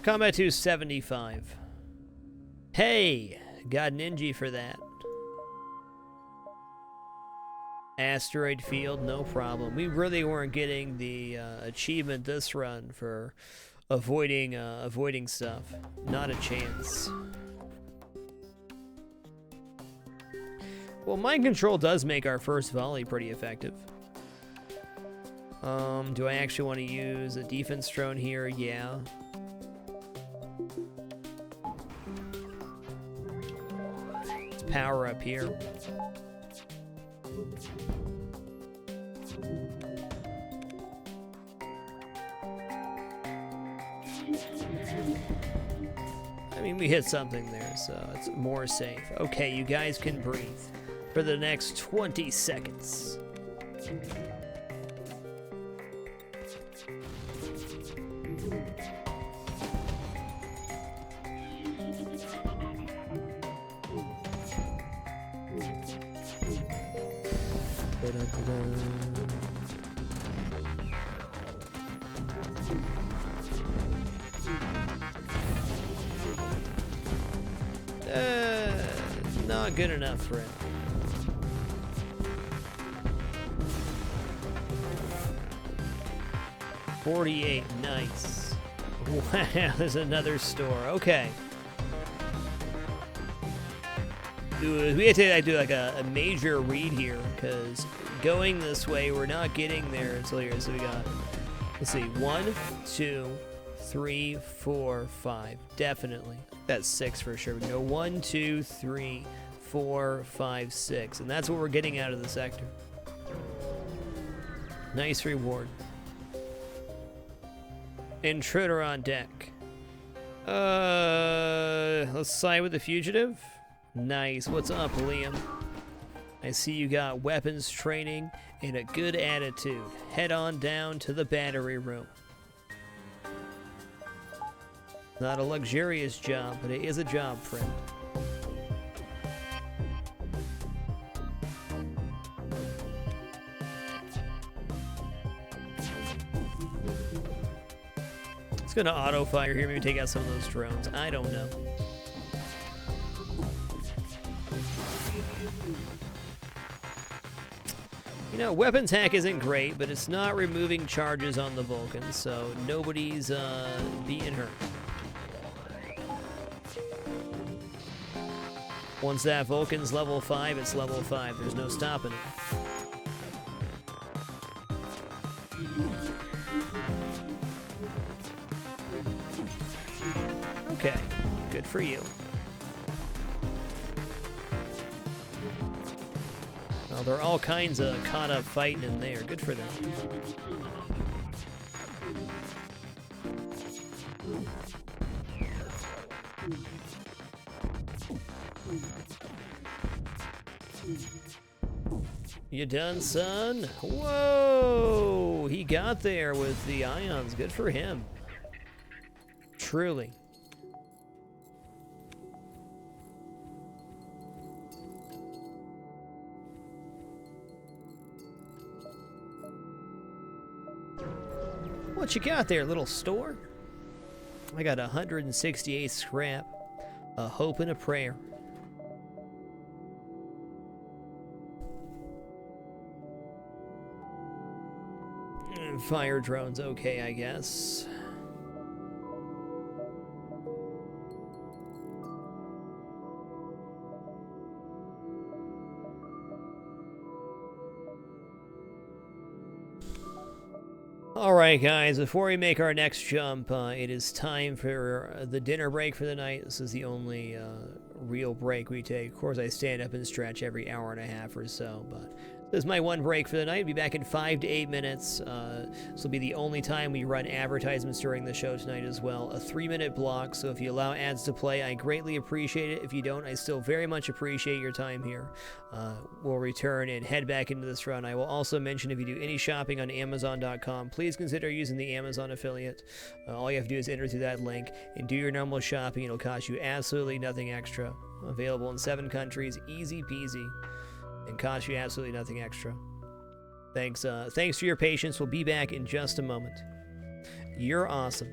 Combat 275. Hey, got an Ninja for that. Asteroid field, no problem. We really weren't getting the achievement this run for avoiding stuff. Not a chance. Well, mind control does make our first volley pretty effective. Do I actually want to use a defense drone here? Yeah. Let's power up here. I mean, we hit something there, so it's more safe. Okay, you guys can breathe for the next 20 seconds. Not good enough for him. $48, nice. Wow, there's another store. Okay. We have to do like a major read here, because going this way, we're not getting there until here. So we got, let's see, 1, 2, 3, 4, 5. Definitely. That's 6 for sure. We go 1, 2, 3, 4, 5, 6. And that's what we're getting out of the sector. Nice reward. Intruder on deck. Let's side with the fugitive. Nice. What's up, Liam? I see you got weapons training and a good attitude. Head on down to the battery room. Not a luxurious job, but it is a job, friend. It's gonna auto-fire here, maybe take out some of those drones. I don't know. You know, weapons hack isn't great, but it's not removing charges on the Vulcan, so nobody's being hurt. Once that Vulcan's level 5, it's level 5. There's no stopping it. Okay, good for you. Well, there are all kinds of caught up fighting in there. Good for them. You done, son? Whoa! He got there with the ions. Good for him. Truly. What you got there, little store? I got 168 scrap, a hope and a prayer. fire drone's okay, I guess. Alright guys, before we make our next jump, it is time for the dinner break for the night. This is the only real break we take. Of course, I stand up and stretch every hour and a half or so, but this is my one break for the night. I'll be back in 5 to 8 minutes. This will be the only time we run advertisements during the show tonight as well. A 3-minute block, so if you allow ads to play, I greatly appreciate it. If you don't, I still very much appreciate your time here. We'll return and head back into this run. I will also mention if you do any shopping on Amazon.com, please consider using the Amazon affiliate. All you have to do is enter through that link and do your normal shopping. It'll cost you absolutely nothing extra. Available in 7 countries, easy peasy, and cost you absolutely nothing extra. Thanks for your patience. We'll be back in just a moment. You're awesome.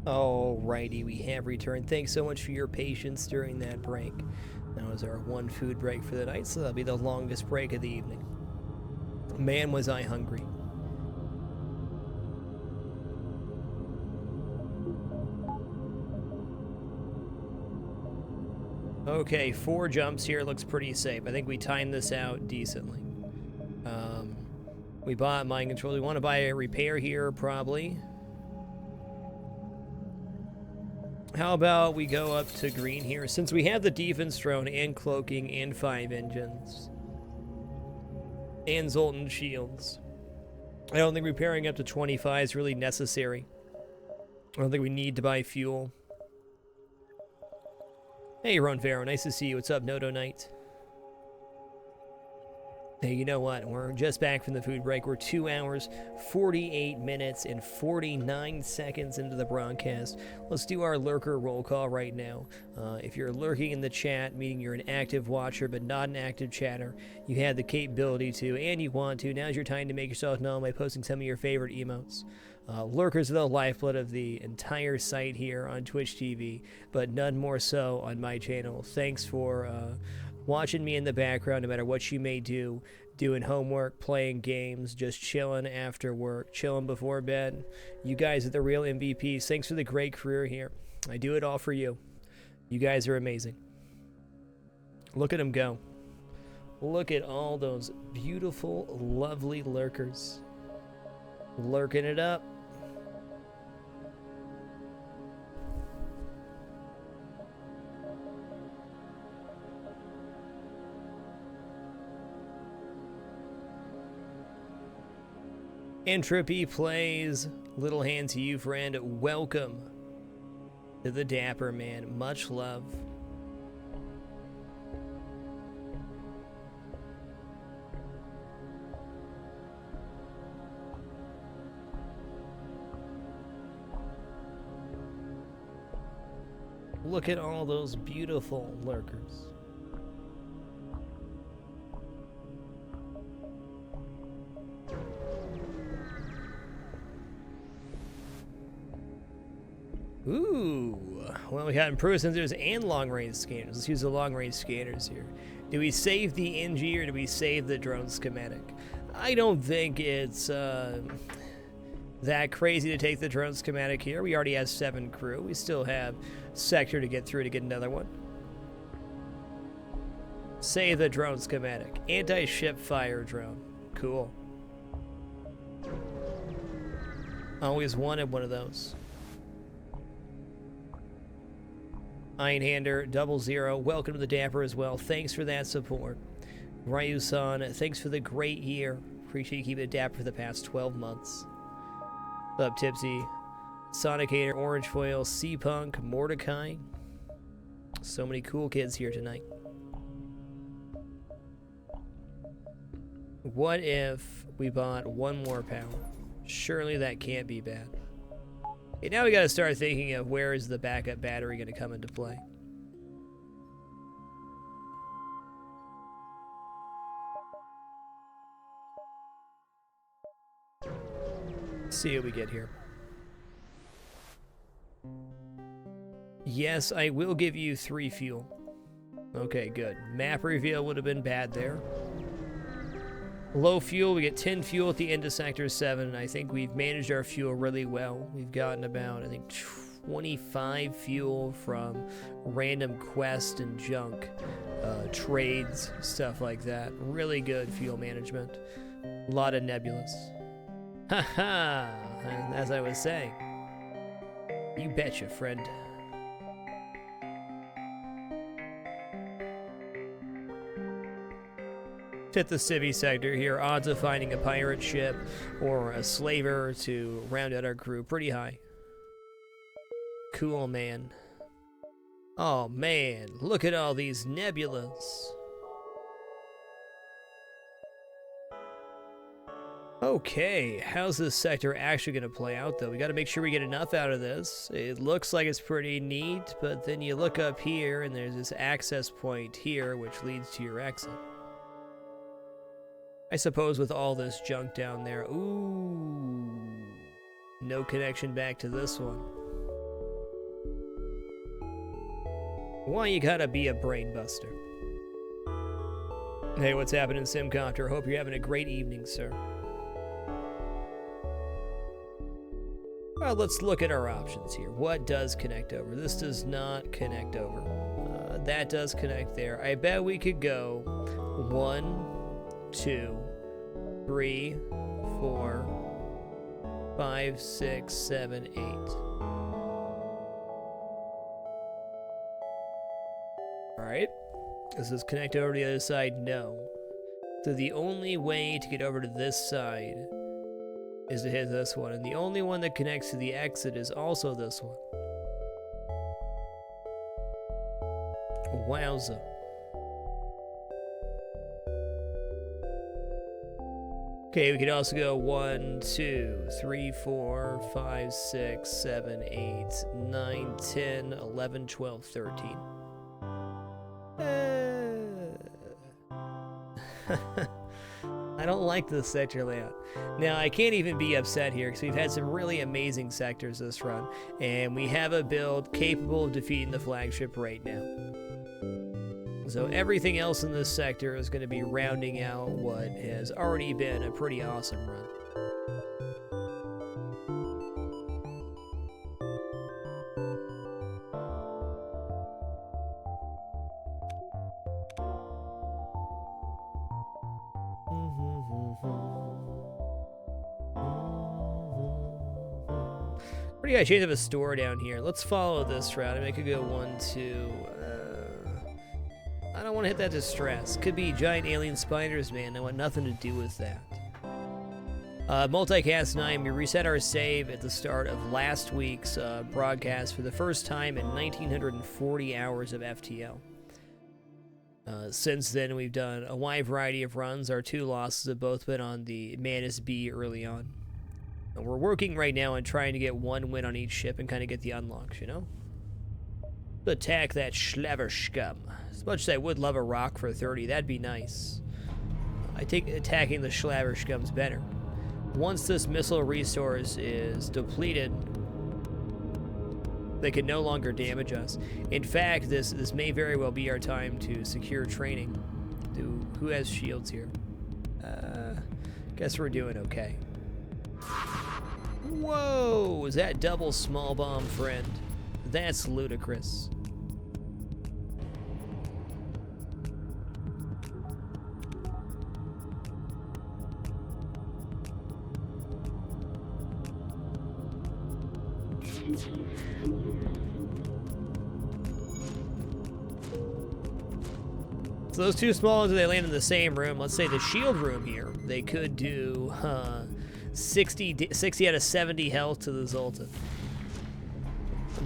Alrighty, we have returned. Thanks so much for your patience during that break. That was our one food break for the night, so that'll be the longest break of the evening. Man, was I hungry. Okay, 4 jumps here looks pretty safe. I think we timed this out decently. We bought mind control. We want to buy a repair here, probably. How about we go up to green here? Since we have the defense drone and cloaking and 5 engines and Zoltan shields, I don't think repairing up to 25 is really necessary. I don't think we need to buy fuel. Hey, Ron Vero, nice to see you. What's up, Noto Knight? Hey, you know what? We're just back from the food break. We're 2 hours, 48 minutes, and 49 seconds into the broadcast. Let's do our lurker roll call right now. If you're lurking in the chat, meaning you're an active watcher but not an active chatter, you have the capability to, and you want to, now's your time to make yourself known by posting some of your favorite emotes. Lurkers are the lifeblood of the entire site here on Twitch TV, but none more so on my channel. Thanks for watching me in the background, no matter what you may do, doing homework, playing games, just chilling after work, chilling before bed. You guys are the real MVPs. Thanks for the great career here. I do it all for you. You guys are amazing. Look at them go. Look at all those beautiful, lovely lurkers. Lurking it up. Entropy plays. Little hand to you, friend. Welcome to the Dapper Man. Much love. Look at all those beautiful lurkers. Ooh, well, we got improved sensors and long-range scanners. Let's use the long-range scanners here. Do we save the NG or do we save the drone schematic? I don't think it's that crazy to take the drone schematic here. We already have 7 crew. We still have sector to get through to get another one. Save the drone schematic. Anti-ship fire drone. Cool. Always wanted one of those. Einhander, 00, welcome to the Dapper as well. Thanks for that support. Ryu-san, thanks for the great year. Appreciate you keeping it Dapper for the past 12 months. What's up, Tipsy? Sonicator, Orange Foil, C-Punk, Mordecai. So many cool kids here tonight. What if we bought 1 more pound? Surely that can't be bad. Okay, now we gotta start thinking of where is the backup battery gonna come into play. Let's see what we get here. Yes, I will give you 3 fuel. Okay, good. Map reveal would have been bad there. Low fuel, we get 10 fuel at the end of Sector 7, and I think we've managed our fuel really well. We've gotten about, I think, 25 fuel from random quest and junk, trades, stuff like that. Really good fuel management. A lot of nebulas. Haha! And as I was saying, you betcha, friend. Hit the civvy sector here. Odds of finding a pirate ship or a slaver to round out our crew pretty high. Cool, man. Oh man, look at all these nebulas. Okay, how's this sector actually going to play out though? We got to make sure we get enough out of this. It looks like it's pretty neat, but then you look up here and there's this access point here which leads to your exit. I suppose with all this junk down there, ooh, no connection back to this one. Why you gotta be a brain buster? Hey, what's happening, Simcopter? Hope you're having a great evening, sir. Well, let's look at our options here. What does connect over? This does not connect over. That does connect there. I bet we could go 1, 2, 3, 4, 5, 6, 7, 8. Alright. Does this connect over to the other side? No. So the only way to get over to this side is to hit this one. And the only one that connects to the exit is also this one. Wowza. Okay, we could also go 1, 2, 3, 4, 5, 6, 7, 8, 9, 10, 11, 12, 13. I don't like this sector layout. Now, I can't even be upset here because we've had some really amazing sectors this run, and we have a build capable of defeating the flagship right now. So everything else in this sector is going to be rounding out what has already been a pretty awesome run. Pretty good chance of a store down here. Let's follow this route. I mean, I could go 1, 2. I don't want to hit that distress. Could be giant alien spiders, man. I want nothing to do with that. Multicast 9, we reset our save at the start of last week's broadcast for the first time in 1940 hours of FTL. Since then, we've done a wide variety of runs. Our 2 losses have both been on the Manus B early on. And we're working right now on trying to get 1 win on each ship and kind of get the unlocks, you know? Attack that Schlaver-scum. As much as I would love a rock for 30, that'd be nice. I think attacking the Schlaver-scum's better. Once this missile resource is depleted, they can no longer damage us. In fact, this may very well be our time to secure training. Who has shields here? Guess we're doing okay. Whoa! Is that double small bomb, friend? That's ludicrous. So those 2 small ones, they land in the same room. Let's say the shield room here. They could do 60 out of 70 health to the Zoltan.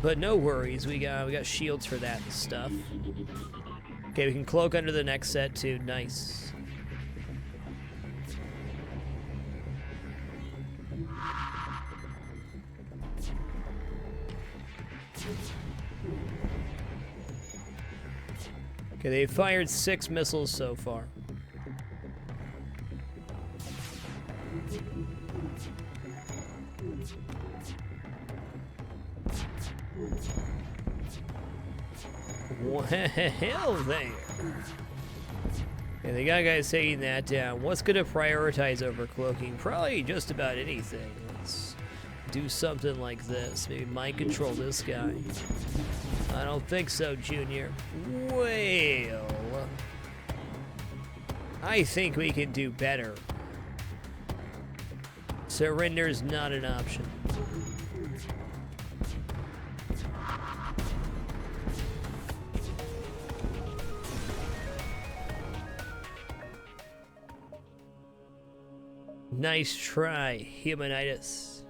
But no worries, we got shields for that stuff. Okay, we can cloak under the next set too. Nice. Okay, they've fired 6 missiles so far. Well, there. Okay, they got guys taking that down. What's going to prioritize over cloaking? Probably just about anything. Let's do something like this. Maybe mind control this guy. I don't think so, Junior. Well, I think we can do better. Surrender's not an option. Nice try, Humanitis.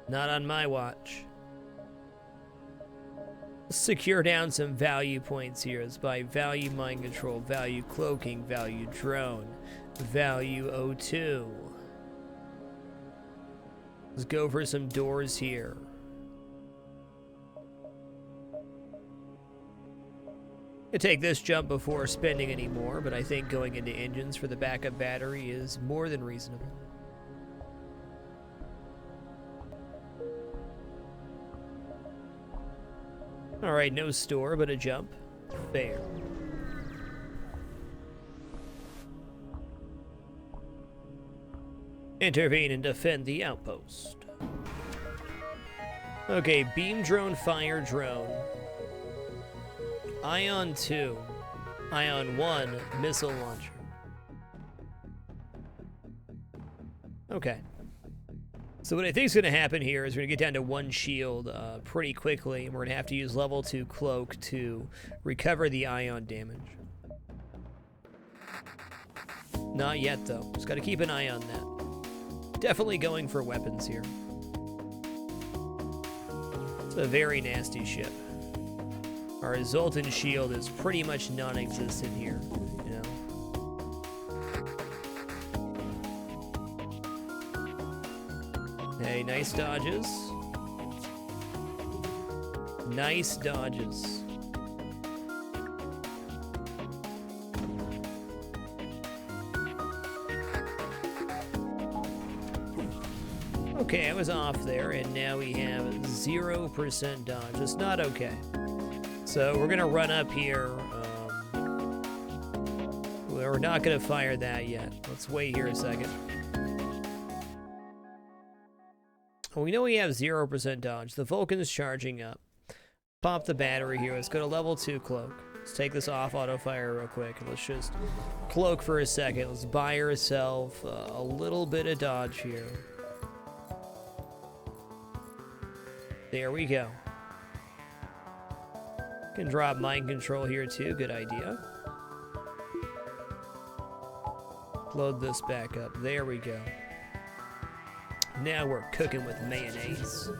Not on my watch. Let's secure down some value points here. It's by value mind control, value cloaking, value drone, value O2. Let's go for some doors here. I take this jump before spending any more, but I think going into engines for the backup battery is more than reasonable. Alright, no store, but a jump. Fair. Intervene and defend the outpost. Okay, beam drone, fire drone. Ion 2. Ion 1, missile launcher. Okay. So what I think is going to happen here is we're going to get down to 1 shield pretty quickly, and we're going to have to use level 2 cloak to recover the ion damage. Not yet, though. Just got to keep an eye on that. Definitely going for weapons here. It's a very nasty ship. Our resultant shield is pretty much non-existent here, you know. Hey, nice dodges. Nice dodges. Okay, I was off there, and now we have 0% dodge. It's not okay. So we're gonna run up here. We're not gonna fire that yet. Let's wait here a second. Well, we know we have 0% dodge. The Vulcan's charging up. Pop the battery here. Let's go to level 2 cloak. Let's take this off auto fire real quick. Let's just cloak for a second. Let's buy ourselves a little bit of dodge here. There we go. Can drop mind control here too. Good idea. Load this back up. There we go. Now we're cooking with mayonnaise.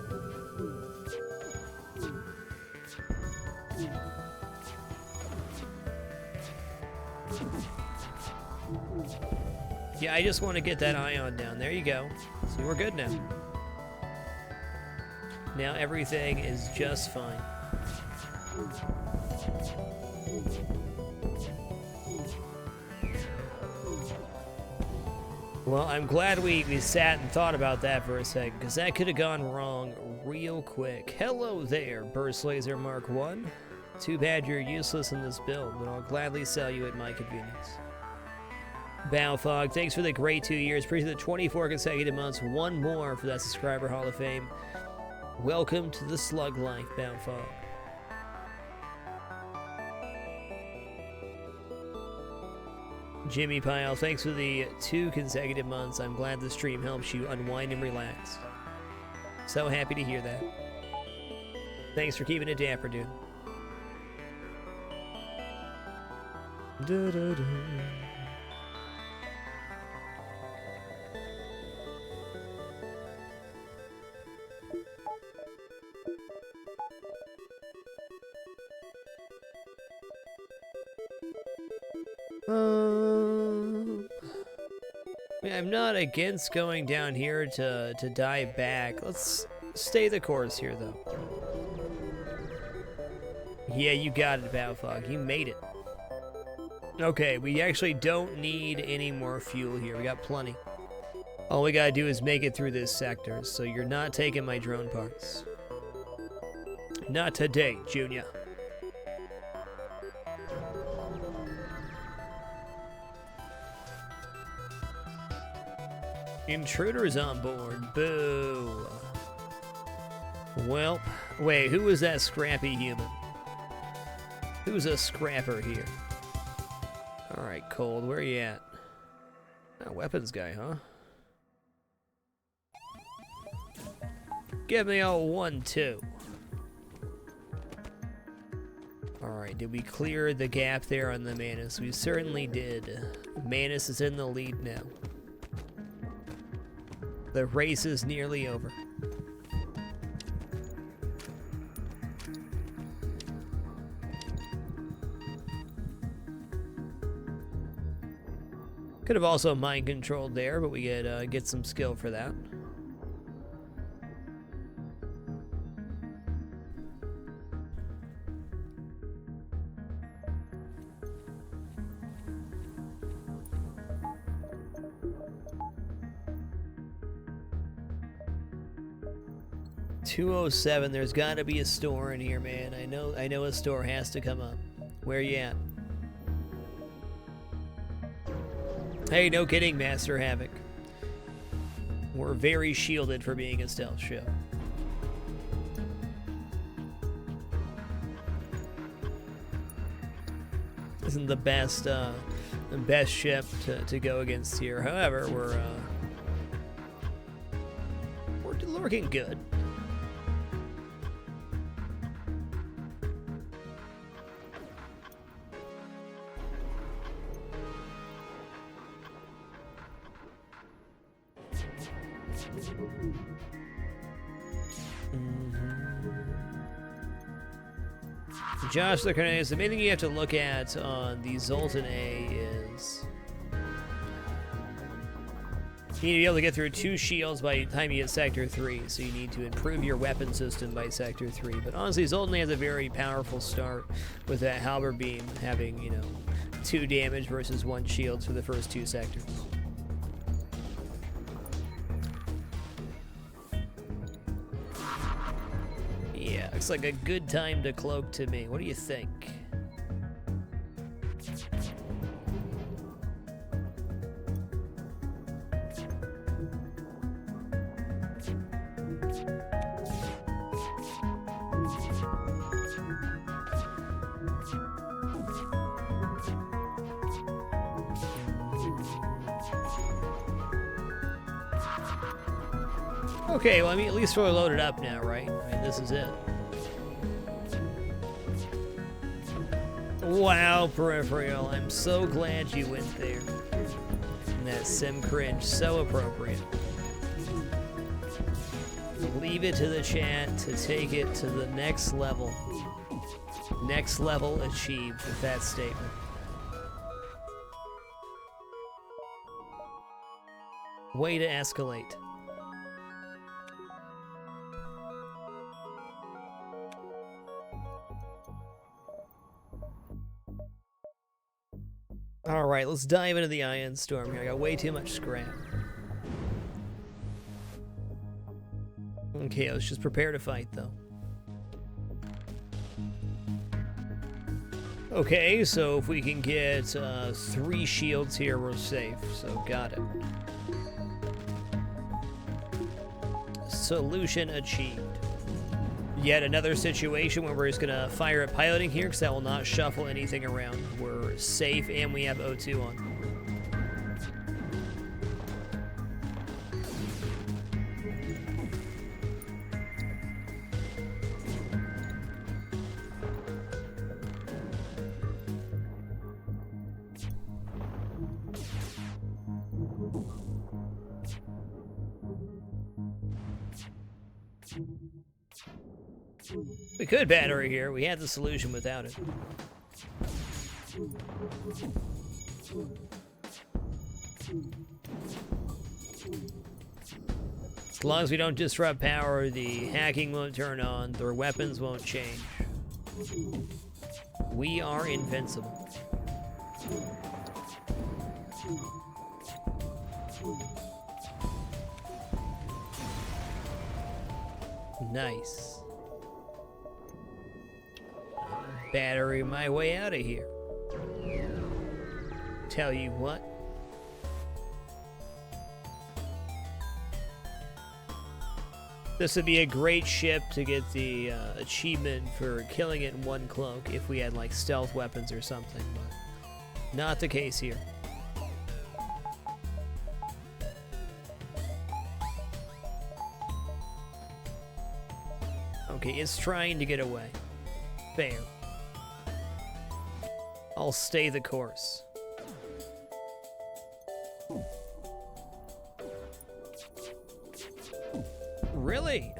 Yeah, I just want to get that ion down. There you go. See, we're good now. Now everything is just fine. Well, I'm glad we sat and thought about that for a second, because that could have gone wrong real quick. Hello there, Burst Laser Mark 1. Too bad you're useless in this build, but I'll gladly sell you at my convenience. Balfog, thanks for the great 2 years. Appreciate the 24 consecutive months. One more for that subscriber Hall of Fame. Welcome to the slug life, Balfog. Jimmy Pyle, thanks for the 2 consecutive months. I'm glad the stream helps you unwind and relax. So happy to hear that. Thanks for keeping it dapper, dude. Da-da-da. I'm not against going down here to dive back. Let's stay the course here, though. Yeah, you got it, Balfog. You made it. Okay, we actually don't need any more fuel here. We got plenty. All we gotta do is make it through this sector, so you're not taking my drone parts. Not today, Junior. Intruders on board. Boo. Well, wait, who was that scrappy human? Who's a scrapper here? Alright, Cold, where you at? Oh, weapons guy, huh? Give me a 1-2. Alright, did we clear the gap there on the Manus? We certainly did. Manus is in the lead now. The race is nearly over. Could have also mind controlled there, but we get some skill for that. 207, there's gotta be a store in here, man. I know a store has to come up. Where you at? Hey, no kidding, Master Havoc. We're very shielded for being a stealth ship. Isn't the best ship to go against here. However, we're looking good. Josh the Cornelius, the main thing you have to look at on the Zoltan A is you need to be able to get through 2 shields by the time you hit Sector 3, so you need to improve your weapon system by Sector 3. But honestly, Zoltan A has a very powerful start with that halberd beam having, you know, 2 damage versus 1 shield for the first 2 sectors. Yeah, looks like a good time to cloak to me. What do you think? Okay, well, I mean, at least we're loaded up now, right? I mean, this is it. Wow, Peripheral, I'm so glad you went there. And that sim cringe, so appropriate. Leave it to the chat to take it to the next level. Next level achieved with that statement. Way to escalate. Alright, let's dive into the Ion Storm here. I got way too much scrap. Okay, let's just prepare to fight, though. Okay, so if we can get 3 shields here, we're safe. So, got it. Solution achieved. Yet another situation where we're just gonna fire at piloting here because that will not shuffle anything around. We're safe and we have O2 on. We could battery here. We had the solution without it. As long as we don't disrupt power, the hacking won't turn on, their weapons won't change. We are invincible. Nice. Battery my way out of here. Tell you what. This would be a great ship to get the achievement for killing it in 1 cloak if we had like stealth weapons or something, but not the case here. Okay, it's trying to get away. Fair. I'll stay the course. Really?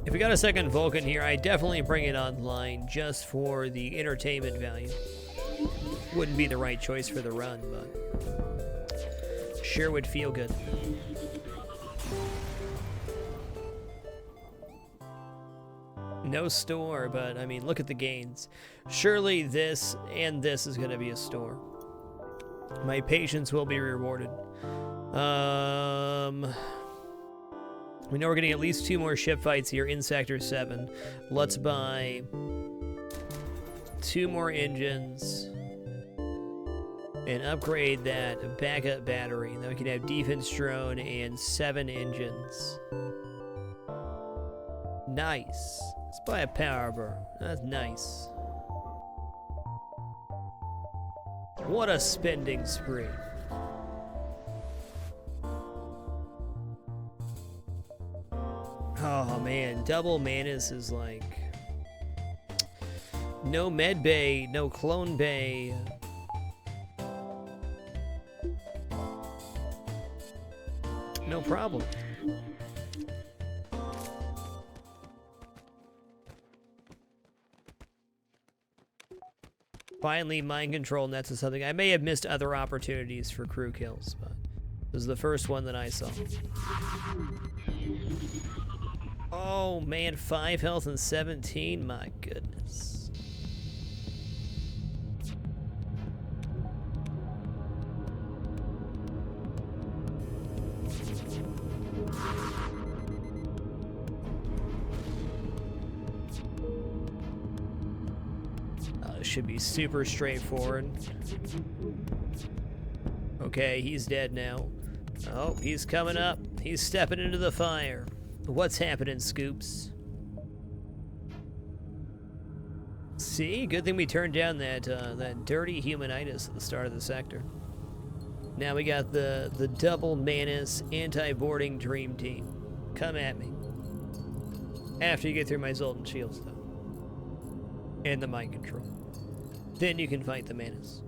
If we got a second Vulcan here, I'd definitely bring it online just for the entertainment value. Wouldn't be the right choice for the run, but sure would feel good. No store, but I mean, look at the gains. Surely this and this is going to be a store. My patience will be rewarded. We know we're getting at least 2 more ship fights here in Sector 7. Let's buy 2 more engines and upgrade that backup battery. Then we can have defense drone and 7 engines. Nice. Let's buy a power burn. That's nice. What a spending spree. Oh man, double Manus is like no med bay, no clone bay. No problem. Finally, mind control nets is something. I may have missed other opportunities for crew kills, but this is the first one that I saw. Oh man, 5 health and 17, my goodness. This should be super straightforward. Okay, he's dead now. Oh, he's coming up. He's stepping into the fire. What's happening, Scoops? See? Good thing we turned down that dirty humanitis at the start of the sector. Now we got the double Manus anti-boarding dream team. Come at me. After you get through my Zoltan shields, though. And the mind control. Then you can fight the Manus.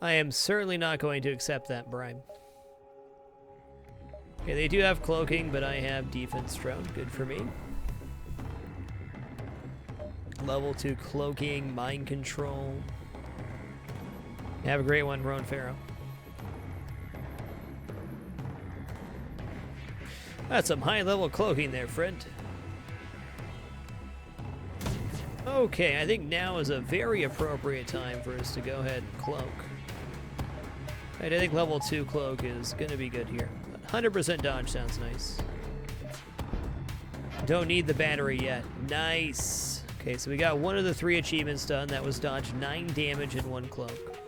I am certainly not going to accept that bribe. Okay, they do have cloaking, but I have defense drone. Good for me. Level 2 cloaking, mind control. Have a great one, Roan Pharaoh. That's some high-level cloaking there, friend. Okay, I think now is a very appropriate time for us to go ahead and cloak. I think level 2 cloak is going to be good here. 100% dodge sounds nice. Don't need the battery yet. Nice. Okay, so we got one of the 3 achievements done. That was dodge 9 damage in 1 cloak.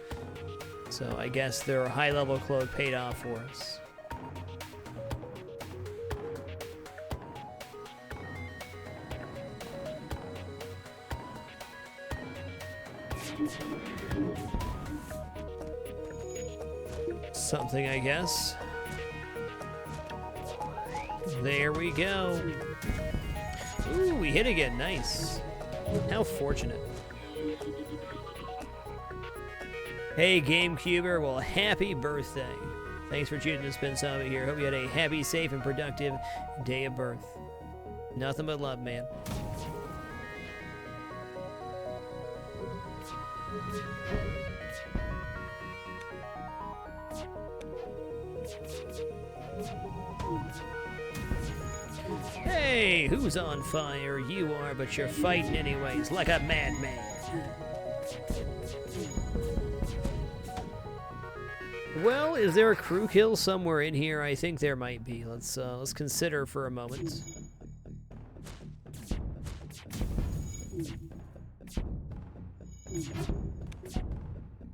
So I guess their high-level cloak paid off for us. Something, I guess. There we go. Ooh, we hit again. Nice. How fortunate. Hey, GameCuber. Well, happy birthday. Thanks for choosing to spend some of it here. Hope you had a happy, safe, and productive day of birth. Nothing but love, man. Hey, who's on fire? You are, but you're fighting anyways, like a madman. Well, is there a crew kill somewhere in here? I think there might be. Let's consider for a moment.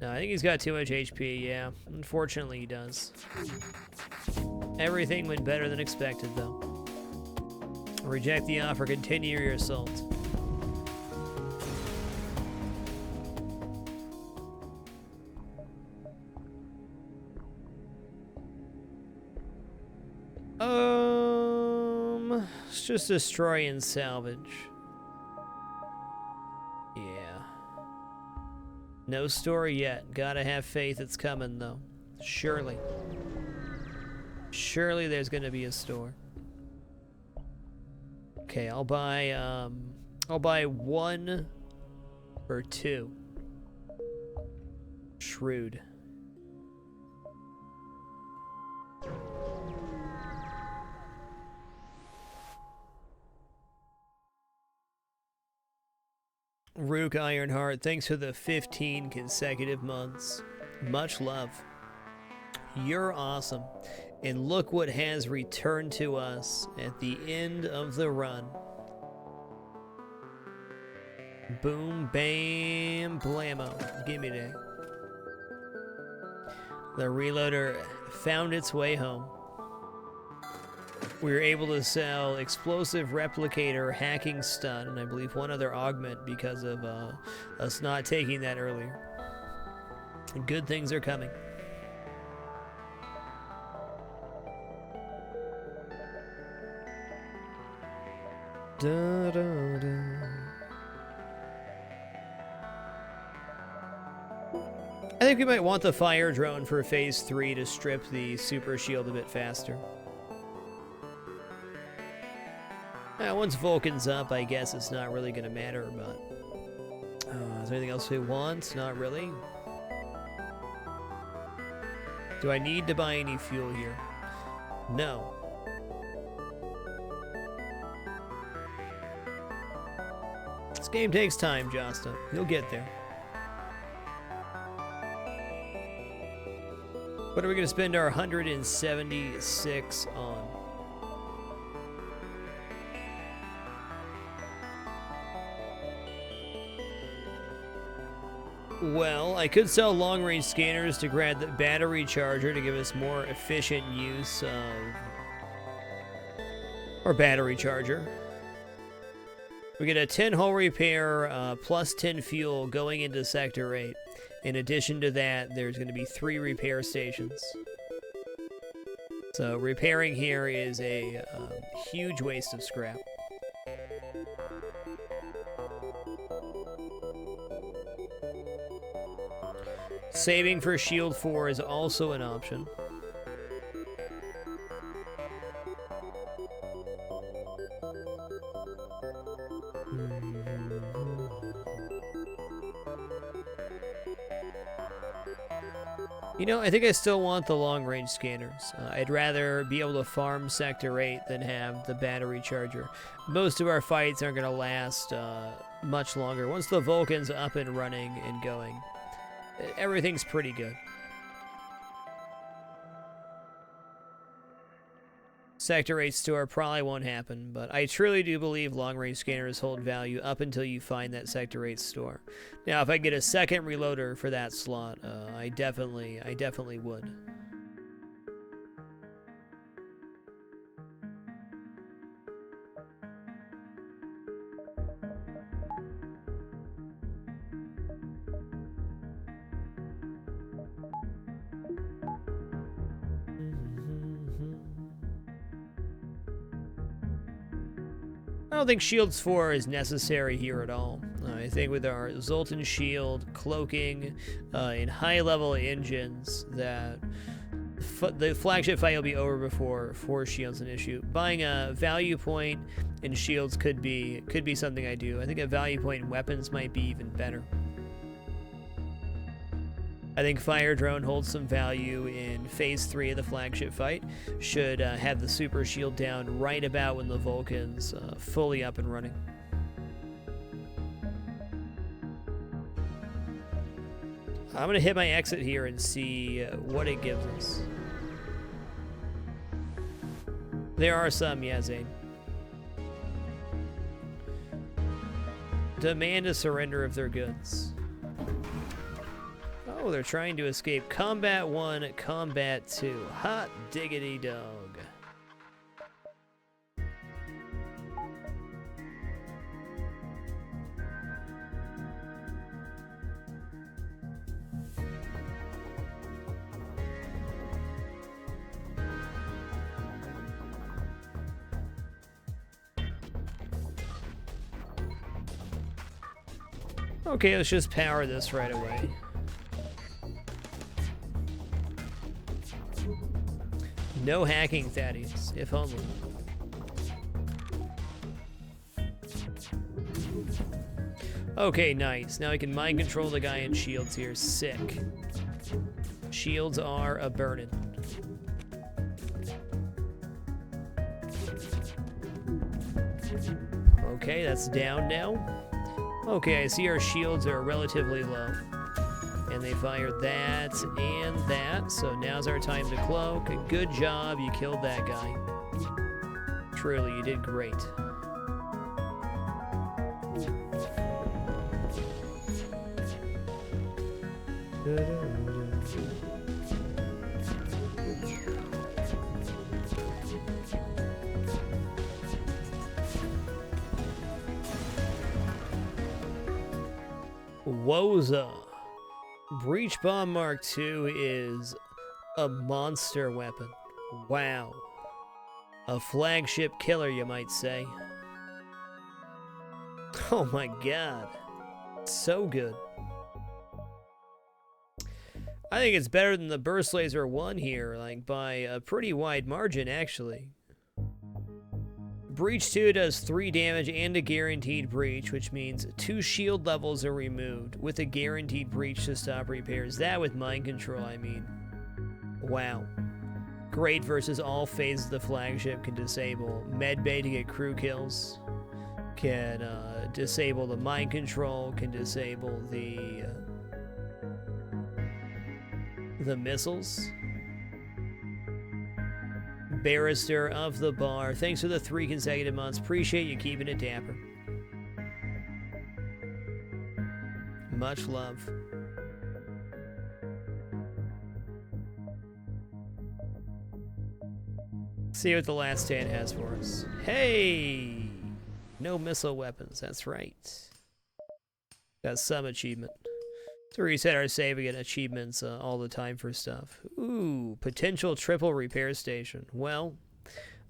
No, I think he's got too much HP, yeah. Unfortunately, he does. Everything went better than expected, though. Reject the offer, continue your assault. Let's just destroy and salvage. Yeah. No story yet. Gotta have faith it's coming, though. Surely. Surely there's gonna be a store. Okay, I'll buy 1 or 2. Shrewd. Rook Ironheart, thanks for the 15 consecutive months. Much love. You're awesome. And look what has returned to us at the end of the run. Boom, bam, blammo. Gimme that. The reloader found its way home. We were able to sell explosive replicator, hacking stun, and I believe one other augment because of us not taking that earlier. Good things are coming. Da, da, da. I think we might want the fire drone for phase 3 to strip the super shield a bit faster. Once Vulcan's up, I guess it's not really going to matter, but... is there anything else we want? Not really. Do I need to buy any fuel here? No. This game takes time, Josta. You'll get there. What are we going to spend our 176 on? Well, I could sell long-range scanners to grab the battery charger to give us more efficient use of our battery charger. We get a 10-hull repair plus 10 fuel going into Sector 8. In addition to that, there's going to be 3 repair stations. So repairing here is a huge waste of scrap. Saving for Shield 4 is also an option. You know, I think I still want the long-range scanners. I'd rather be able to farm Sector 8 than have the battery charger. Most of our fights aren't going to last much longer. Once the Vulcan's up and running and going, everything's pretty good. Sector 8 store probably won't happen, but I truly do believe long-range scanners hold value up until you find that Sector 8 store. Now, if I get a second reloader for that slot, I definitely would. I don't think Shields 4 is necessary here at all. I think with our Zoltan shield, cloaking, and high-level engines, that the flagship fight will be over before 4 shields an issue. Buying a value point in shields could be something I do. I think a value point in weapons might be even better. I think Fire Drone holds some value in Phase 3 of the flagship fight. Should have the super shield down right about when the Vulcan's fully up and running. I'm going to hit my exit here and see what it gives us. There are some, yeah, Zane. Demand a surrender of their goods. Oh, they're trying to escape. Combat 1, Combat 2. Hot diggity dog. Okay, let's just power this right away. No hacking, Thaddeus, if only. Okay, nice. Now I can mind control the guy in shields here. Sick. Shields are a burden. Okay, that's down now. Okay, I see our shields are relatively low. And they fired that and that, so now's our time to cloak. Good job, you killed that guy. Truly, you did great. Woza. Breach Bomb Mark II is a monster weapon. Wow. A flagship killer, you might say. Oh my god. So good. I think it's better than the Burst Laser 1 here, like by a pretty wide margin, actually. Breach 2 does 3 damage and a guaranteed breach, which means 2 shield levels are removed with a guaranteed breach to stop repairs. That with mind control, I mean. Wow. Great versus all phases of the flagship. Can disable medbay to get crew kills. Can disable the mind control. Can disable the missiles. Barrister of the Bar. Thanks for the 3 consecutive months. Appreciate you keeping it dapper. Much love. See what the last stand has for us. Hey! No missile weapons, that's right. Got some achievement. To reset our save, we get achievements all the time for stuff. Ooh, potential triple repair station. Well,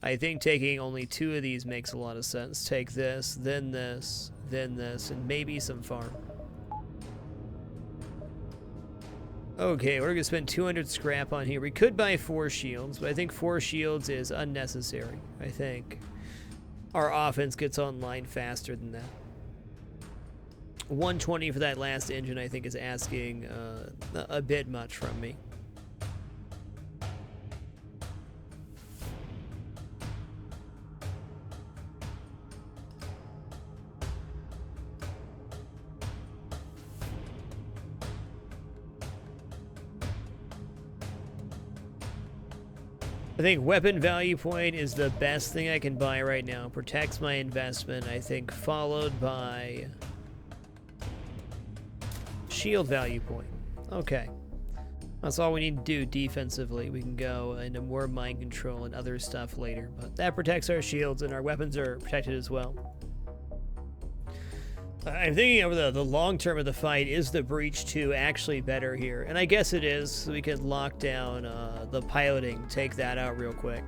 I think taking only 2 of these makes a lot of sense. Take this, then this, then this, and maybe some farm. Okay, we're gonna spend 200 scrap on here. We could buy 4 shields, but I think 4 shields is unnecessary. I think our offense gets online faster than that. 120 for that last engine, I think, is asking a bit much from me. I think weapon value point is the best thing I can buy right now. Protects my investment, I think, followed by shield value point. Okay. That's all we need to do defensively. We can go into more mind control and other stuff later, but that protects our shields and our weapons are protected as well. I'm thinking over the long term of the fight, is the Breach 2 actually better here? And I guess it is, so we could lock down the piloting, take that out real quick.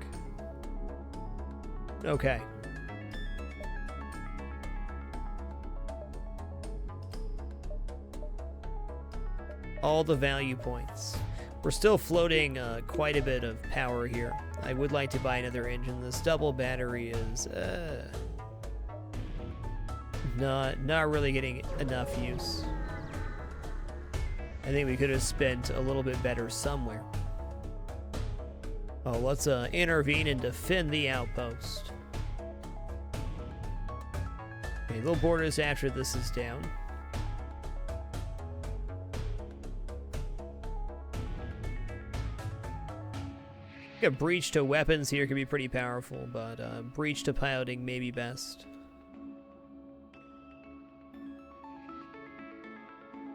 Okay. All the value points. We're still floating quite a bit of power here. I would like to buy another engine. This double battery is not really getting enough use. I think we could have spent a little bit better somewhere. Oh, let's intervene and defend the outpost. Okay, they'll board us after this is down. A breach to weapons here could be pretty powerful, but breach to piloting may be best.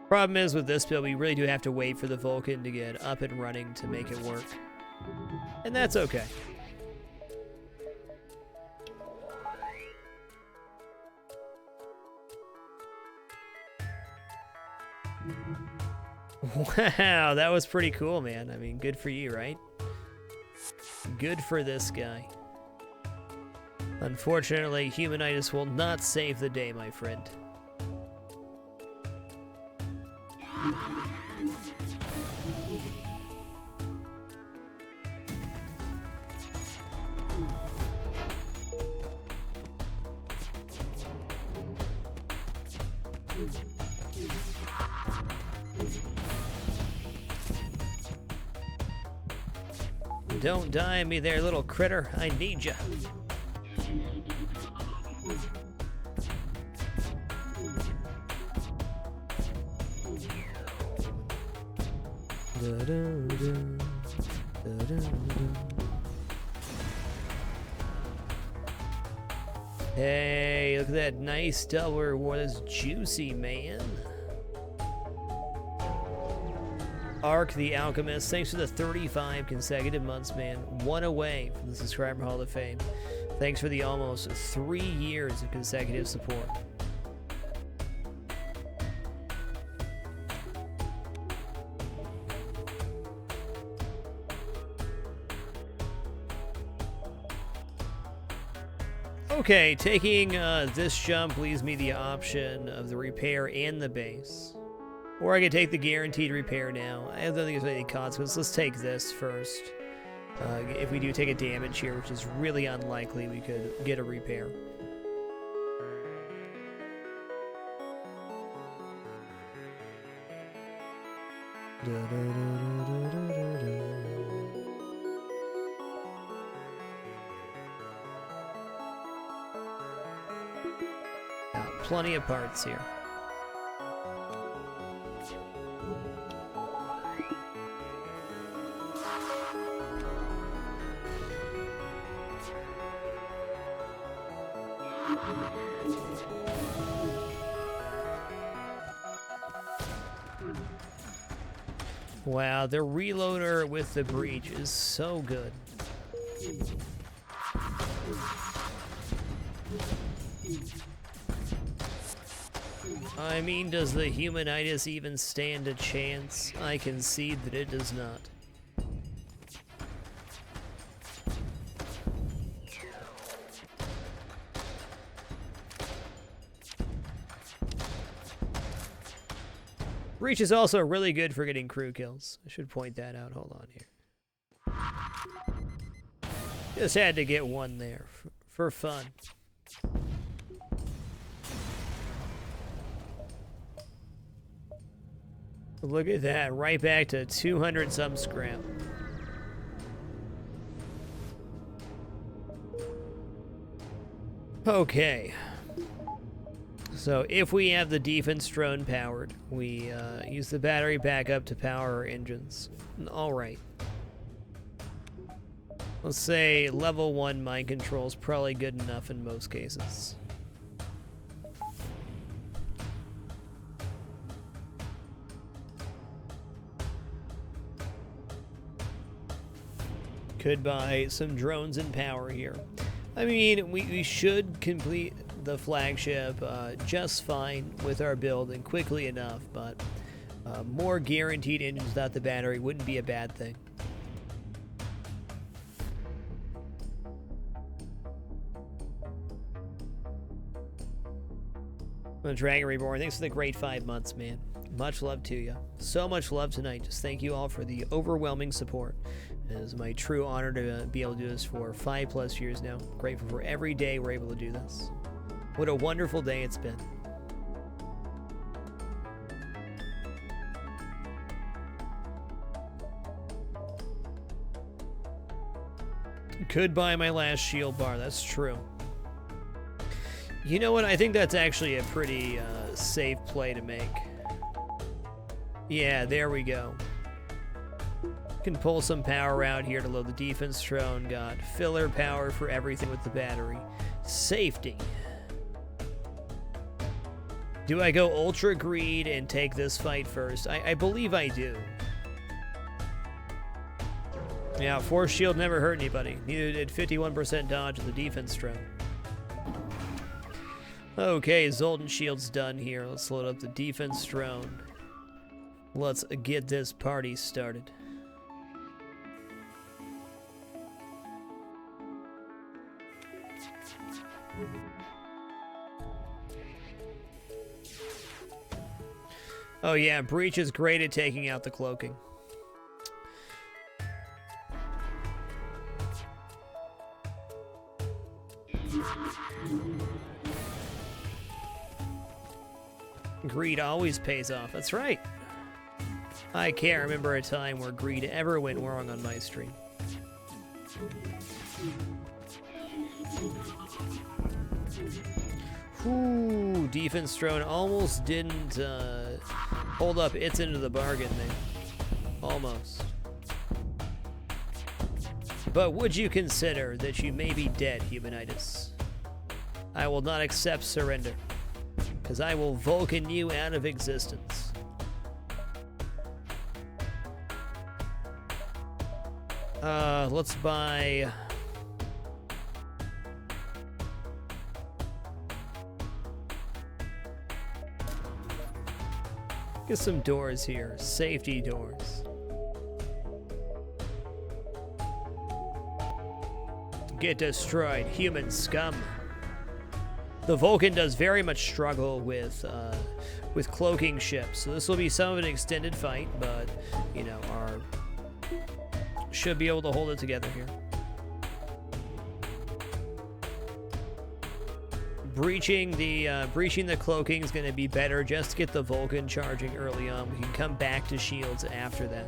Problem is with this build, we really do have to wait for the Vulcan to get up and running to make it work. And that's okay. Wow, that was pretty cool, man. I mean, good for you, right? Good for this guy. Unfortunately, Humanitis will not save the day, my friend. Don't die on me there, little critter. I need ya. Hey, look at that nice double reward. That's juicy, man. Ark the Alchemist, thanks for the 35 consecutive months, man. One away from the Subscriber Hall of Fame. Thanks for the almost 3 years of consecutive support. Okay, taking this jump leaves me the option of the repair and the base. Or I could take the guaranteed repair now. I don't think there's any consequence. Let's take this first. If we do take a damage here, which is really unlikely, we could get a repair. Plenty of parts here. Wow, the reloader with the breach is so good. I mean, does the humanitis even stand a chance? I concede that it does not. Breach is also really good for getting crew kills. I should point that out. Hold on here. Just had to get one there for fun. Look at that, right back to 200 some scrap. Okay. So if we have the defense drone powered, we use the battery backup to power our engines. All right. Let's say level 1 mind control is probably good enough in most cases. Could buy some drones and power here. I mean, we should complete the flagship just fine with our build and quickly enough, but more guaranteed engines without the battery wouldn't be a bad thing. Dragon Reborn, thanks for the great 5 months, man. Much love to you. So much love tonight. Just thank you all for the overwhelming support. It is my true honor to be able to do this for 5+ years now. Grateful for every day we're able to do this. What a wonderful day it's been. Could buy my last shield bar, that's true. You know what, I think that's actually a pretty safe play to make. Yeah, there we go. Can pull some power out here to load the defense drone. Got filler power for everything with the battery. Safety. Do I go Ultra Greed and take this fight first? I believe I do. Yeah, Force Shield never hurt anybody. Neither did 51% dodge of the defense drone. Okay, Zoltan Shield's done here. Let's load up the defense drone. Let's get this party started. Oh yeah, Breach is great at taking out the cloaking. Greed always pays off, that's right. I can't remember a time where greed ever went wrong on my stream. Ooh, defense drone almost didn't hold up its end of the bargain there. Almost. But would you consider that you may be dead, Humanitis? I will not accept surrender, because I will Vulcan you out of existence. Let's buy... Get some doors here. Safety doors. Get destroyed, human scum. The Vulcan does very much struggle with cloaking ships, so this will be some of an extended fight, but you know, our should be able to hold it together here. Breaching the cloaking is going to be better just to get the Vulcan charging early on. We can come back to shields after that.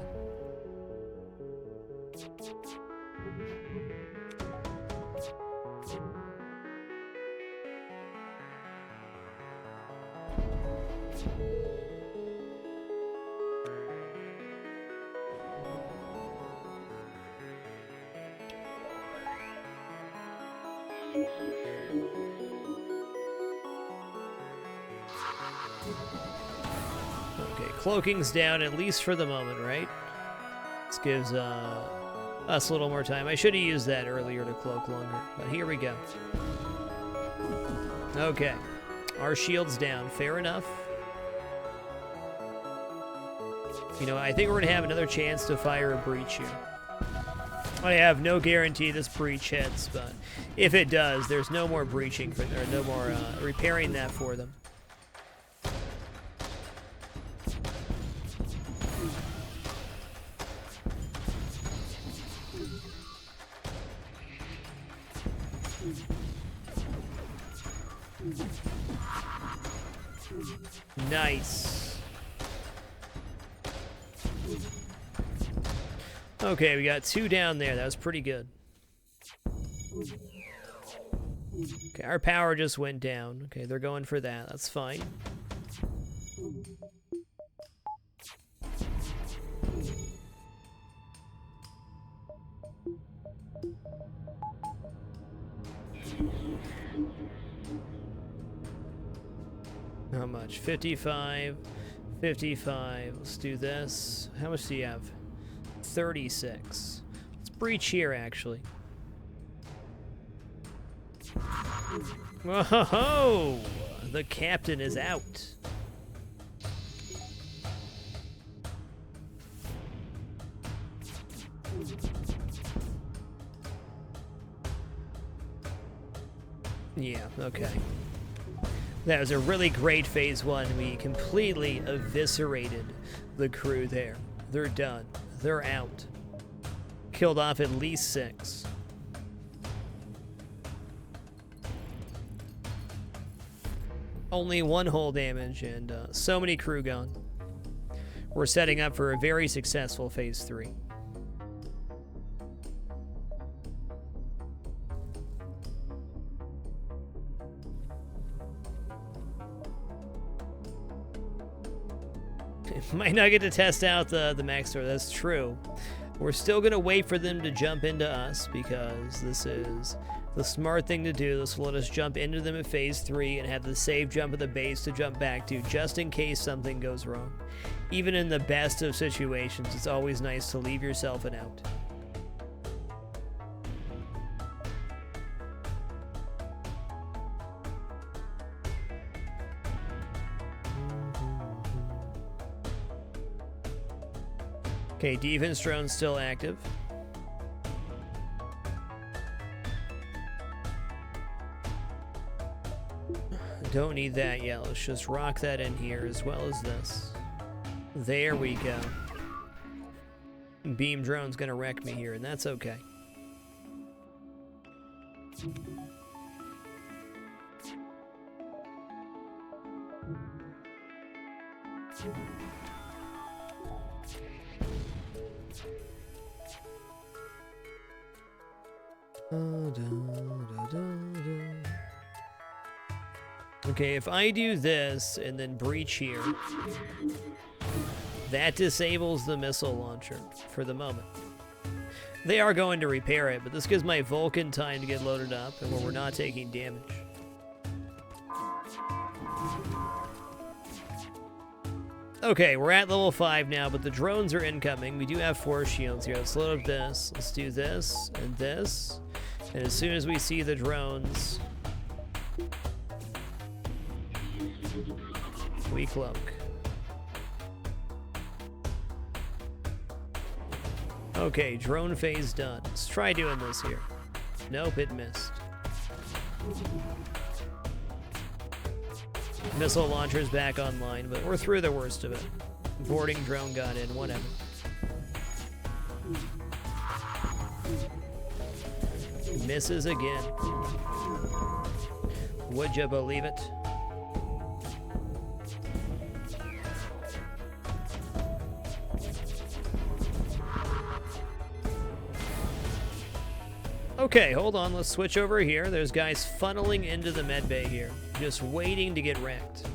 Okay, cloaking's down, at least for the moment, right? This gives us a little more time. I should have used that earlier to cloak longer, but here we go. Okay, our shield's down. Fair enough. You know, I think we're going to have another chance to fire a breach here. I have no guarantee this breach hits, but if it does, there's no more breaching for, or no more repairing that for them. Nice. Okay, we got 2 down there. That was pretty good. Okay, our power just went down. Okay, they're going for that. That's fine. How much? 55, 55. Let's do this. How much do you have? 36. Let's breach here, actually. Whoa! The captain is out. Yeah, okay. That was a really great phase 1. We completely eviscerated the crew there. They're done. They're out. Killed off at least 6. Only 1 hull damage and so many crew gone. We're setting up for a very successful phase 3. Might not get to test out the max door. That's true. We're still going to wait for them to jump into us because this is the smart thing to do. This will let us jump into them at phase 3 and have the safe jump of the base to jump back to just in case something goes wrong. Even in the best of situations, it's always nice to leave yourself an out. Okay, defense drone's still active. Don't need that yet. Let's just rock that in here as well as this. There we go. Beam drone's gonna wreck me here, and that's okay. Okay, if I do this and then breach here, that disables the missile launcher for the moment. They are going to repair it, but this gives my Vulcan time to get loaded up and where we're not taking damage. Okay, we're at level 5 now, but the drones are incoming. We do have force shields here. Let's load up this. Let's do this and this. And as soon as we see the drones, we cloak. Okay, drone phase done. Let's try doing this here. Nope, it missed. Missile launcher's back online, but we're through the worst of it. Boarding drone got in, whatever. Misses again. Would you believe it? Okay, hold on, let's switch over here. There's guys funneling into the medbay here, just waiting to get wrecked.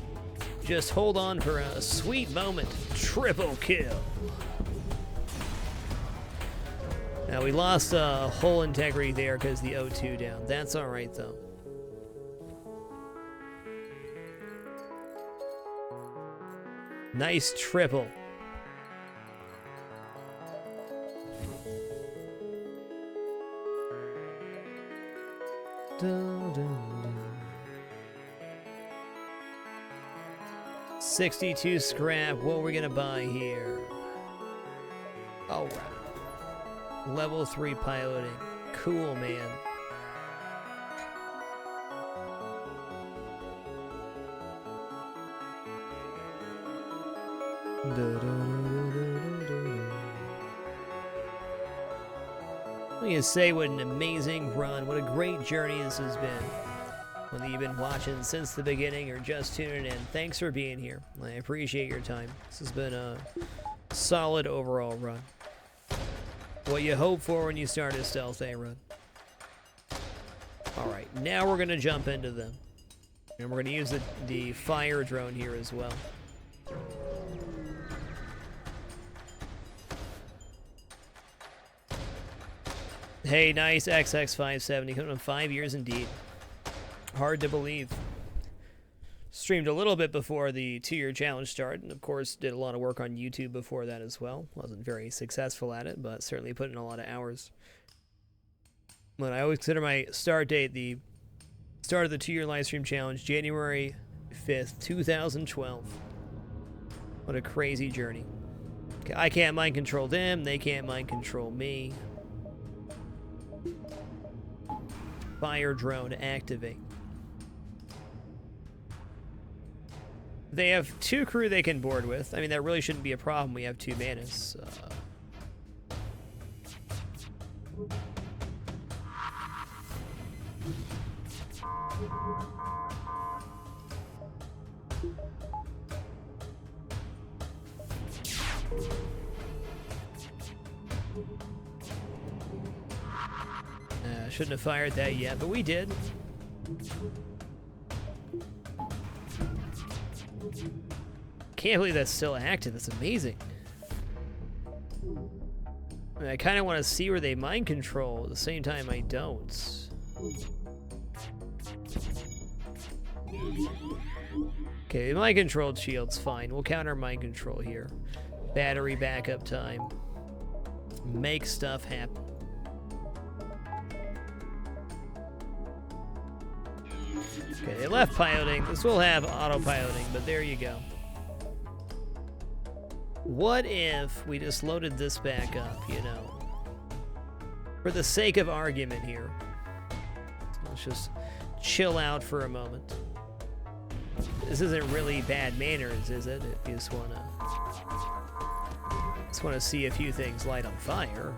Just hold on for a sweet moment. Triple kill. Now, we lost hull integrity there because the O2 down. That's all right, though. Nice triple. Dun, dun, dun. 62 scrap. What are we gonna buy here? All right. Level 3 piloting. Cool, man. I'm gonna say what an amazing run, what a great journey this has been. Whether you've been watching since the beginning or just tuning in, thanks for being here. I appreciate your time. This has been a solid overall run. What you hope for when you start a stealth A run. Alright, now we're gonna jump into them. And we're gonna use the fire drone here as well. Hey, nice XX570. Coming in 5 years indeed. Hard to believe. Streamed a little bit before the 2-year challenge started, and of course did a lot of work on YouTube before that as well. Wasn't very successful at it, but certainly put in a lot of hours. But I always consider my start date the start of the 2-year live stream challenge, January 5th, 2012. What a crazy journey. I can't mind control them, they can't mind control me. Fire drone activate. They have 2 crew they can board with. I mean, that really shouldn't be a problem. We have 2 Manus. Shouldn't have fired that yet, but we did. Can't believe that's still active. That's amazing. I mean, I kind of want to see where they mind control. At the same time, I don't. Okay, mind controlled shield's fine. We'll counter mind control here. Battery backup time. Make stuff happen. Okay, they left piloting. This will have autopiloting, but there you go. What if we just loaded this back up, you know? For the sake of argument here. Let's just chill out for a moment. This isn't really bad manners, is it? If you just wanna see a few things light on fire.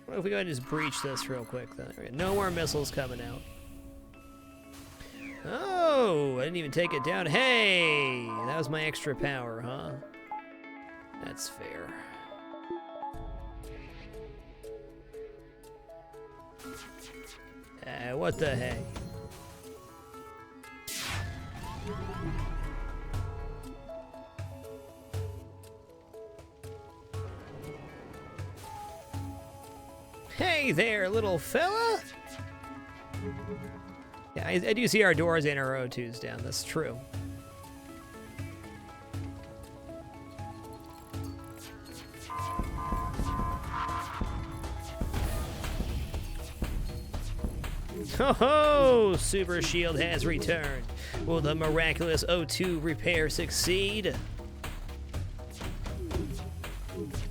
What if we go ahead and just breach this real quick, though? No more missiles coming out. Oh, I didn't even take it down. Hey, that was my extra power, huh? That's fair. What the heck? Hey there, little fella! Yeah, I do see our doors and our O2s down, that's true. Ho ho! Super Shield has returned. Will the miraculous O2 repair succeed?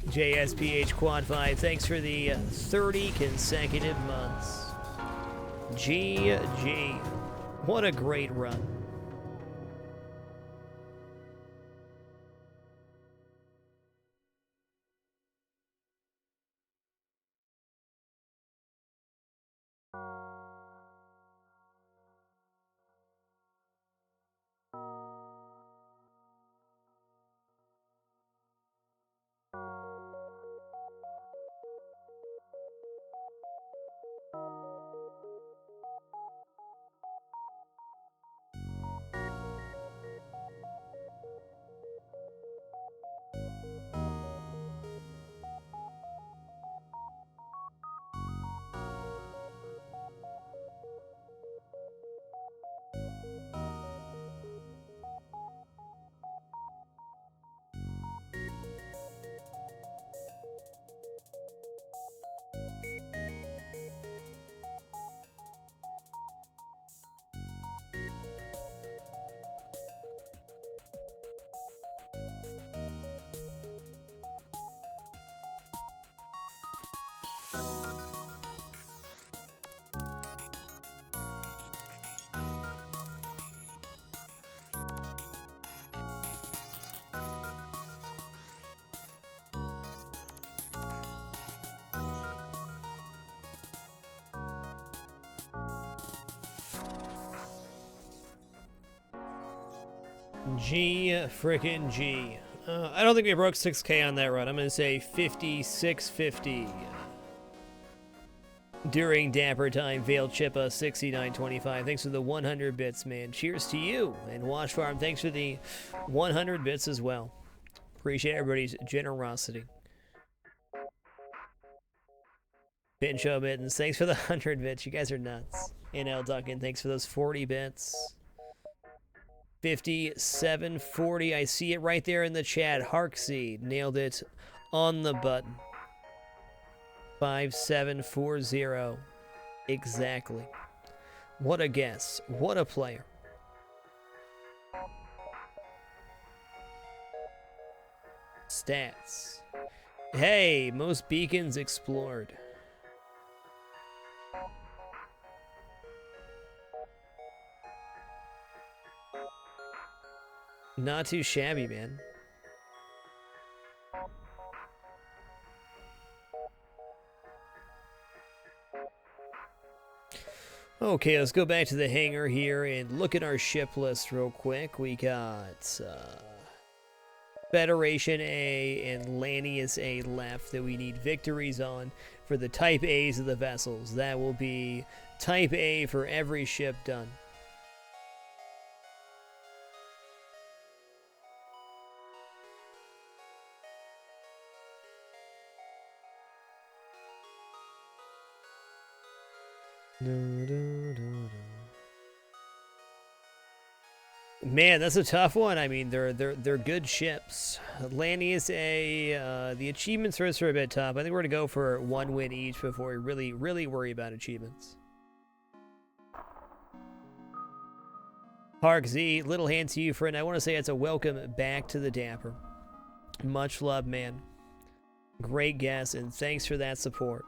JSPH Quad 5, thanks for the 30 consecutive months. GG. What a great run. G frickin' G. I don't think we broke 6K on that run. I'm gonna say 5650. During Dapper Time, Veiled Chippa 6925. Thanks for the 100 bits, man. Cheers to you. And Wash Farm, thanks for the 100 bits as well. Appreciate everybody's generosity. Pincho Mittens, thanks for the 100 bits. You guys are nuts. And L Duncan, thanks for those 40 bits. 5740. I see it right there in the chat. Harkseed nailed it on the button. 5740. Exactly. What a guess. What a player. Stats. Hey, most beacons explored. Not too shabby, man. Okay, let's go back to the hangar here and look at our ship list real quick. We got Federation A and Lanius A left that we need victories on for the Type A's of the vessels. That will be Type A for every ship done. Man, that's a tough one. I mean, they're good ships. Lanius A, the achievements for us are a bit tough. I think we're gonna go for 1 win each before we really worry about achievements. Hark Z, little hand to you, friend. I want to say it's a welcome back to the Dapper. Much love, man. Great guess, and thanks for that support.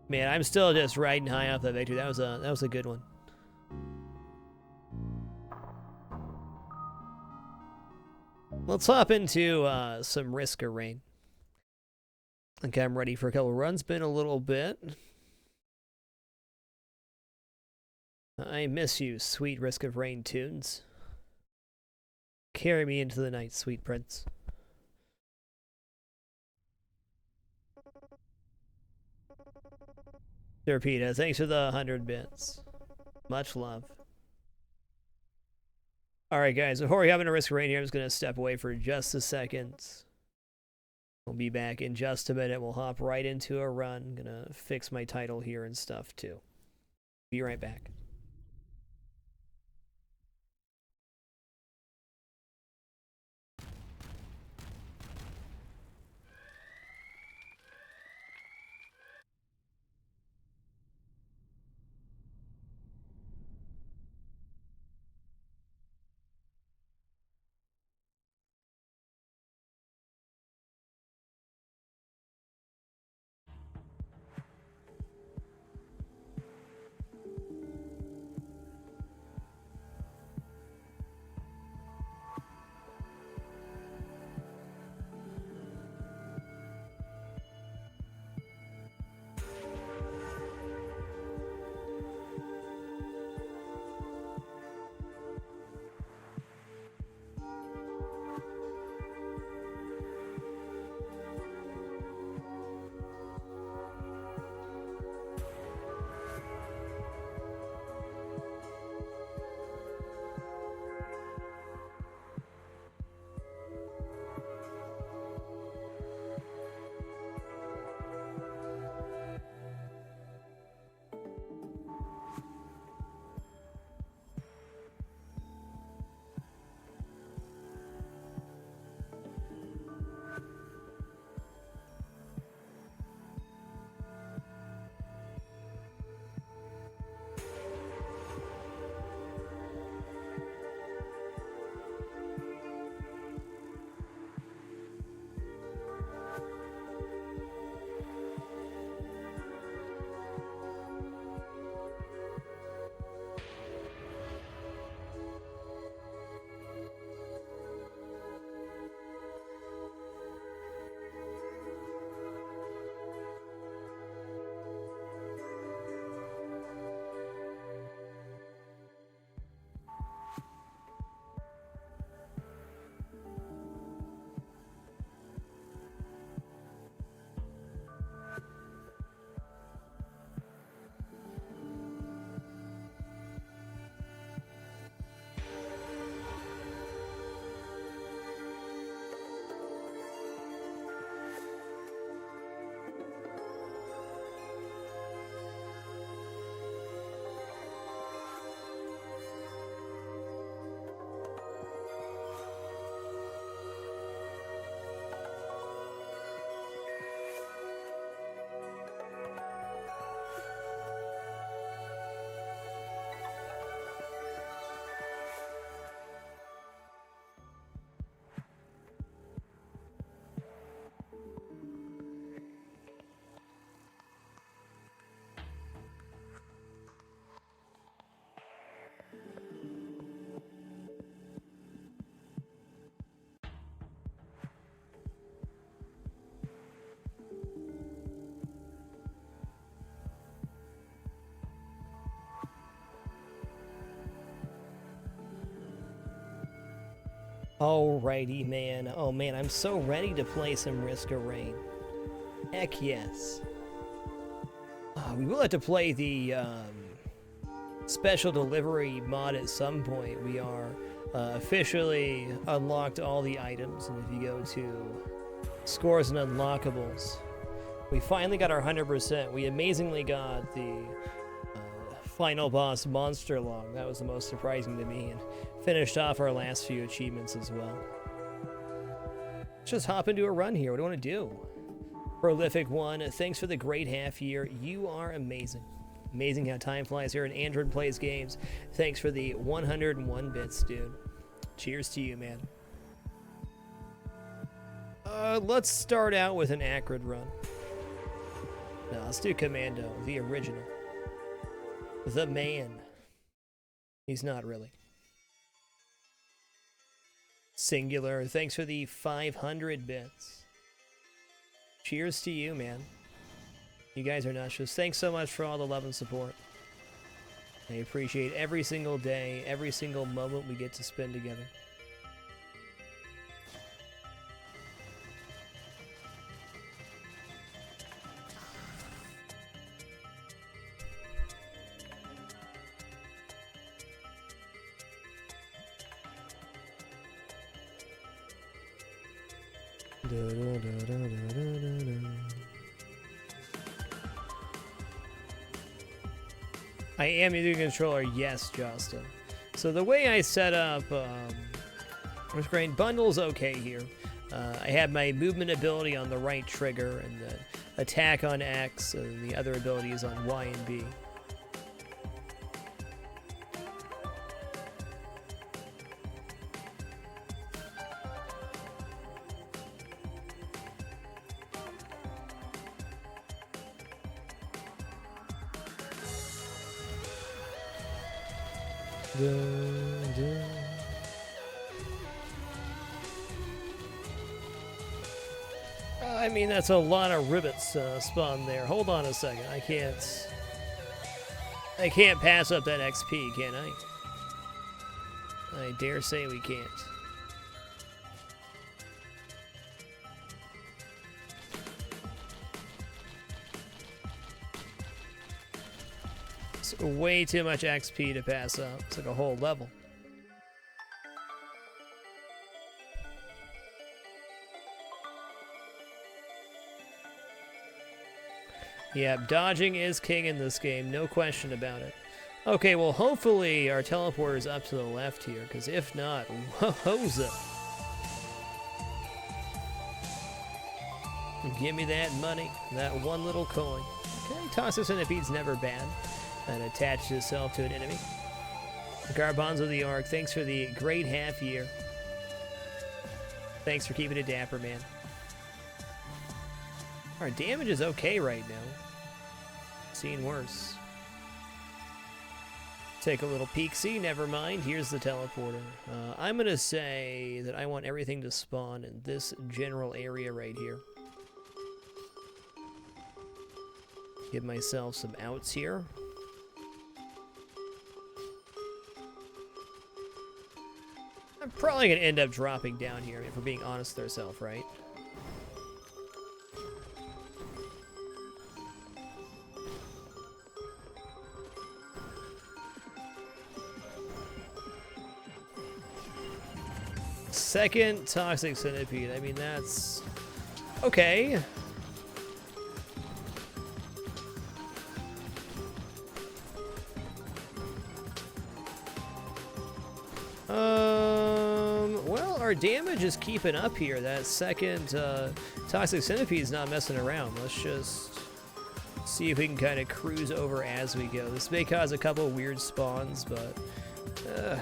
Man, I'm still just riding high off that victory. That was a good one. Let's hop into some Risk of Rain. I think I'm ready for a couple runs. Been a little bit. I miss you, sweet Risk of Rain tunes. Carry me into the night, sweet prince. Torpedo, thanks for the 100 bits. Much love. Alright guys, before we hop into Risk of Rain here, I'm just going to step away for just a second. We'll be back in just a minute. We'll hop right into a run. Gonna fix my title here and stuff too. Be right back. Alrighty, man. Oh, man, I'm so ready to play some Risk of Rain. Heck yes. We will have to play the special delivery mod at some point. We are officially unlocked all the items, and if you go to scores and unlockables, we finally got our 100%. We amazingly got the final boss monster log. That was the most surprising to me, and finished off our last few achievements as well. Let's just hop into a run here. What do you want to do? Prolific One, thanks for the great half year. You are amazing. Amazing how time flies here, and Android plays games. Thanks for the 101 bits, dude. Cheers to you, man. Let's start out with an Acrid run. No, let's do Commando, the original. The man. He's not really. Singular, thanks for the 500 bits. Cheers to you, man. You guys are nuts. Thanks so much for all the love and support. I appreciate every single day, every single moment we get to spend together. I am using a controller, yes, Justin. So the way I set up Restrain Bundle's okay here. I have my movement ability on the right trigger and the attack on X, and the other ability is on Y and B. I mean, that's a lot of rivets spawned there. Hold on a second. I can't pass up that XP, can I? I dare say we can't. It's way too much XP to pass up. It's like a whole level. Yeah, dodging is king in this game, no question about it. Okay, well, hopefully our teleporter is up to the left here, because if not, whoza. Give me that money, that one little coin. Okay, Toxic Centipede's never bad. And attaches itself to an enemy. Garbanzo the Ark, thanks for the great half year. Thanks for keeping it dapper, man. Our damage is okay right now. Seen worse. Take a little peek-see, never mind. Here's the teleporter. I'm gonna say that I want everything to spawn in this general area right here. Give myself some outs here. I'm probably going to end up dropping down here, if we're being honest with ourselves, right? Second Toxic Centipede. I mean, that's... okay. Well, our damage is keeping up here. That second Toxic Centipede is not messing around. Let's just see if we can kind of cruise over as we go. This may cause a couple weird spawns, but no,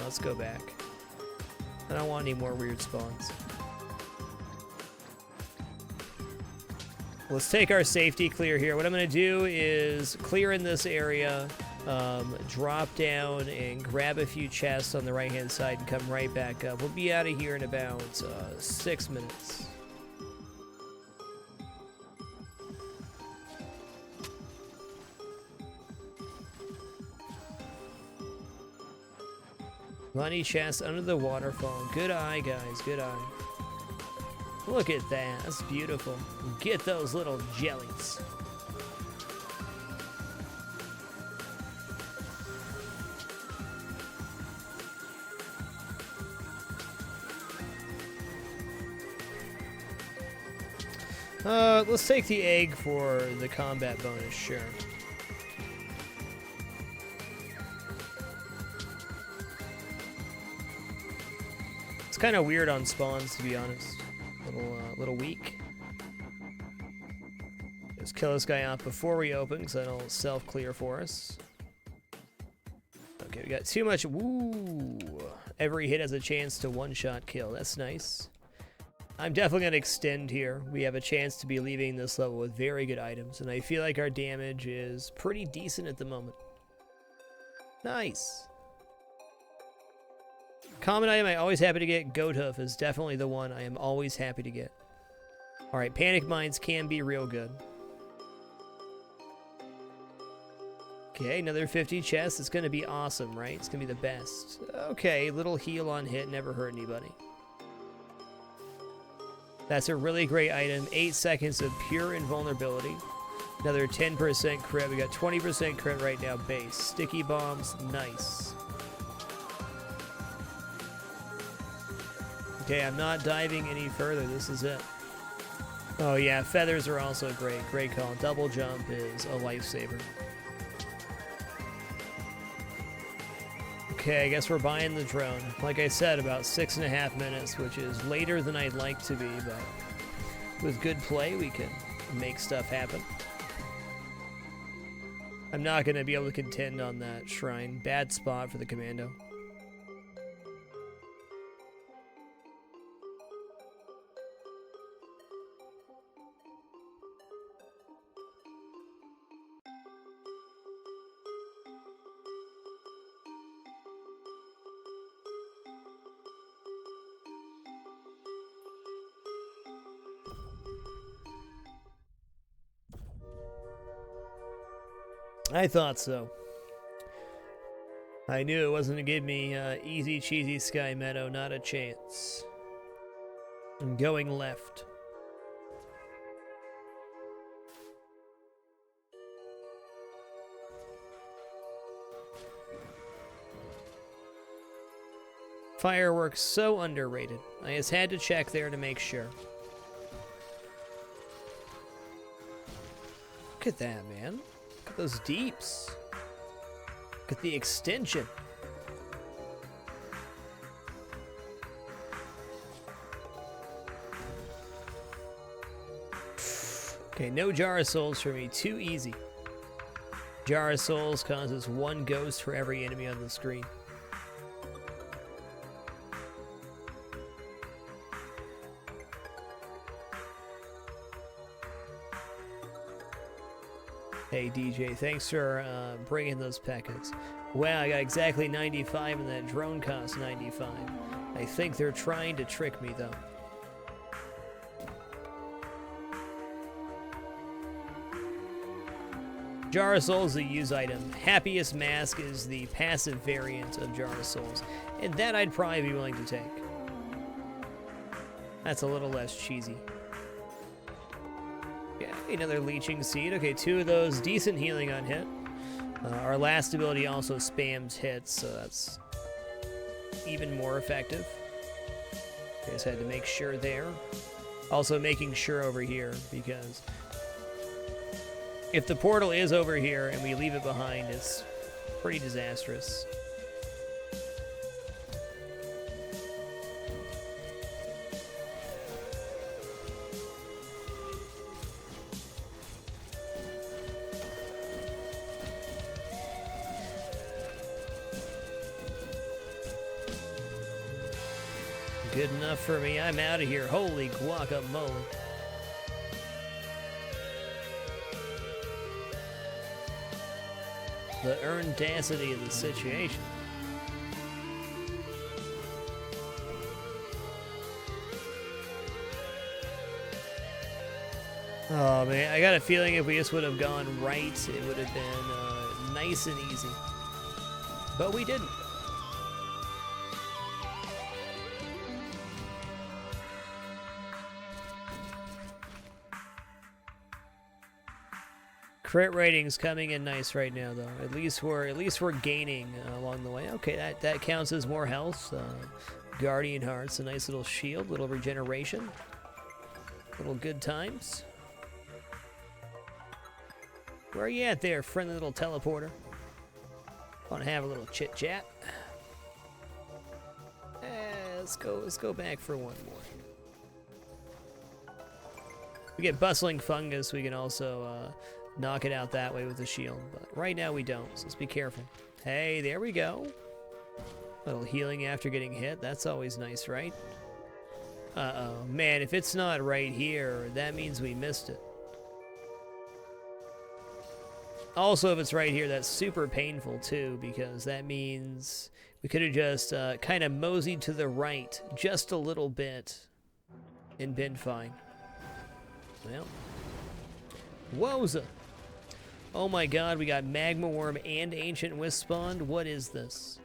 let's go back. I don't want any more weird spawns. Let's take our safety clear here. What I'm going to do is clear in this area, drop down and grab a few chests on the right-hand side and come right back up. We'll be out of here in about 6 minutes. Money chest under the waterfall. Good eye, guys. Good eye. Look at that. That's beautiful. Get those little jellies. Let's take the egg for the combat bonus, sure. It's kind of weird on spawns, to be honest. Little weak. Let's kill this guy off before we open, because that'll self-clear for us. Okay, we got too much. Woo! Every hit has a chance to one-shot kill. That's nice. I'm definitely going to extend here. We have a chance to be leaving this level with very good items, and I feel like our damage is pretty decent at the moment. Nice. Common item I always happy to get, Goat Hoof is definitely the one I am always happy to get. Alright, Panic Mines can be real good. Okay, another 50 chests. It's going to be awesome, right? It's going to be the best. Okay, little heal on hit, never hurt anybody. That's a really great item. 8 seconds of pure invulnerability. Another 10% crit. We got 20% crit right now base. Sticky bombs, nice. Okay, I'm not diving any further. This is it. Oh yeah, feathers are also great. Great call. Double jump is a lifesaver. Okay, I guess we're buying the drone. Like I said, about 6.5 minutes, which is later than I'd like to be, but with good play, we can make stuff happen. I'm not going to be able to contend on that shrine. Bad spot for the commando. I thought so. I knew it wasn't going to give me easy cheesy Sky Meadow, not a chance. I'm going left. Fireworks so underrated. I just had to check there to make sure. Look at that, man. Look at those deeps. Look at the extension. Okay, no Jar of Souls for me. Too easy. Jar of Souls causes 1 ghost for every enemy on the screen. Hey DJ, thanks for bringing those packets. Wow, I got exactly 95 and that drone cost 95. I think they're trying to trick me though. Jar of Souls is a use item. Happiest Mask is the passive variant of Jar of Souls, and that I'd probably be willing to take. That's a little less cheesy. Yeah, another Leeching Seed. Okay, 2 of those. Decent healing on hit. Our last ability also spams hits, so that's even more effective. Okay, just had to make sure there. Also making sure over here, because if the portal is over here and we leave it behind, it's pretty disastrous. Good enough for me. I'm out of here. Holy guacamole. The earndacity of the situation. Oh man, I got a feeling if we just would have gone right, it would have been nice and easy. But we didn't. Crit ratings coming in nice right now, though. At least we're gaining along the way. Okay, that counts as more health. Guardian Hearts, a nice little shield, little regeneration, little good times. Where are you at there, friendly little teleporter? Want to have a little chit chat? Let's go back for one more. We get Bustling Fungus. We can also knock it out that way with the shield, but right now we don't, so let's be careful. Hey, there we go. Little healing after getting hit, that's always nice, right? Uh-oh. Man, if it's not right here, that means we missed it. Also, if it's right here, that's super painful too, because that means we could have just kind of moseyed to the right just a little bit and been fine. Well, wowza. Oh my god, we got Magma Worm and Ancient Wisp spawned. What is this?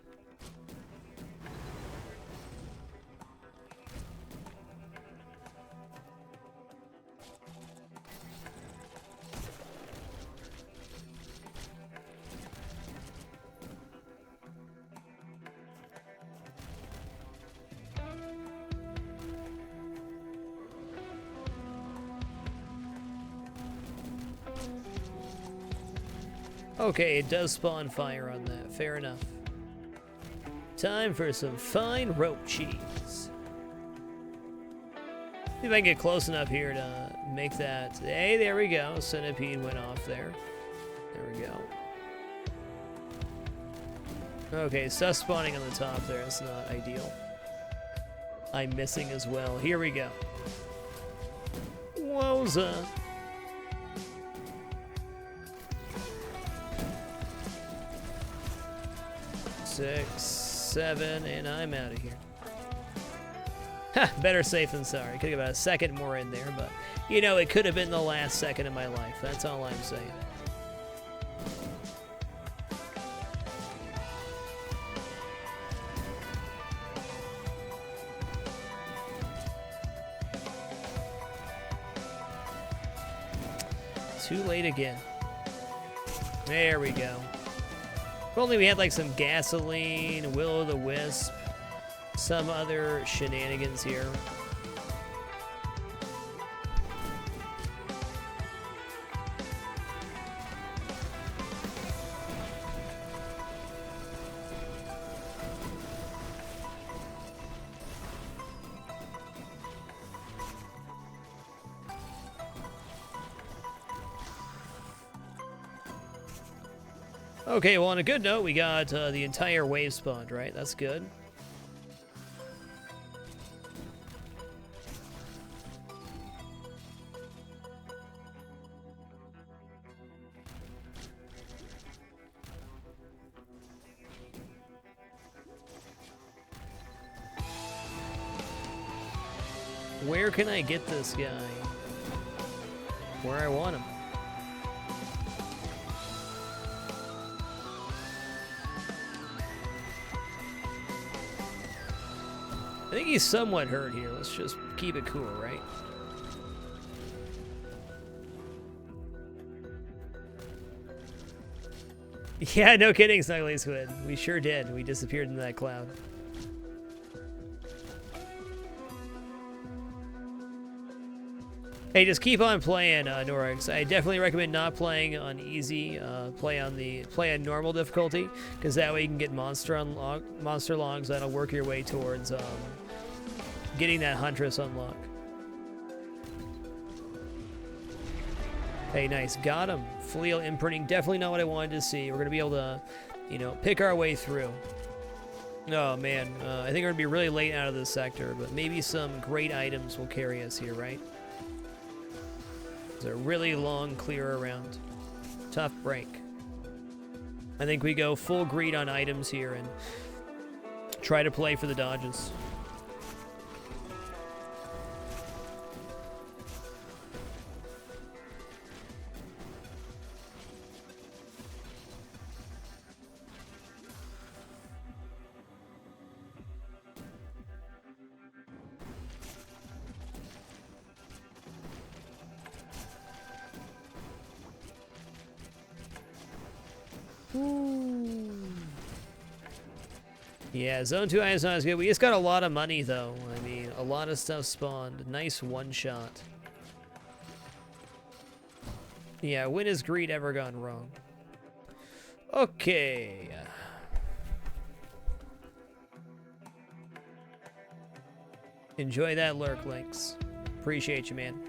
Okay, it does spawn fire on that. Fair enough. Time for some fine rope cheese. See if I can get close enough here to make that. Hey, there we go. Centipede went off there. There we go. Okay, sus spawning on the top there. That's not ideal. I'm missing as well. Here we go. Wowza. 6, 7, and I'm out of here. Ha! Better safe than sorry. Could have got a second more in there, but you know, it could have been the last second of my life. That's all I'm saying. Too late again. There we go. If only we had like some gasoline, will-o'-the-wisp, some other shenanigans here. Okay, well, on a good note, we got the entire wave spawned, right? That's good. Where can I get this guy? Where I want him. I think he's somewhat hurt here. Let's just keep it cool, right? Yeah, no kidding, Snuggly Squid. We sure did. We disappeared in that cloud. Hey, just keep on playing, Norix. I definitely recommend not playing on easy. Play on normal difficulty, because that way you can get monster logs. That'll work your way towards getting that Huntress unlock. Hey, nice, got him. Fleal imprinting, definitely not what I wanted to see. We're gonna be able to, you know, pick our way through. Oh man, I think we're gonna be really late out of this sector, but maybe some great items will carry us here, right? It's a really long clear around. Tough break. I think we go full greed on items here and try to play for the dodges. Yeah, Zone 2 is not as good. We just got a lot of money, though. I mean, a lot of stuff spawned. Nice one-shot. Yeah, when has greed ever gone wrong? Okay. Enjoy that lurk, Lynx. Appreciate you, man.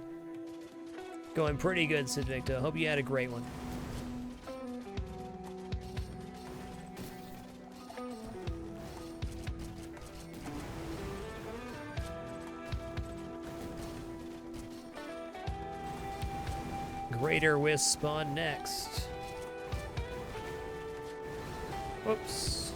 Going pretty good, Sidvicta. Hope you had a great one. Greater Wisp spawn next. Whoops.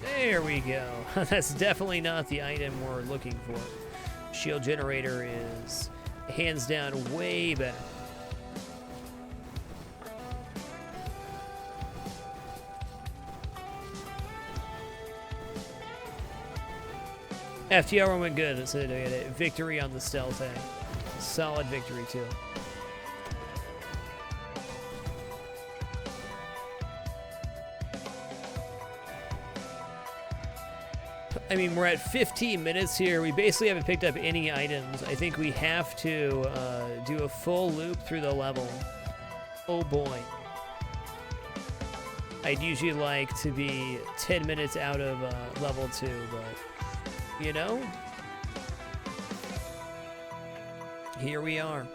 There we go. That's definitely not the item we're looking for. Shield generator is hands down way better. FTR went good, so they had a victory on the stealth thing. Solid victory, too. I mean, we're at 15 minutes here. We basically haven't picked up any items. I think we have to do a full loop through the level. Oh boy. I'd usually like to be 10 minutes out of level 2, but, you know, here we are.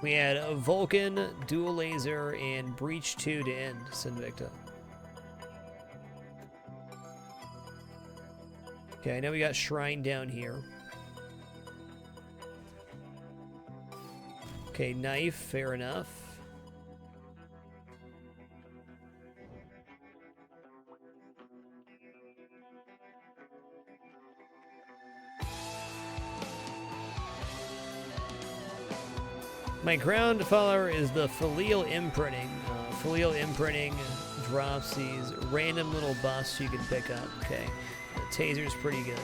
We had a Vulcan, Dual Laser, and Breach 2 to end Sinvicta. Okay, I know we got Shrine down here. Okay, Knife, fair enough. My ground follower is the Filial Imprinting. Filial Imprinting drops these random little buffs you can pick up. Okay, the Taser's pretty good.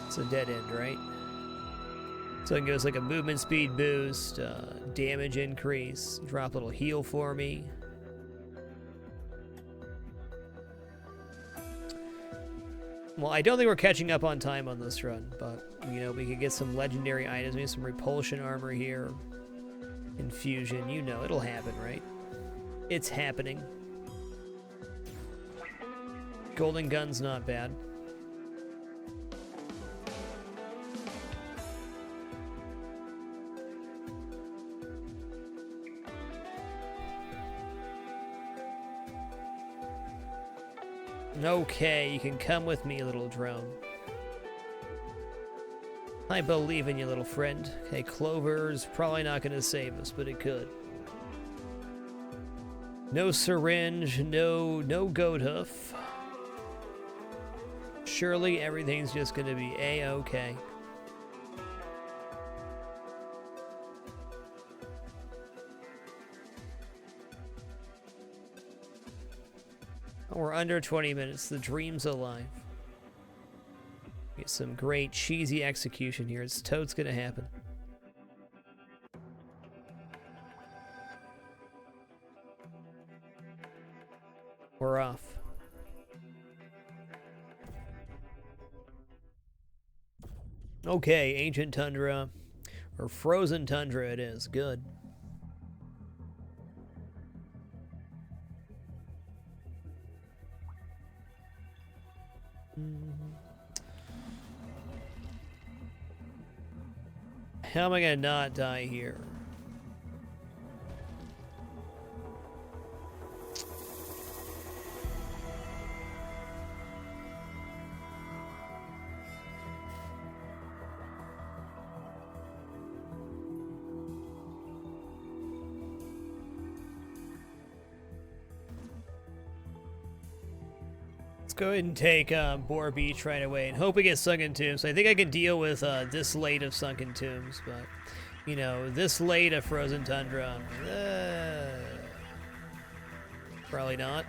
It's a dead end, right? So it goes like a movement speed boost, damage increase, drop a little heal for me. Well, I don't think we're catching up on time on this run, but, you know, we could get some legendary items, maybe some repulsion armor here. Infusion, you know, it'll happen, right? It's happening. Golden gun's not bad. Okay, you can come with me, little drone. I believe in you, little friend. Okay, Clover's probably not going to save us, but it could. No syringe, no goat hoof. Surely everything's just going to be A-okay. We're under 20 minutes. The dream's alive. Get some great cheesy execution here. It's totes gonna happen. We're off. Okay, Ancient Tundra, or Frozen Tundra it is. Good. How am I gonna not die here? Let's go ahead and take Boar Beach right away and hope we get Sunken Tombs. I think I can deal with this late of Sunken Tombs, but, you know, this late of Frozen Tundra, probably not.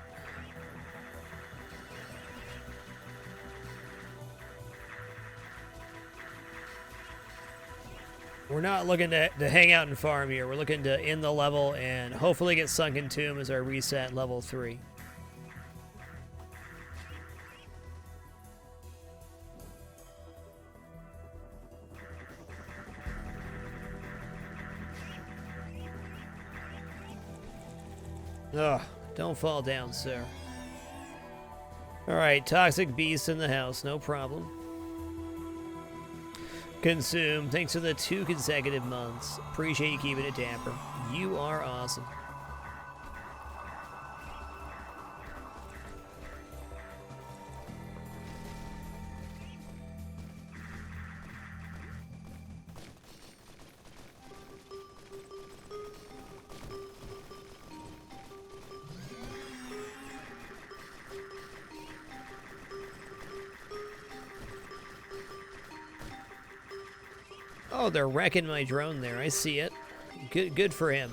We're not looking to hang out and farm here. We're looking to end the level and hopefully get Sunken Tomb as our reset level 3. Ugh, don't fall down, sir. Alright, Toxic Beast in the house, no problem. Consume, thanks for the 2 consecutive months. Appreciate you keeping it dapper. You are awesome. Oh, they're wrecking my drone there. I see it. Good for him.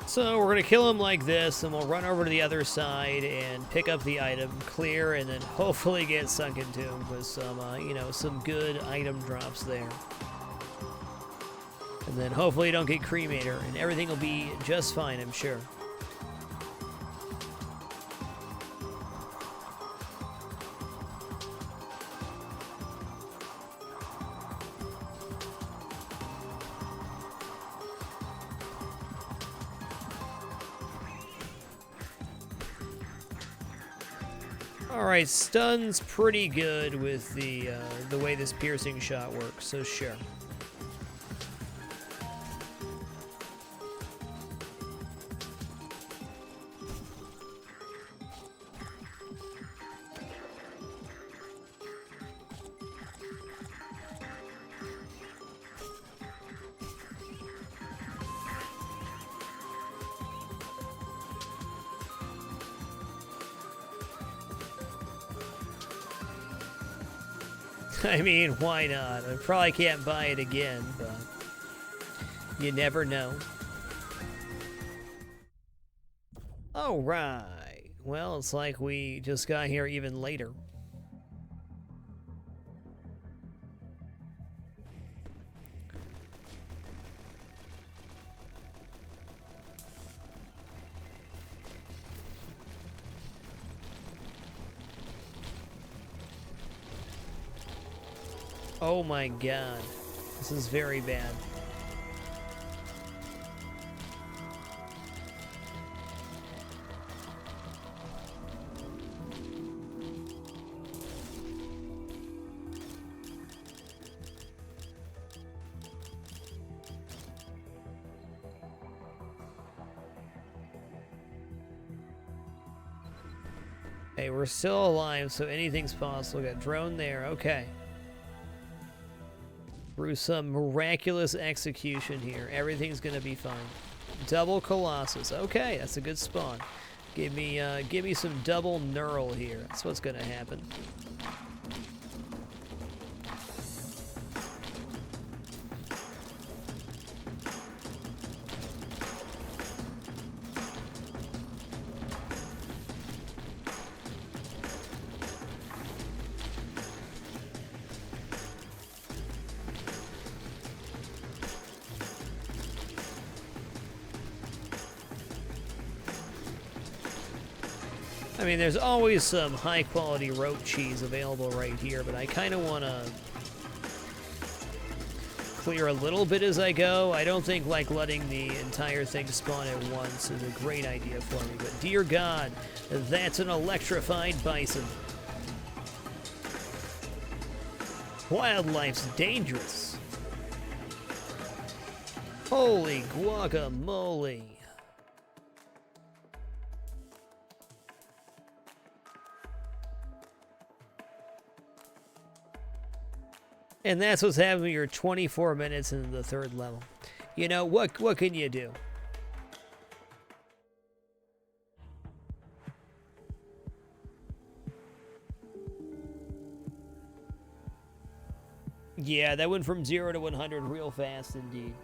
So we're going to kill him like this, and we'll run over to the other side and pick up the item, clear, and then hopefully get sunk into him with some, you know, some good item drops there. And then hopefully don't get cremator, and everything will be just fine, I'm sure. Alright, stun's pretty good with the way this piercing shot works, so sure. I mean, why not? I probably can't buy it again, but you never know. All right. Well, it's like we just got here even later. Oh my god. This is very bad. Hey, we're still alive, so anything's possible. Got drone there. Okay. Through some miraculous execution here, everything's gonna be fine. Double Colossus. Okay, that's a good spawn. Give me some double neural here. That's what's gonna happen. I mean, there's always some high-quality rope cheese available right here, but I kind of want to clear a little bit as I go. I don't think, like, letting the entire thing spawn at once is a great idea for me, but dear God, that's an electrified bison. Wildlife's dangerous. Holy guacamole. And that's what's happening when you're 24 minutes into the third level. You know, what can you do? Yeah, that went from 0 to 100 real fast indeed.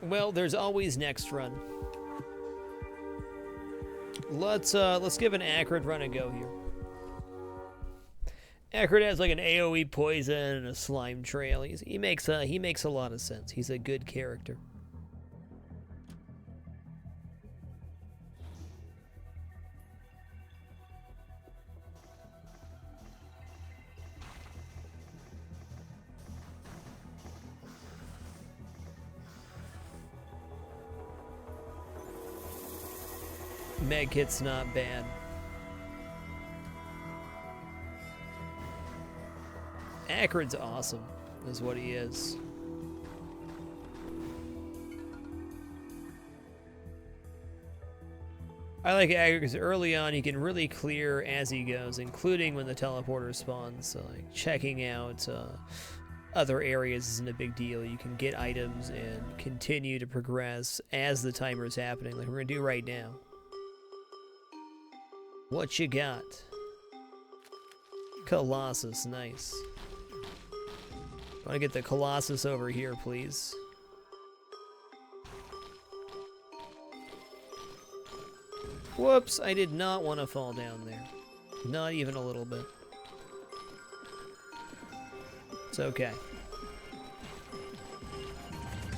Well, there's always next run. Let's give an Acrid run a go here. Acrid has like an AoE poison and a slime trail. He makes a lot of sense. He's a good character. Medkit's not bad. Acrid's awesome, is what he is. I like Agri because early on he can really clear as he goes, including when the teleporter spawns. So like checking out other areas isn't a big deal. You can get items and continue to progress as the timer is happening, like we're gonna do right now. What you got? Colossus, nice. Wanna get the Colossus over here, please? Whoops, I did not want to fall down there. Not even a little bit. It's okay.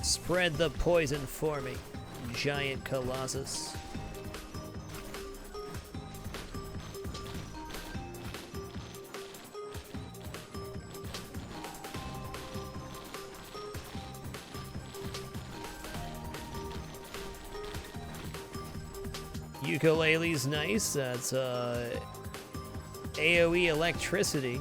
Spread the poison for me, giant Colossus. Ukulele's nice. That's AoE electricity.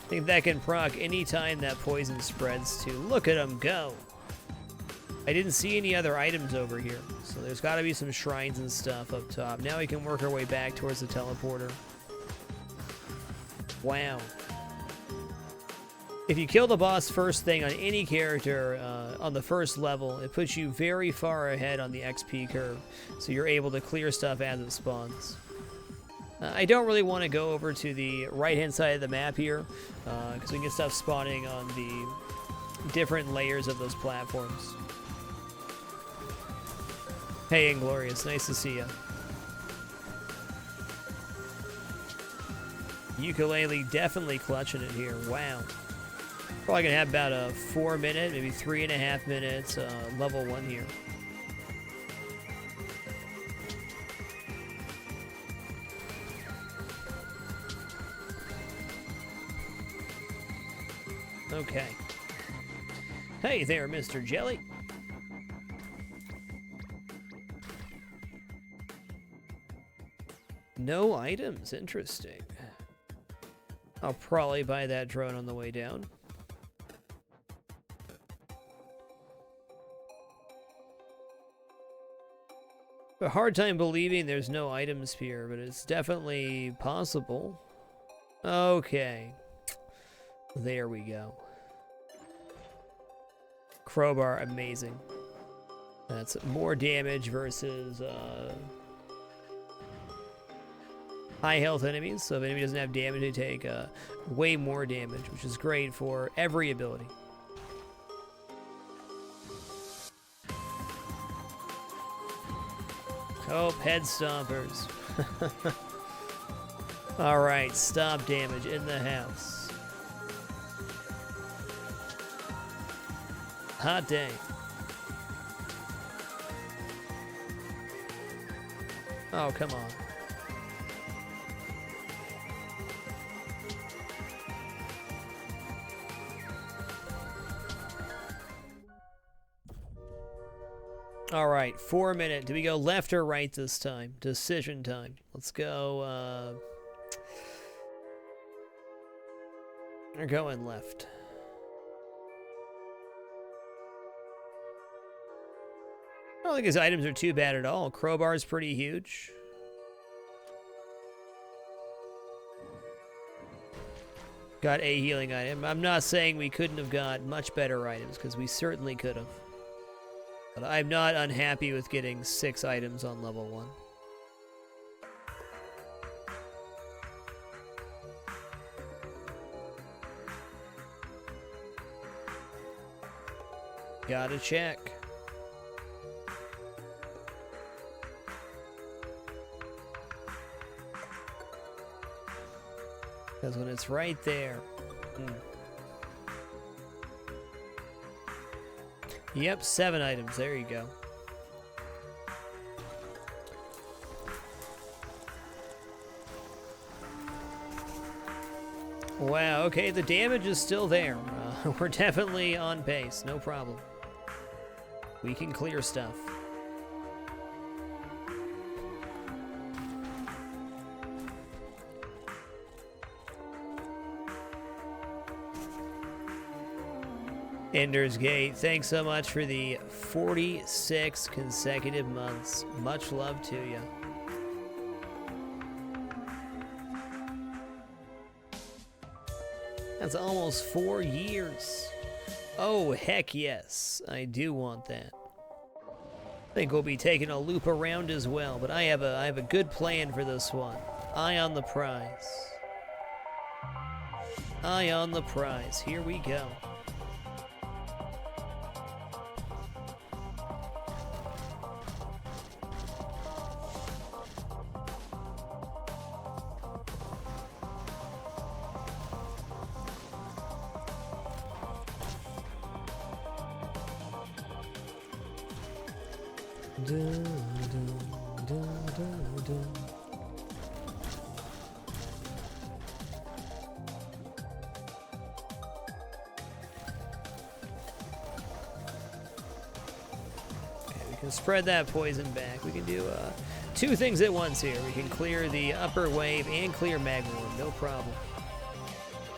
I think that can proc anytime that poison spreads too. Look at him go. I didn't see any other items over here, so there's got to be some shrines and stuff up top. Now we can work our way back towards the teleporter. Wow. If you kill the boss first thing on any character on the first level, it puts you very far ahead on the XP curve, so you're able to clear stuff as it spawns. I don't really want to go over to the right-hand side of the map here, because we can get stuff spawning on the different layers of those platforms. Hey, Inglorious, nice to see you. Ukulele definitely clutching it here. Wow. Probably gonna have about a 4-minute, maybe 3.5 minutes, level 1 here. Okay. Hey there, Mr. Jelly. No items, interesting. I'll probably buy that drone on the way down. A hard time believing there's no items here, but it's definitely possible. Okay. There we go. Crowbar, amazing. That's more damage versus high health enemies. So if an enemy doesn't have damage, they take way more damage, which is great for every ability. Oh, head stompers. All right, stop damage in the house. Hot day. Oh, come on. All right, 4-minute. Do we go left or right this time? Decision time. Let's go, we're going left. I don't think his items are too bad at all. Crowbar's pretty huge. Got a healing item. I'm not saying we couldn't have got much better items, because we certainly could have. But I'm not unhappy with getting 6 items on level 1. Gotta check. Because when it's right there. Yep, 7 items. There you go. Wow, okay, the damage is still there. We're definitely on pace, no problem. We can clear stuff. Ender's Gate, thanks so much for the 46 consecutive months. Much love to you. That's almost 4 years. Oh, heck yes. I do want that. I think we'll be taking a loop around as well, but I have a good plan for this one. Eye on the prize. Eye on the prize. Here we go. Spread that poison back. We can do 2 things at once here. We can clear the upper wave and clear magma room, no problem.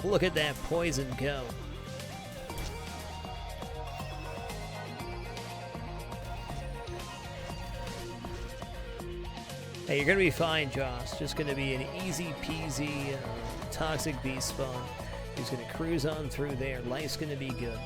Look at that poison go. Hey, you're gonna be fine, Josh. Just gonna be an easy peasy toxic beast spawn. He's gonna cruise on through there. Life's gonna be good.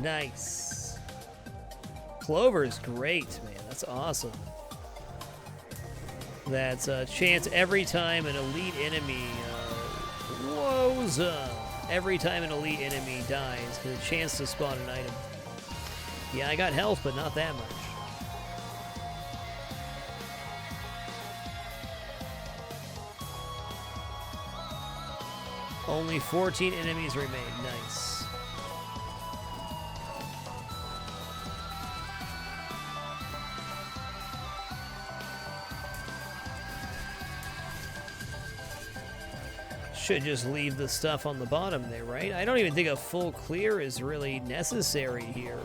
Nice. Clover's great, man. That's awesome. That's a chance every time an elite enemy every time an elite enemy dies, get a chance to spawn an item. Yeah, I got health, but not that much. Only 14 enemies remain. Nice. Should just leave the stuff on the bottom there, right? I don't even think a full clear is really necessary here.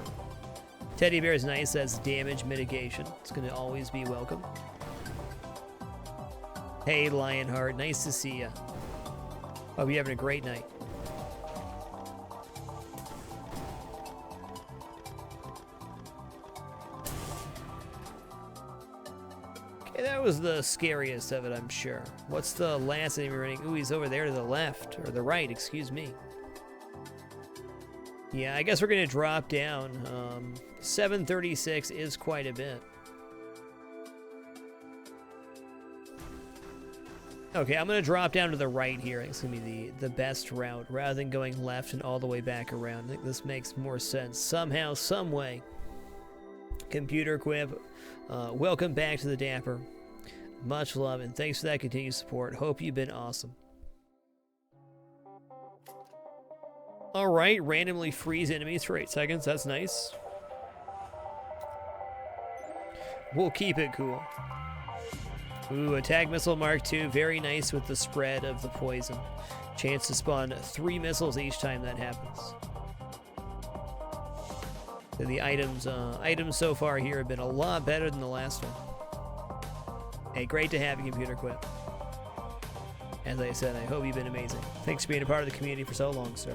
Teddy bear is nice. That's damage mitigation. It's going to always be welcome. Hey, Lionheart. Nice to see you. Hope you're having a great night. Okay, that was the scariest of it, I'm sure. What's the last enemy running? Ooh, he's over there to the left, or the right, excuse me. Yeah, I guess we're going to drop down. 736 is quite a bit. Okay, I'm going to drop down to the right here. I think it's going to be the best route, rather than going left and all the way back around. I think this makes more sense. Somehow, some way. Computer Quib, welcome back to the Dapper. Much love, and thanks for that continued support. Hope you've been awesome. Alright, randomly freeze enemies for 8 seconds. That's nice. We'll keep it cool. Ooh, attack missile Mark II. Very nice with the spread of the poison. Chance to spawn 3 missiles each time that happens. So the items so far here have been a lot better than the last one. Hey, great to have you, Computer Quip. As I said, I hope you've been amazing. Thanks for being a part of the community for so long, sir.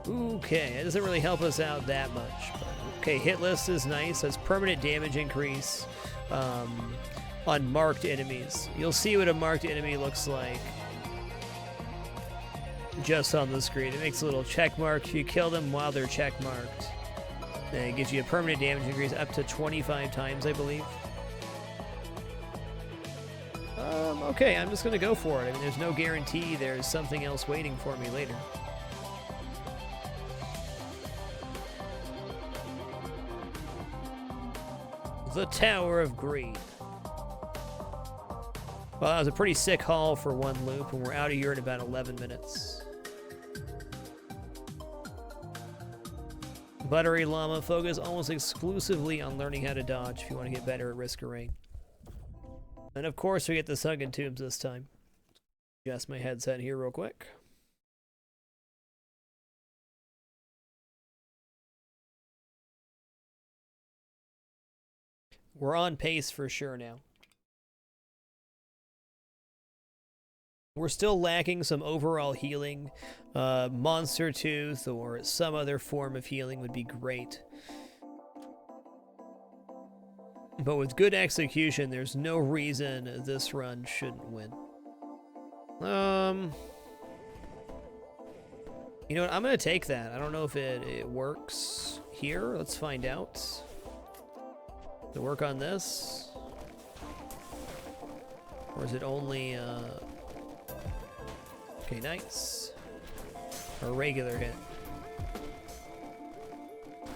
Okay, it doesn't really help us out that much. But okay, hit list is nice. That's permanent damage increase on marked enemies. You'll see what a marked enemy looks like just on the screen. It makes a little check mark. If you kill them while they're check marked, then it gives you a permanent damage increase up to 25 times, I believe. Okay, I'm just going to go for it. I mean, there's no guarantee there's something else waiting for me later. The Tower of Greed. Well, that was a pretty sick haul for one loop, and we're out of here in about 11 minutes. Buttery Llama, focus almost exclusively on learning how to dodge if you want to get better at Risk of Rain. And of course we get the Sunken Tombs this time. Adjust my headset here real quick. We're on pace for sure now. We're still lacking some overall healing. Monster Tooth or some other form of healing would be great. But with good execution, there's no reason this run shouldn't win. You know what? I'm going to take that. I don't know if it works here. Let's find out. To work on this? Or is it only... Okay, nice. A regular hit.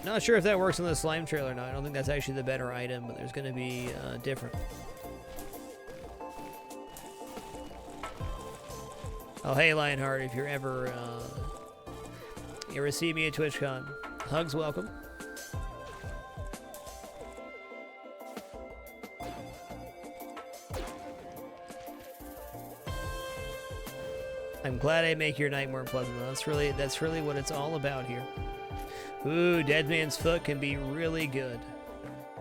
Not sure if that works on the slime trail or not. I don't think that's actually the better item, but there's going to be different. Oh, hey, Lionheart, if you're ever see me at TwitchCon. Hugs, welcome. I'm glad I make your night more pleasant. That's really what it's all about here. Ooh, Dead Man's Foot can be really good.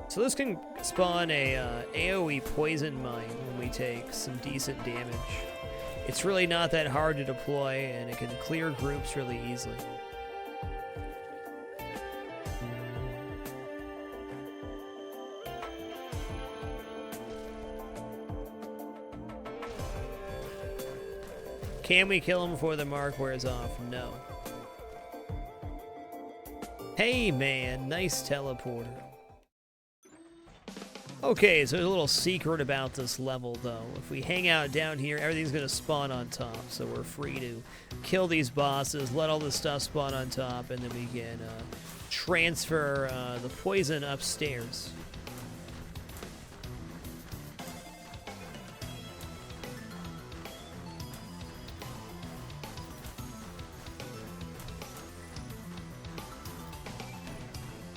So this can spawn a AoE poison mine when we take some decent damage. It's really not that hard to deploy, and it can clear groups really easily. Can we kill him before the mark wears off? No. Hey man, nice teleporter. Okay, so there's a little secret about this level though. If we hang out down here, everything's gonna spawn on top, so we're free to kill these bosses, let all this stuff spawn on top, and then we can transfer the poison upstairs.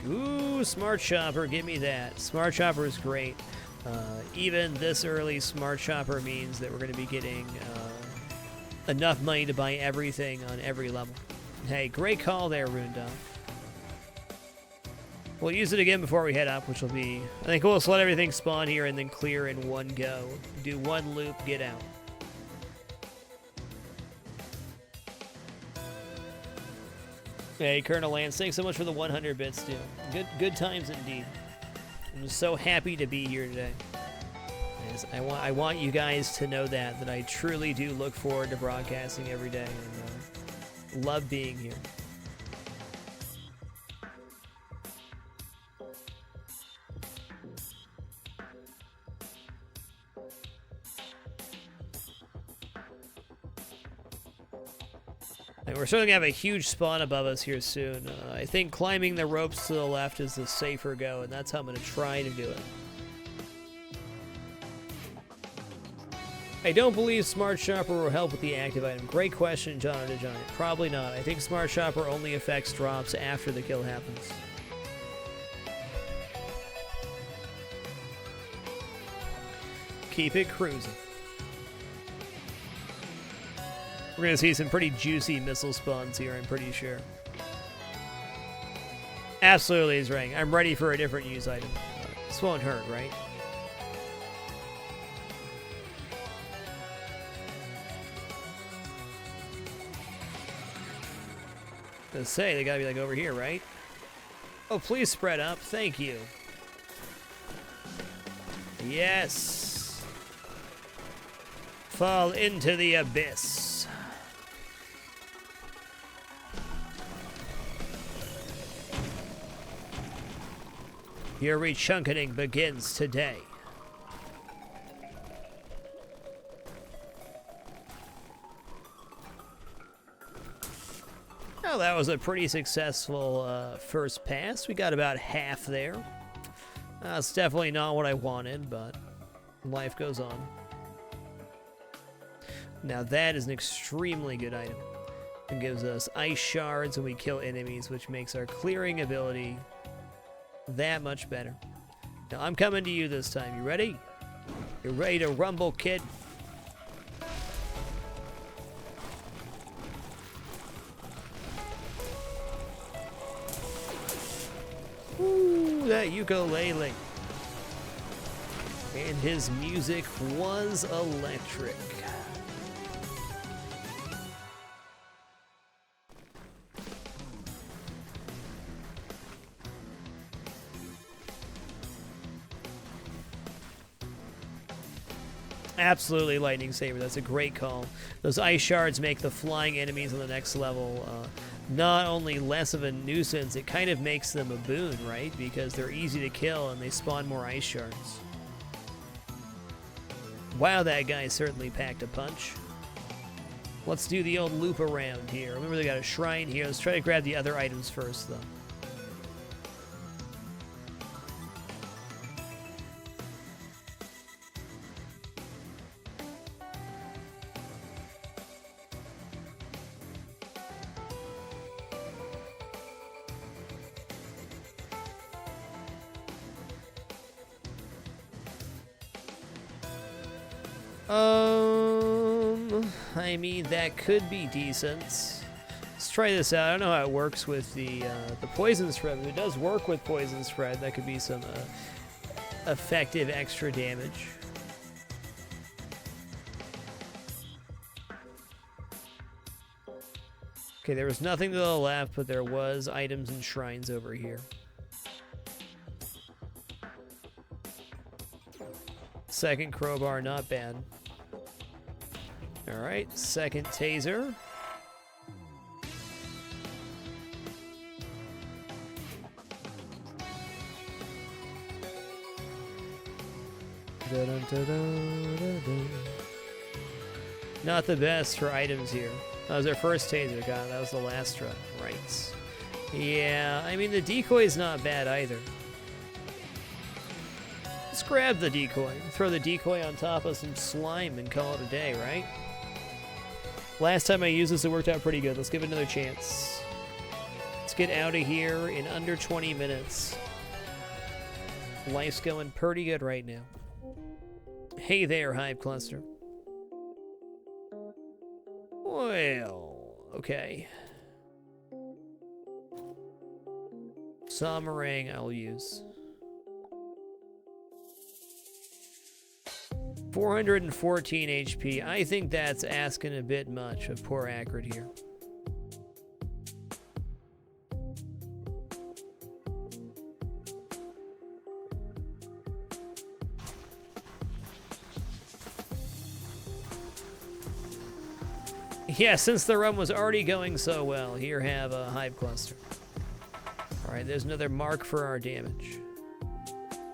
Ooh, Smart Chopper, give me that. Smart Chopper is great. Even this early, Smart Chopper means that we're going to be getting enough money to buy everything on every level. Hey, great call there, Rundon. We'll use it again before we head up, which will be... I think we'll just let everything spawn here and then clear in one go. Do one loop, get out. Hey, Colonel Lance, thanks so much for the 100 bits, too. Good times indeed. I'm so happy to be here today. I want you guys to know that I truly do look forward to broadcasting every day and love being here. We're certainly going to have a huge spawn above us here soon. I think climbing the ropes to the left is the safer go, and that's how I'm going to try to do it. I don't believe Smart Chopper will help with the active item. Great question, John the Giant. Probably not. I think Smart Chopper only affects drops after the kill happens. Keep it cruising. We're going to see some pretty juicy missile spawns here, I'm pretty sure. Absolutely is right. I'm ready for a different use item. This won't hurt, right? Let's say they gotta be like over here, right? Oh, please spread up. Thank you. Yes. Fall into the abyss. Your rechunketing begins today. Well, that was a pretty successful first pass. We got about half there. That's definitely not what I wanted, but life goes on. Now that is an extremely good item. It gives us ice shards when we kill enemies, which makes our clearing ability that much better. Now I'm coming to you this time. You ready? You're ready to rumble, kid? Ooh, that ukulele. And his music was electric. Absolutely lightning saber. That's a great call. Those ice shards make the flying enemies on the next level not only less of a nuisance, it kind of makes them a boon, right? Because they're easy to kill and they spawn more ice shards. Wow, that guy certainly packed a punch. Let's do the old loop around here. Remember, they got a shrine here. Let's try to grab the other items first, though. I mean, that could be decent. Let's try this out. I don't know how it works with the poison spread, but if it does work with poison spread, that could be some effective extra damage. Okay, there was nothing to the left, but there was items and shrines over here. Second crowbar, not bad. Alright, second taser. Not the best for items here. That was our first taser. God, that was the last try. Right. Yeah, I mean, the decoy's not bad either. Let's grab the decoy. Throw the decoy on top of some slime and call it a day, right? Last time I used this, it worked out pretty good. Let's give it another chance. Let's get out of here in under 20 minutes. Life's going pretty good right now. Hey there, Hive Cluster. Well, okay. Sommering I'll use. 414 HP. I think that's asking a bit much of poor Acrid here. Yeah, since the run was already going so well, here have a Hive Cluster. Alright, there's another mark for our damage.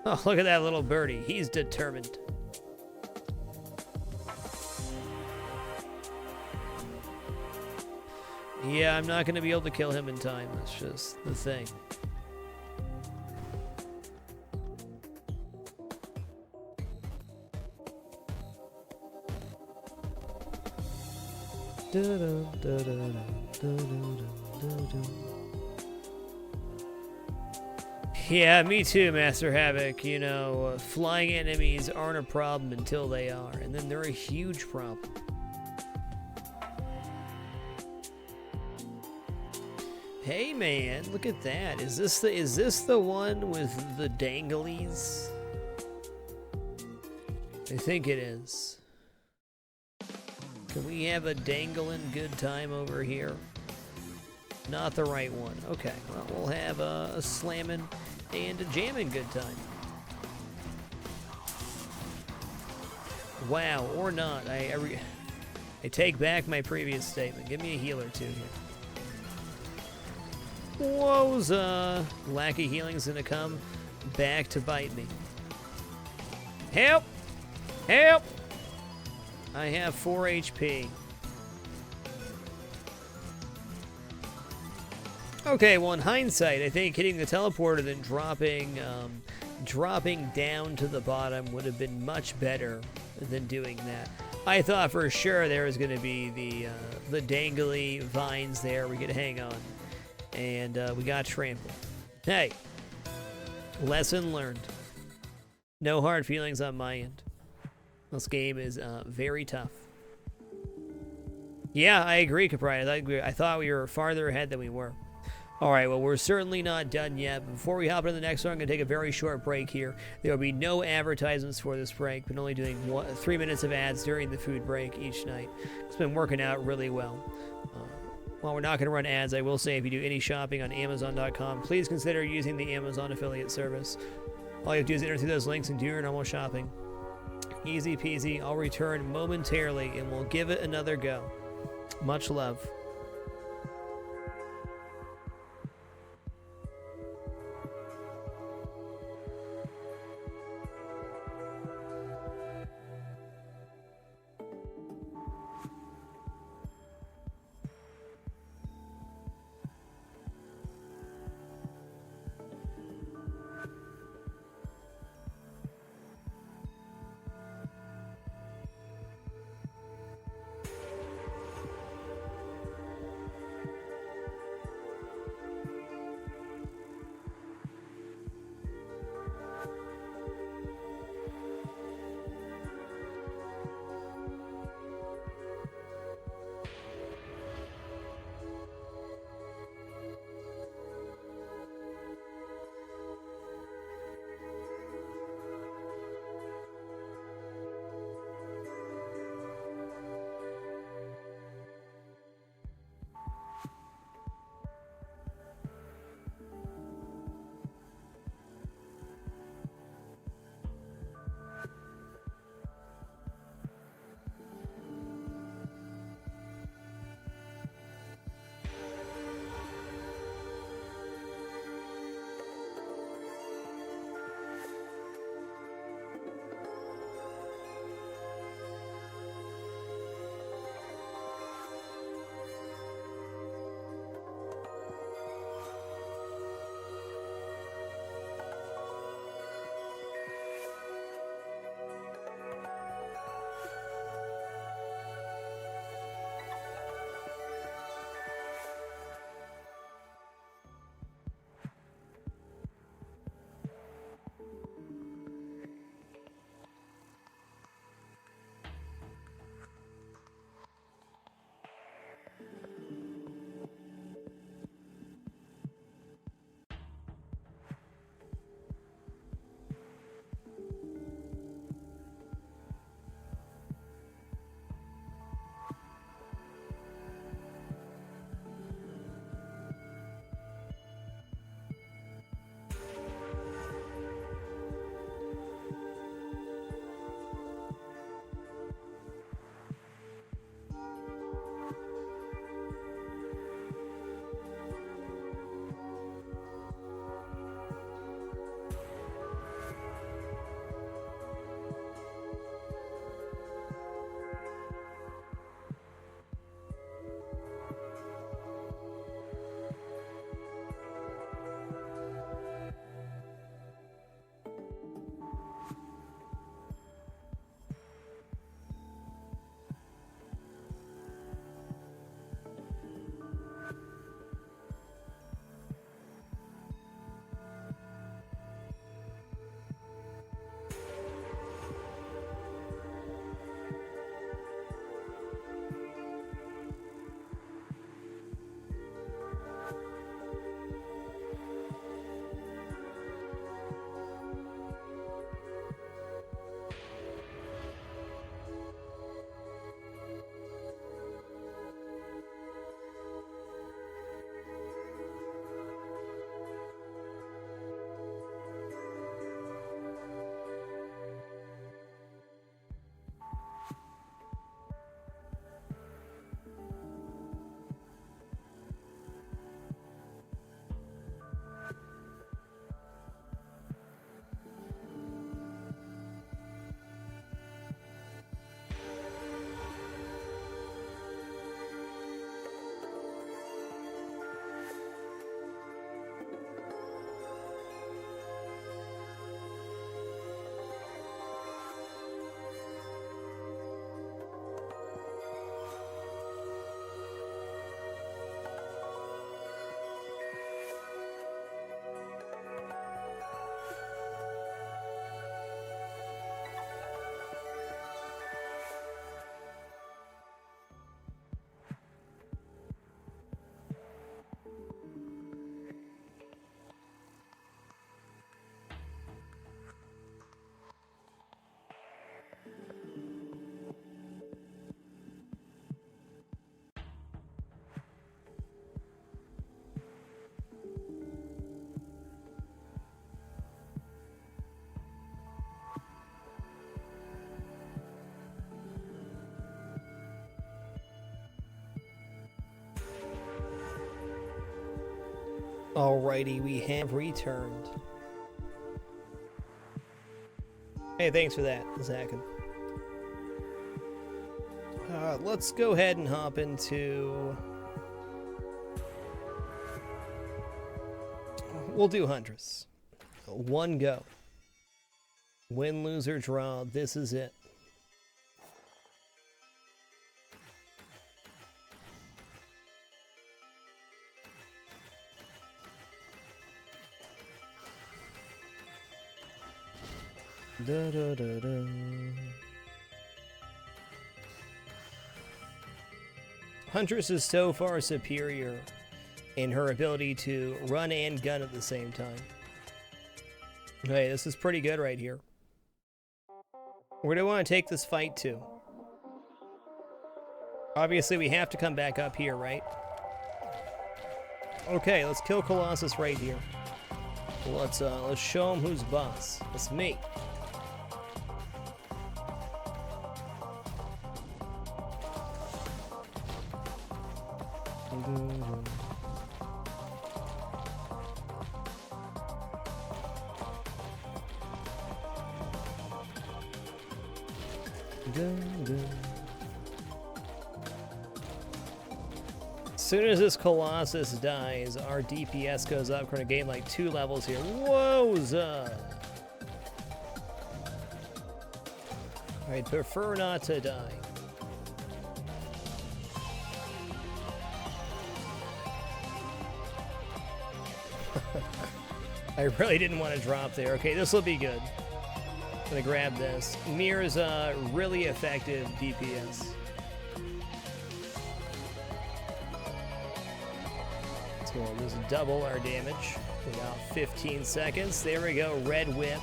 Oh, look at that little birdie. He's determined. Yeah, I'm not going to be able to kill him in time. That's just the thing. Yeah, me too, Master Havoc. You know, flying enemies aren't a problem until they are, and then they're a huge problem. Hey man, look at that. Is this the one with the danglies? I think it is. Can we have a dangling good time over here? Not the right one. Okay, well, we'll have a slamming and a jamming good time. Wow, or not. I take back my previous statement. Give me a heal or two here. Whoa's lack of healing's gonna come back to bite me. Help! Help! I have 4 HP. Okay, well, in hindsight, I think hitting the teleporter then dropping dropping down to the bottom would have been much better than doing that. I thought for sure there was going to be the dangly vines there we could hang on. And we got Tranquil. Hey, lesson learned. No hard feelings on my end. This game is very tough. Yeah, I agree, Capri. I thought we were farther ahead than we were. All right, well, we're certainly not done yet. Before we hop into the next one, I'm going to take a very short break here. There will be no advertisements for this break, but only doing 3 minutes of ads during the food break each night. It's been working out really well. While we're not going to run ads, I will say if you do any shopping on Amazon.com, please consider using the Amazon affiliate service. All you have to do is enter through those links and do your normal shopping. Easy peasy. I'll return momentarily, and we'll give it another go. Much love. Alrighty, we have returned. Hey, thanks for that, Zakin. Let's go ahead and hop into... We'll do Huntress. One go. Win, lose, or draw. This is it. Da, da, da, da. Huntress is so far superior in her ability to run and gun at the same time. Okay, this is pretty good right here. Where do I want to take this fight to? Obviously, we have to come back up here, right? Okay, let's kill Colossus right here. Let's show him who's boss. It's me. As soon as this Colossus dies, our DPS goes up. We're gonna gain like 2 levels here. Whoa-za! I'd prefer not to die. I really didn't want to drop there. Okay, this will be good. I'm gonna grab this. Mir's really effective DPS. So we'll just double our damage. About 15 seconds. There we go. Red Whip.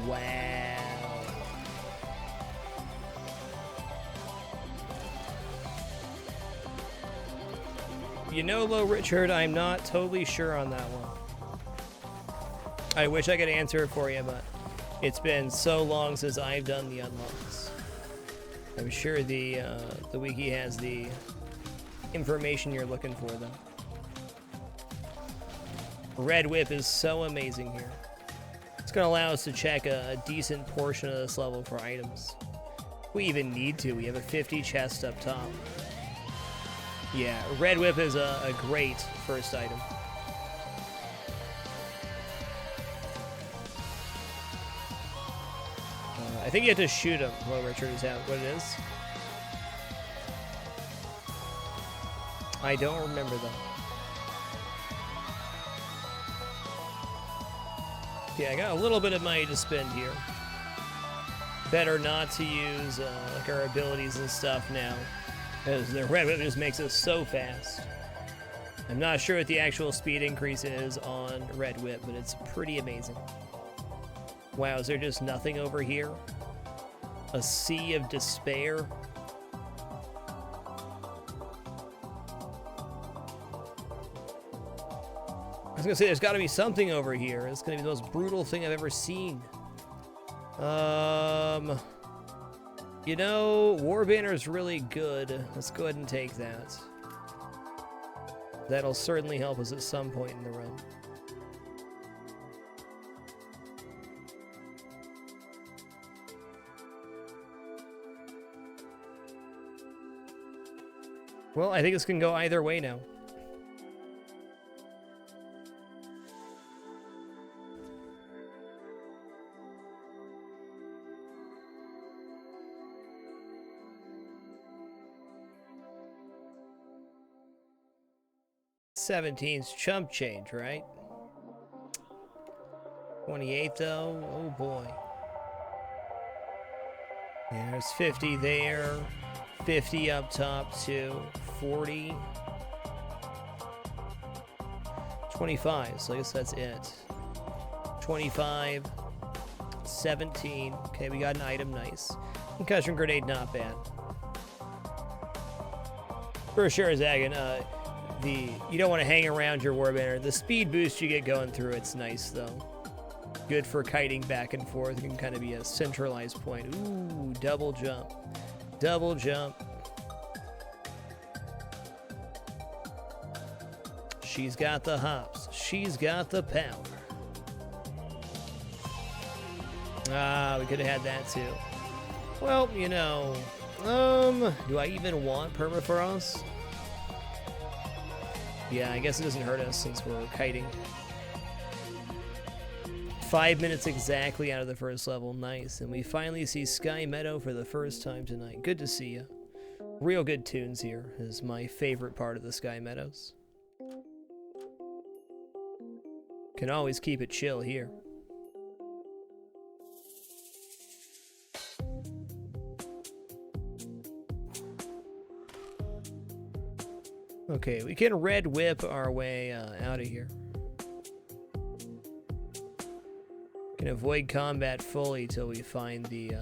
Wow. You know, Low Richard, I'm not totally sure on that one. I wish I could answer it for you, but it's been so long since I've done the unlocks. I'm sure the wiki has the information you're looking for, though. Red Whip is so amazing here. It's going to allow us to check a decent portion of this level for items. We even need to. We have a 50 chest up top. Yeah, Red Whip is a great first item. I think you have to shoot him. Well, Richard, is that what it is? I don't remember though. Okay, I got a little bit of money to spend here. Better not to use like our abilities and stuff now, because the Red Whip just makes us so fast. I'm not sure what the actual speed increase is on Red Whip, but it's pretty amazing. Wow, is there just nothing over here? A sea of despair? I was gonna say, there's gotta be something over here. It's gonna be the most brutal thing I've ever seen. You know, War Banner's really good. Let's go ahead and take that. That'll certainly help us at some point in the run. Well, I think this can go either way now. '17's chump change, right? 28 though, oh boy. There's 50 there. 50 up top too, 40, 25, so I guess that's it. 25, 17, okay, we got an item, nice. Concussion grenade, not bad. For sure, Zagan, you don't want to hang around your War Banner. The speed boost you get going through, it's nice though. Good for kiting back and forth, it can kind of be a centralized point. Ooh, double jump. Double jump. She's got the hops. she's got the power. Ah, we could have had that too. Well, you know, do I even want permafrost? Yeah, I guess it doesn't hurt us since we're kiting. 5 minutes exactly out of the first level. Nice. And we finally see Sky Meadow for the first time tonight. Good to see you. Real good tunes here is my favorite part of the Sky Meadows. Can always keep it chill here. Okay, we can red whip our way out of here. Can avoid combat fully till we find the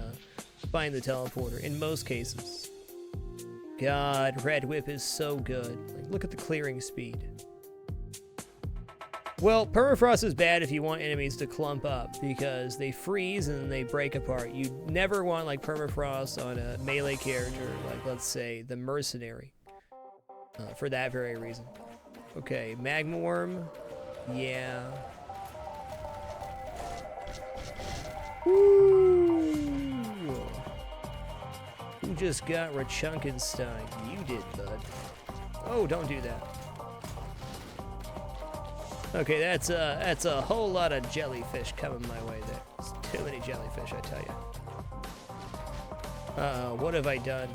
teleporter. In most cases. God, red whip is so good. Like, look at the clearing speed. Well, permafrost is bad if you want enemies to clump up because they freeze and they break apart. You never want like permafrost on a melee character, like let's say the mercenary. For that very reason. Okay, magma worm. Yeah. Woo! Who just got Rachunkenstein? You did, bud. Oh, don't do that. Okay, that's a whole lot of jellyfish coming my way there. It's too many jellyfish, I tell you. What have I done?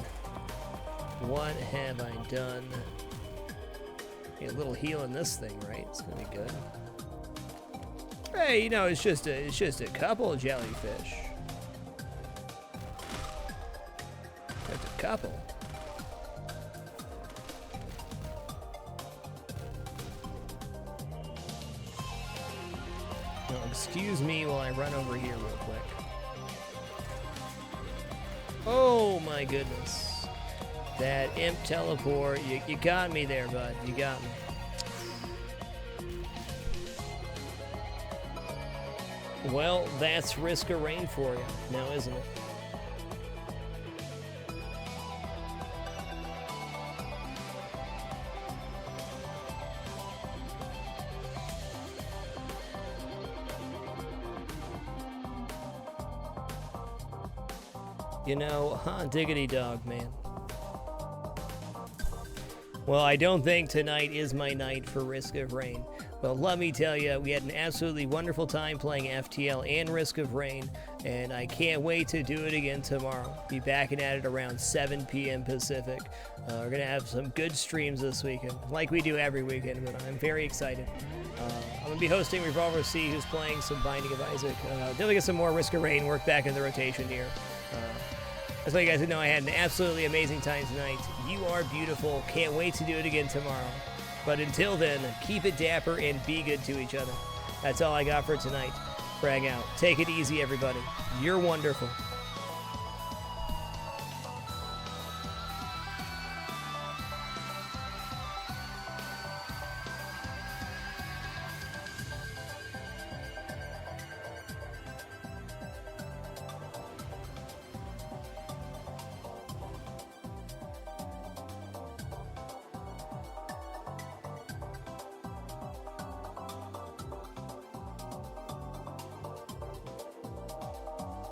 What have I done? A little heal in this thing, right? It's gonna be good. Hey, you know, it's just a couple of jellyfish. Just a couple. Now, excuse me while I run over here real quick. Oh my goodness. That imp teleport, you got me there, bud. You got me. Well, that's Risk of Rain for you, now isn't it? You know, diggity dog, man. Well, I don't think tonight is my night for Risk of Rain. But let me tell you, we had an absolutely wonderful time playing FTL and Risk of Rain, and I can't wait to do it again tomorrow. Be back at it around 7 p.m. Pacific. We're going to have some good streams this weekend, like we do every weekend, but I'm very excited. I'm going to be hosting Revolver C, who's playing some Binding of Isaac. Then we get some more Risk of Rain work back in the rotation here. That's why you guys know I had an absolutely amazing time tonight. You are beautiful. Can't wait to do it again tomorrow. But until then, keep it dapper and be good to each other. That's all I got for tonight. Frag out. Take it easy, everybody. You're wonderful.